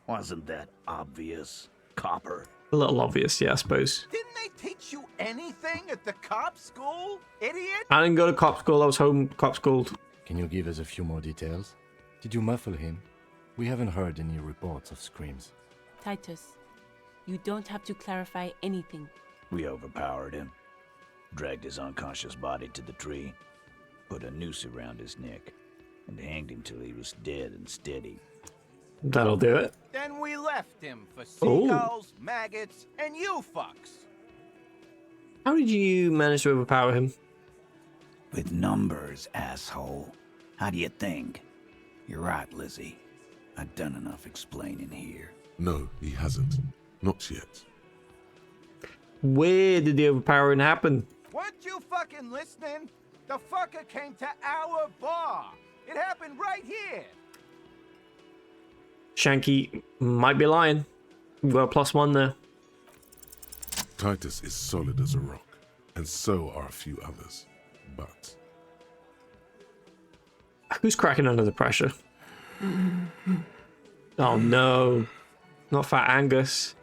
Wasn't that obvious, Copper? A little obvious, yeah, I suppose. Didn't they teach you anything at the cop school, idiot? I didn't go to cop school, I was home cop schooled. Can you give us a few more details? Did you muffle him? We haven't heard any reports of screams. Titus, you don't have to clarify anything. We overpowered him, dragged his unconscious body to the tree, put a noose around his neck, and hanged him till he was dead and steady. That'll do it. Then we left him for seagulls, maggots, and you fucks. How did you manage to overpower him? With numbers, asshole. How do you think? You're right, Lizzie. I've done enough explaining here. No, he hasn't. Not yet. Where did the overpowering happen? Weren't you fucking listening? The fucker came to our bar. It happened right here. Shanky might be lying. We've got a +1 there. Titus is solid as a rock, and so are a few others. But who's cracking under the pressure? Oh no, not Fat Angus.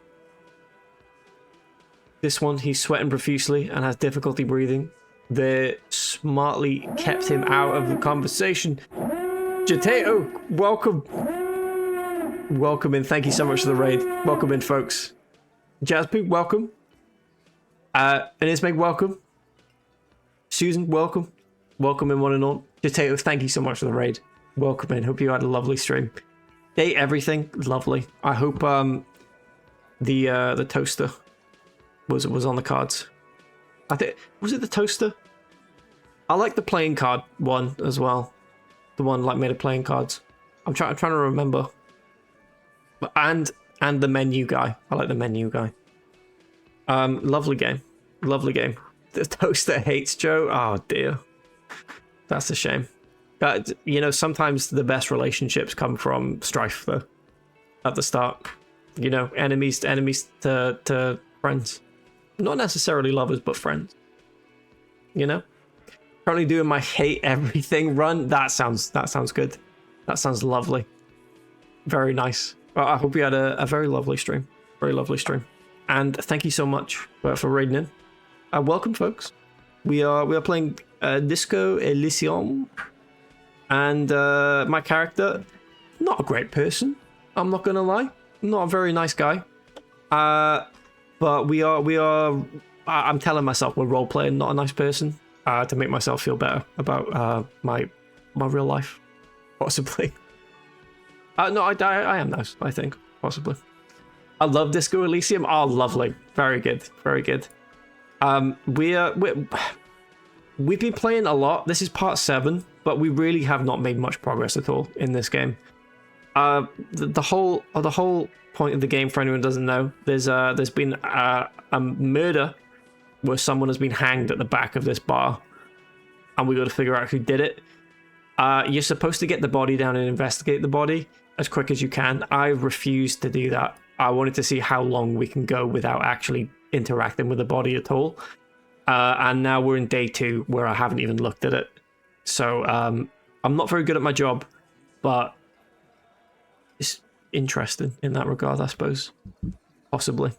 This one, he's sweating profusely and has difficulty breathing. They smartly kept him out of the conversation. Jatato, welcome. Welcome in. Thank you so much for the raid. Welcome in, folks. Jazzpoop, welcome. Anismeg, welcome. Susan, welcome. Welcome in, one and all. Jatato, thank you so much for the raid. Welcome in. Hope you had a lovely stream. Ate everything. Lovely. I hope the toaster was on the cards. I think, was it the toaster? I like the playing card one as well. The one like made of playing cards. I'm trying to remember. And the menu guy. I like the menu guy. Lovely game. Lovely game. The toaster hates Joe. Oh dear. That's a shame. But you know, sometimes the best relationships come from strife though. At the start. You know, enemies to friends. Not necessarily lovers, but friends. You know? Currently doing my hate everything run. That sounds good. That sounds lovely. Very nice. Well, I hope you had a very lovely stream. Very lovely stream. And thank you so much for raiding in. Welcome, folks. We are playing Disco Elysium. And my character, not a great person. I'm not gonna lie. Not a very nice guy. But we are. I'm telling myself we're role playing, not a nice person, to make myself feel better about my real life, possibly. No, I am nice. I think possibly. I love Disco Elysium. Oh, lovely, very good, very good. We've been playing a lot. This is part 7, but we really have not made much progress at all in this game. The whole point of the game, for anyone who doesn't know, there's been a murder where someone has been hanged at the back of this bar, and we got to figure out who did it. You're supposed to get the body down and investigate the body as quick as you can. I refused to do that. I wanted to see how long we can go without actually interacting with the body at all. And now we're in day 2 where I haven't even looked at it. So I'm not very good at my job, but it's interesting in that regard, I suppose. Possibly.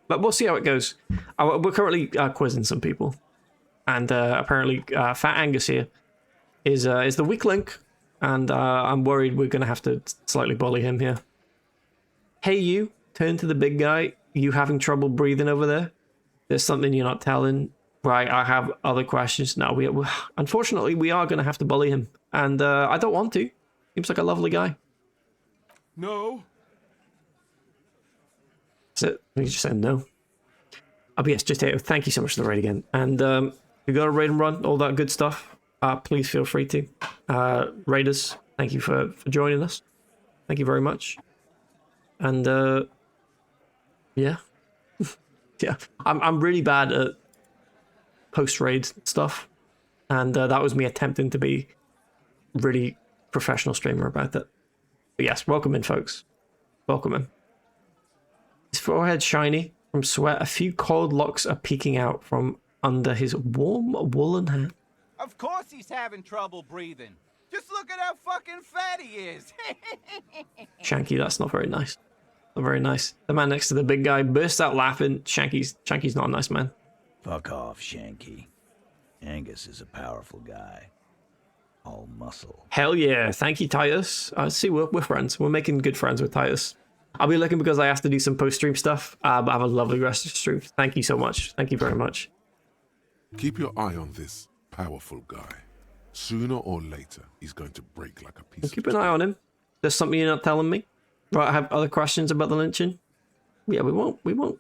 But we'll see how it goes. We're currently quizzing some people. And apparently Fat Angus here is the weak link. And I'm worried we're going to have to slightly bully him here. Hey you, turn to the big guy. You having trouble breathing over there? There's something you're not telling. Right, I have other questions. No, unfortunately, we are going to have to bully him. And I don't want to. Seems like a lovely guy. No. That's it. He just said no. But yes, just thank you so much for the raid again. And you got a raid and run, all that good stuff. Please feel free to. Raiders, thank you for joining us. Thank you very much. And yeah. Yeah, I'm really bad at post-raid stuff. And that was me attempting to be really professional streamer about it. But yes, welcome in, folks. Welcome in. His forehead shiny. from sweat. A few cold locks are peeking out from under his warm woolen hat. Of course he's having trouble breathing. Just look at how fucking fat he is. Shanky, that's not very nice. Not very nice. The man next to the big guy bursts out laughing. Shanky's not a nice man. Fuck off, Shanky. Angus is a powerful guy. All muscle. Hell yeah. Thank you, Titus. See, we're friends. We're making good friends with Titus. I'll be looking because I have to do some post-stream stuff, but have a lovely rest of the stream. Thank you so much. Thank you very much. Keep your eye on this powerful guy. Sooner or later, he's going to break like a piece Keep an eye on him. There's something you're not telling me? Right, I have other questions about the lynching? Yeah, we won't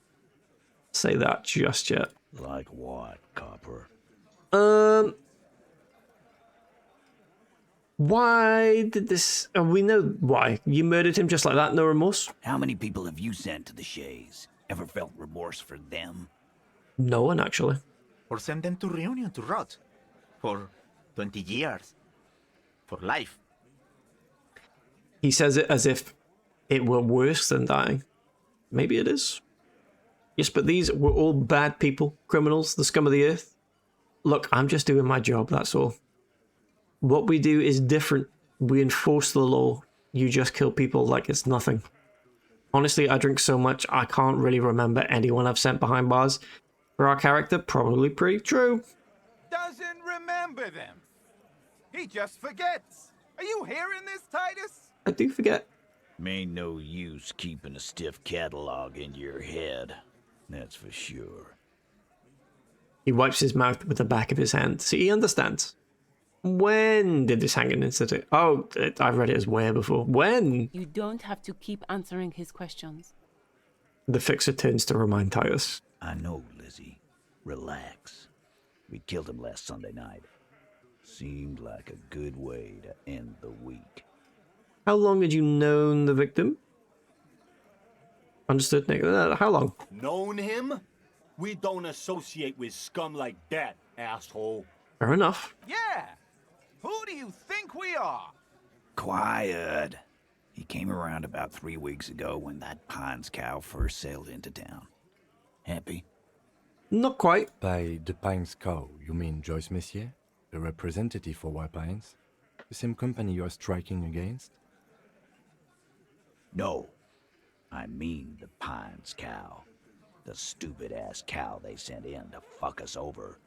say that just yet. Like what, Copper? Why did this... we know why. You murdered him just like that, no remorse? How many people have you sent to the Shays? Ever felt remorse for them? No one, actually. Or send them to Reunion to rot. For 20 years. For life. He says it as if it were worse than dying. Maybe it is. Yes, but these were all bad people, criminals, the scum of the earth. Look, I'm just doing my job, that's all. What we do is different. We enforce the law. You just kill people like it's nothing. Honestly, I drink so much, I can't really remember anyone I've sent behind bars. For our character, probably pretty true. Doesn't remember them. He just forgets. Are you hearing this, Titus? I do forget. Ain't no use keeping a stiff catalog in your head. That's for sure. He wipes his mouth with the back of his hand. See, he understands. When did this hanging incident? Oh, I've read it as where before. When? You don't have to keep answering his questions. The fixer turns to remind Titus. I know, Lizzie. Relax. We killed him last Sunday night. Seemed like a good way to end the week. How long had you known the victim? Understood, Nick. How long? Known him? We don't associate with scum like that, asshole. Fair enough. Yeah. Who do you think we are? Quiet. He came around about 3 weeks ago when that Pines cow first sailed into town. Happy? Not quite. By the Pines cow, you mean Joyce Messier? The representative for White Pines? The same company you are striking against? No. I mean the Pines cow. The stupid-ass cow they sent in to fuck us over.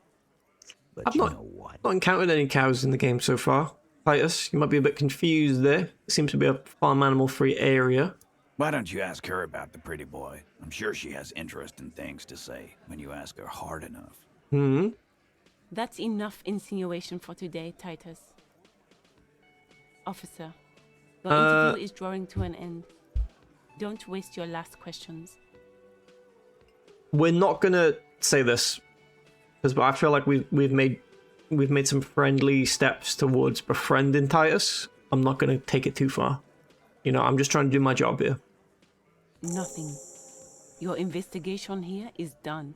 But I've you not, know what? not encountered any cows in the game so far. Titus, you might be a bit confused there. It seems to be a farm animal-free area. Why don't you ask her about the pretty boy? I'm sure she has interesting things to say when you ask her hard enough. That's enough insinuation for today, Titus. Officer, your interview is drawing to an end. Don't waste your last questions. We're not gonna say this because I feel like we've made some friendly steps towards befriending Titus. I'm not gonna take it too far. You know, I'm just trying to do my job here. Nothing. Your investigation here is done.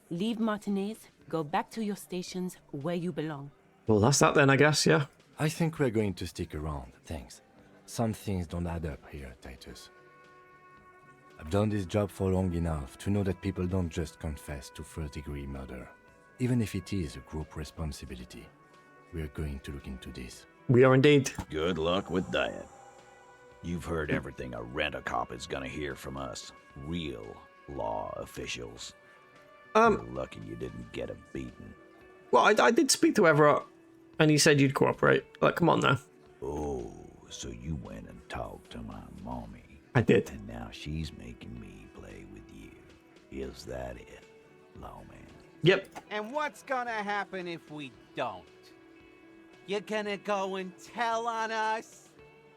Leave Martinez, go back to your stations where you belong. Well, that's that then, I guess, yeah. I think we're going to stick around, thanks. Some things don't add up here, Titus. I've done this job for long enough to know that people don't just confess to first-degree murder. Even if it is a group responsibility, we're going to look into this. We are indeed. Good luck with that. You've heard everything a rent-a-cop is gonna hear from us. Real law officials. You're lucky you didn't get a beating. Well, I did speak to Everett, and he said you'd cooperate. Like, come on now. Oh, so you went and talked to my mommy. I did. And now she's making me play with you. Is that it, lawman? Yep. And what's gonna happen if we don't? You're gonna go and tell on us?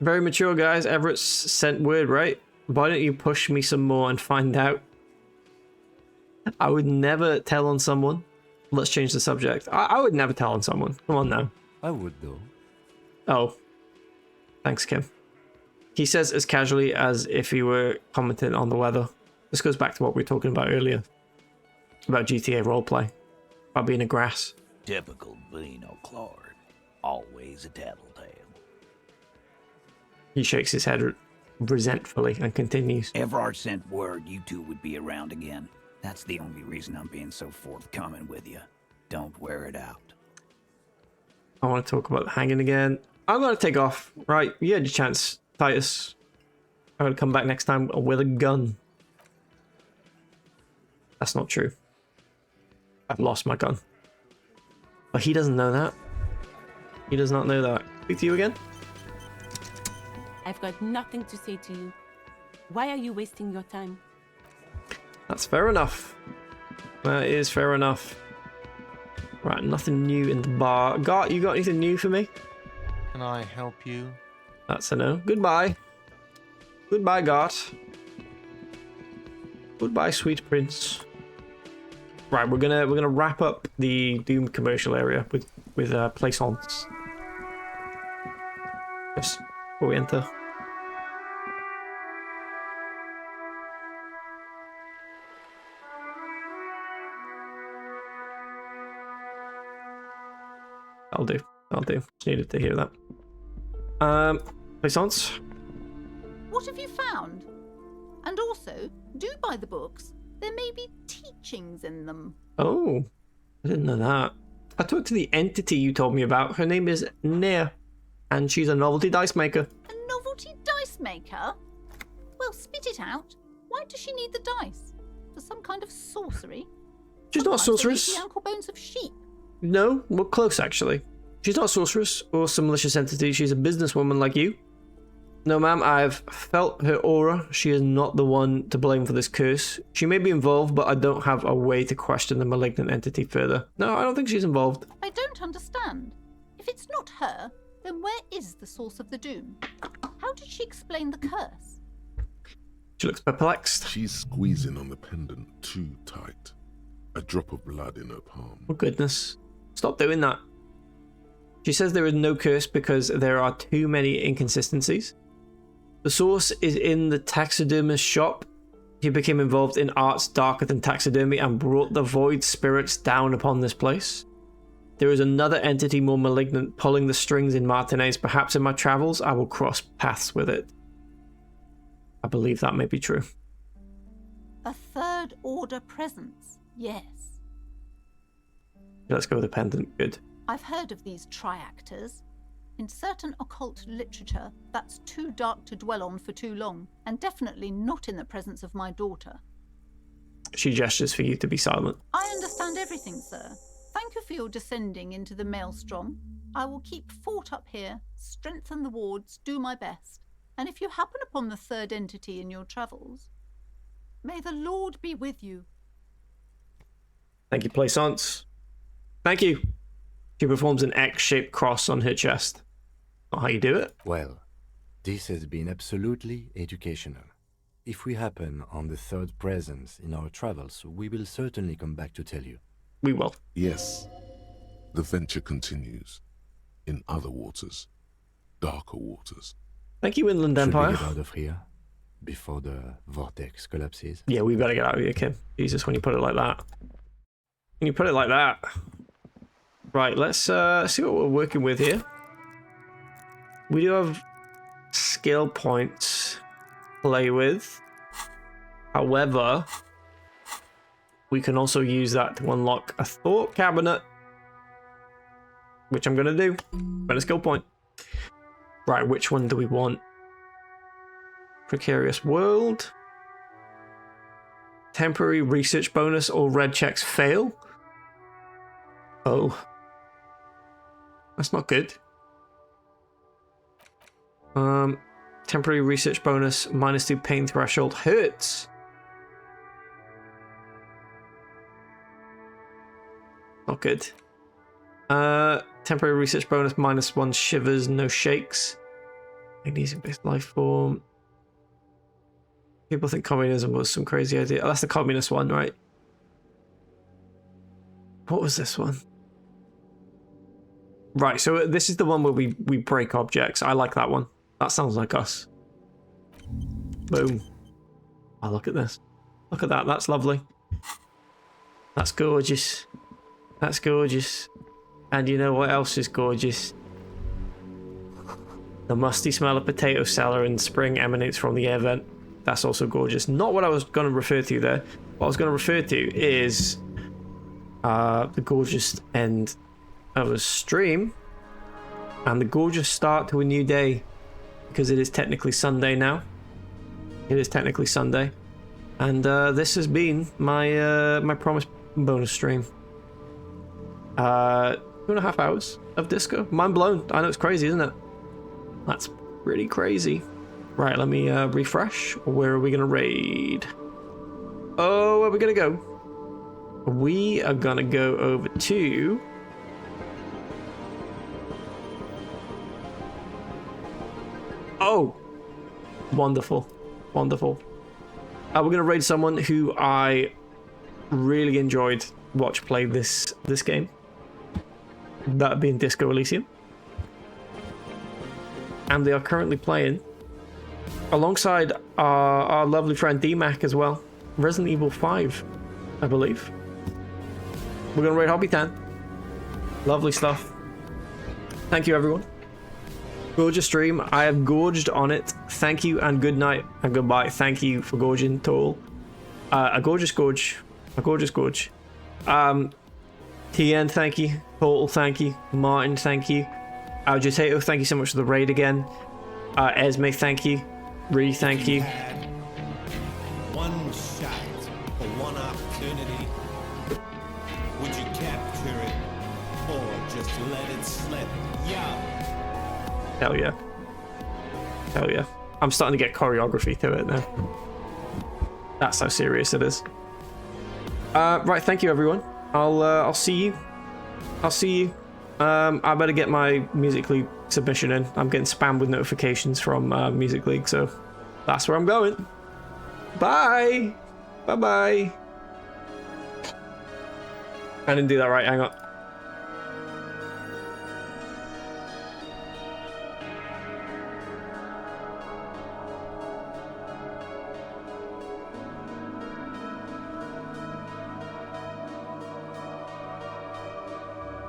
Very mature, guys. Everett's sent word, right? Why don't you push me some more and find out? I would never tell on someone. Let's change the subject. I would never tell on someone. Come on now. I would, though. Oh. Thanks, Kim. He says as casually as if he were commenting on the weather. This goes back to what we were talking about earlier. About GTA roleplay. About being a grass. Typical Vino Claude. Always a tattletale. He shakes his head resentfully and continues. Everard sent word you two would be around again. That's the only reason I'm being so forthcoming with you. Don't wear it out. I want to talk about the hanging again. I'm going to take off. Right, you had your chance, Titus. I'm going to come back next time with a gun. That's not true. I've lost my gun. But he doesn't know that. He does not know that. Speak to you again? I've got nothing to say to you. Why are you wasting your time? That's fair enough. That is fair enough. Right, nothing new in the bar. Gart, you got anything new for me? Can I help you? That's a no. Goodbye. Goodbye, Gart. Goodbye, sweet prince. Right, we're gonna wrap up the Doom commercial area with plaisance. Yes, before we enter. I'll do. Just needed to hear that. Plaisance. What have you found? And also, do buy the books. There may be teachings in them. Oh, I didn't know that. I talked to the entity you told me about. Her name is Nia, and she's a novelty dice maker. A novelty dice maker? Well, spit it out. Why does she need the dice? For some kind of sorcery? She's not a sorceress. The ankle bones of sheep. No, we're close actually. She's not a sorceress or some malicious entity. She's a businesswoman like you. No, ma'am, I've felt her aura. She is not the one to blame for this curse. She may be involved, but I don't have a way to question the malignant entity further. No, I don't think she's involved. I don't understand. If it's not her, then where is the source of the doom? How did she explain the curse? She looks perplexed. She's squeezing on the pendant too tight. A drop of blood in her palm. Oh, goodness. Stop doing that. She says there is no curse because there are too many inconsistencies. The source is in the taxidermist's shop. He became involved in arts darker than taxidermy and brought the void spirits down upon this place. There is another entity more malignant pulling the strings in Martinez. Perhaps in my travels I will cross paths with it. I believe that may be true. A third order presence, yes. Let's go with the pendant. Good. I've heard of these triactors. In certain occult literature, that's too dark to dwell on for too long, and definitely not in the presence of my daughter. She gestures for you to be silent. I understand everything, sir. Thank you for your descending into the maelstrom. I will keep fort up here, strengthen the wards, do my best. And if you happen upon the third entity in your travels, may the Lord be with you. Thank you, Plaisance. Thank you. She performs an X-shaped cross on her chest. Not how you do it. Well, this has been absolutely educational. If we happen on the third presence in our travels, we will certainly come back to tell you. We will. Yes. The venture continues. In other waters. Darker waters. Thank you, Inland Empire. Should we get out of here before the vortex collapses? Yeah, we better get out of here, Kim. Jesus, when you put it like that. When you put it like that. Right, let's see what we're working with here. We do have skill points to play with. However, we can also use that to unlock a thought cabinet, which I'm going to do. Spend a skill point. Right, which one do we want? Precarious world. Temporary research bonus. All red checks fail. Oh. That's not good. Temporary research bonus, -2 pain threshold hurts. Not good. Temporary research bonus, -1 shivers, no shakes. Magnesium-based life form. People think communism was some crazy idea. Oh, that's the communist one, right? What was this one? Right, so this is the one where we break objects. I like that one. That sounds like us. Boom. Oh, look at this. Look at that. That's lovely. That's gorgeous. That's gorgeous. And you know what else is gorgeous? The musty smell of potato cellar in spring emanates from the air vent. That's also gorgeous. Not what I was going to refer to there. what I was going to refer to is the gorgeous end of a stream and the gorgeous start to a new day, because it is technically Sunday now. It is technically Sunday, and this has been my my promised bonus stream. 2.5 hours of disco. Mind blown. I know it's crazy, isn't it? That's pretty crazy. Right, let me refresh. Where are we gonna raid? Oh, where are we gonna go? We are gonna go over to... Oh! Wonderful. Wonderful. We're gonna raid someone who I really enjoyed watch play this game. That being Disco Elysium. And they are currently playing alongside our lovely friend D-Mac as well. Resident Evil 5, I believe. We're gonna raid Hobby Tan. Lovely stuff. Thank you, everyone. Gorgeous stream. I have gorged on it. Thank you and good night and goodbye. Thank you for gorging, Toll. A gorgeous gorge. A gorgeous gorge. TN, thank you. Total, thank you. Martin, thank you. Algitato, thank you so much for the raid again. Esme, thank you. Ree, thank you. One shot or one opportunity. Would you capture it or just let it slip? Yeah. Hell yeah. Hell yeah. I'm starting to get choreography to it now. That's how serious it is. Right, thank you everyone. I'll see you. I'll see you. I better get my Music League submission in. I'm getting spammed with notifications from Music League, so that's where I'm going. Bye. Bye-bye. I didn't do that right, hang on.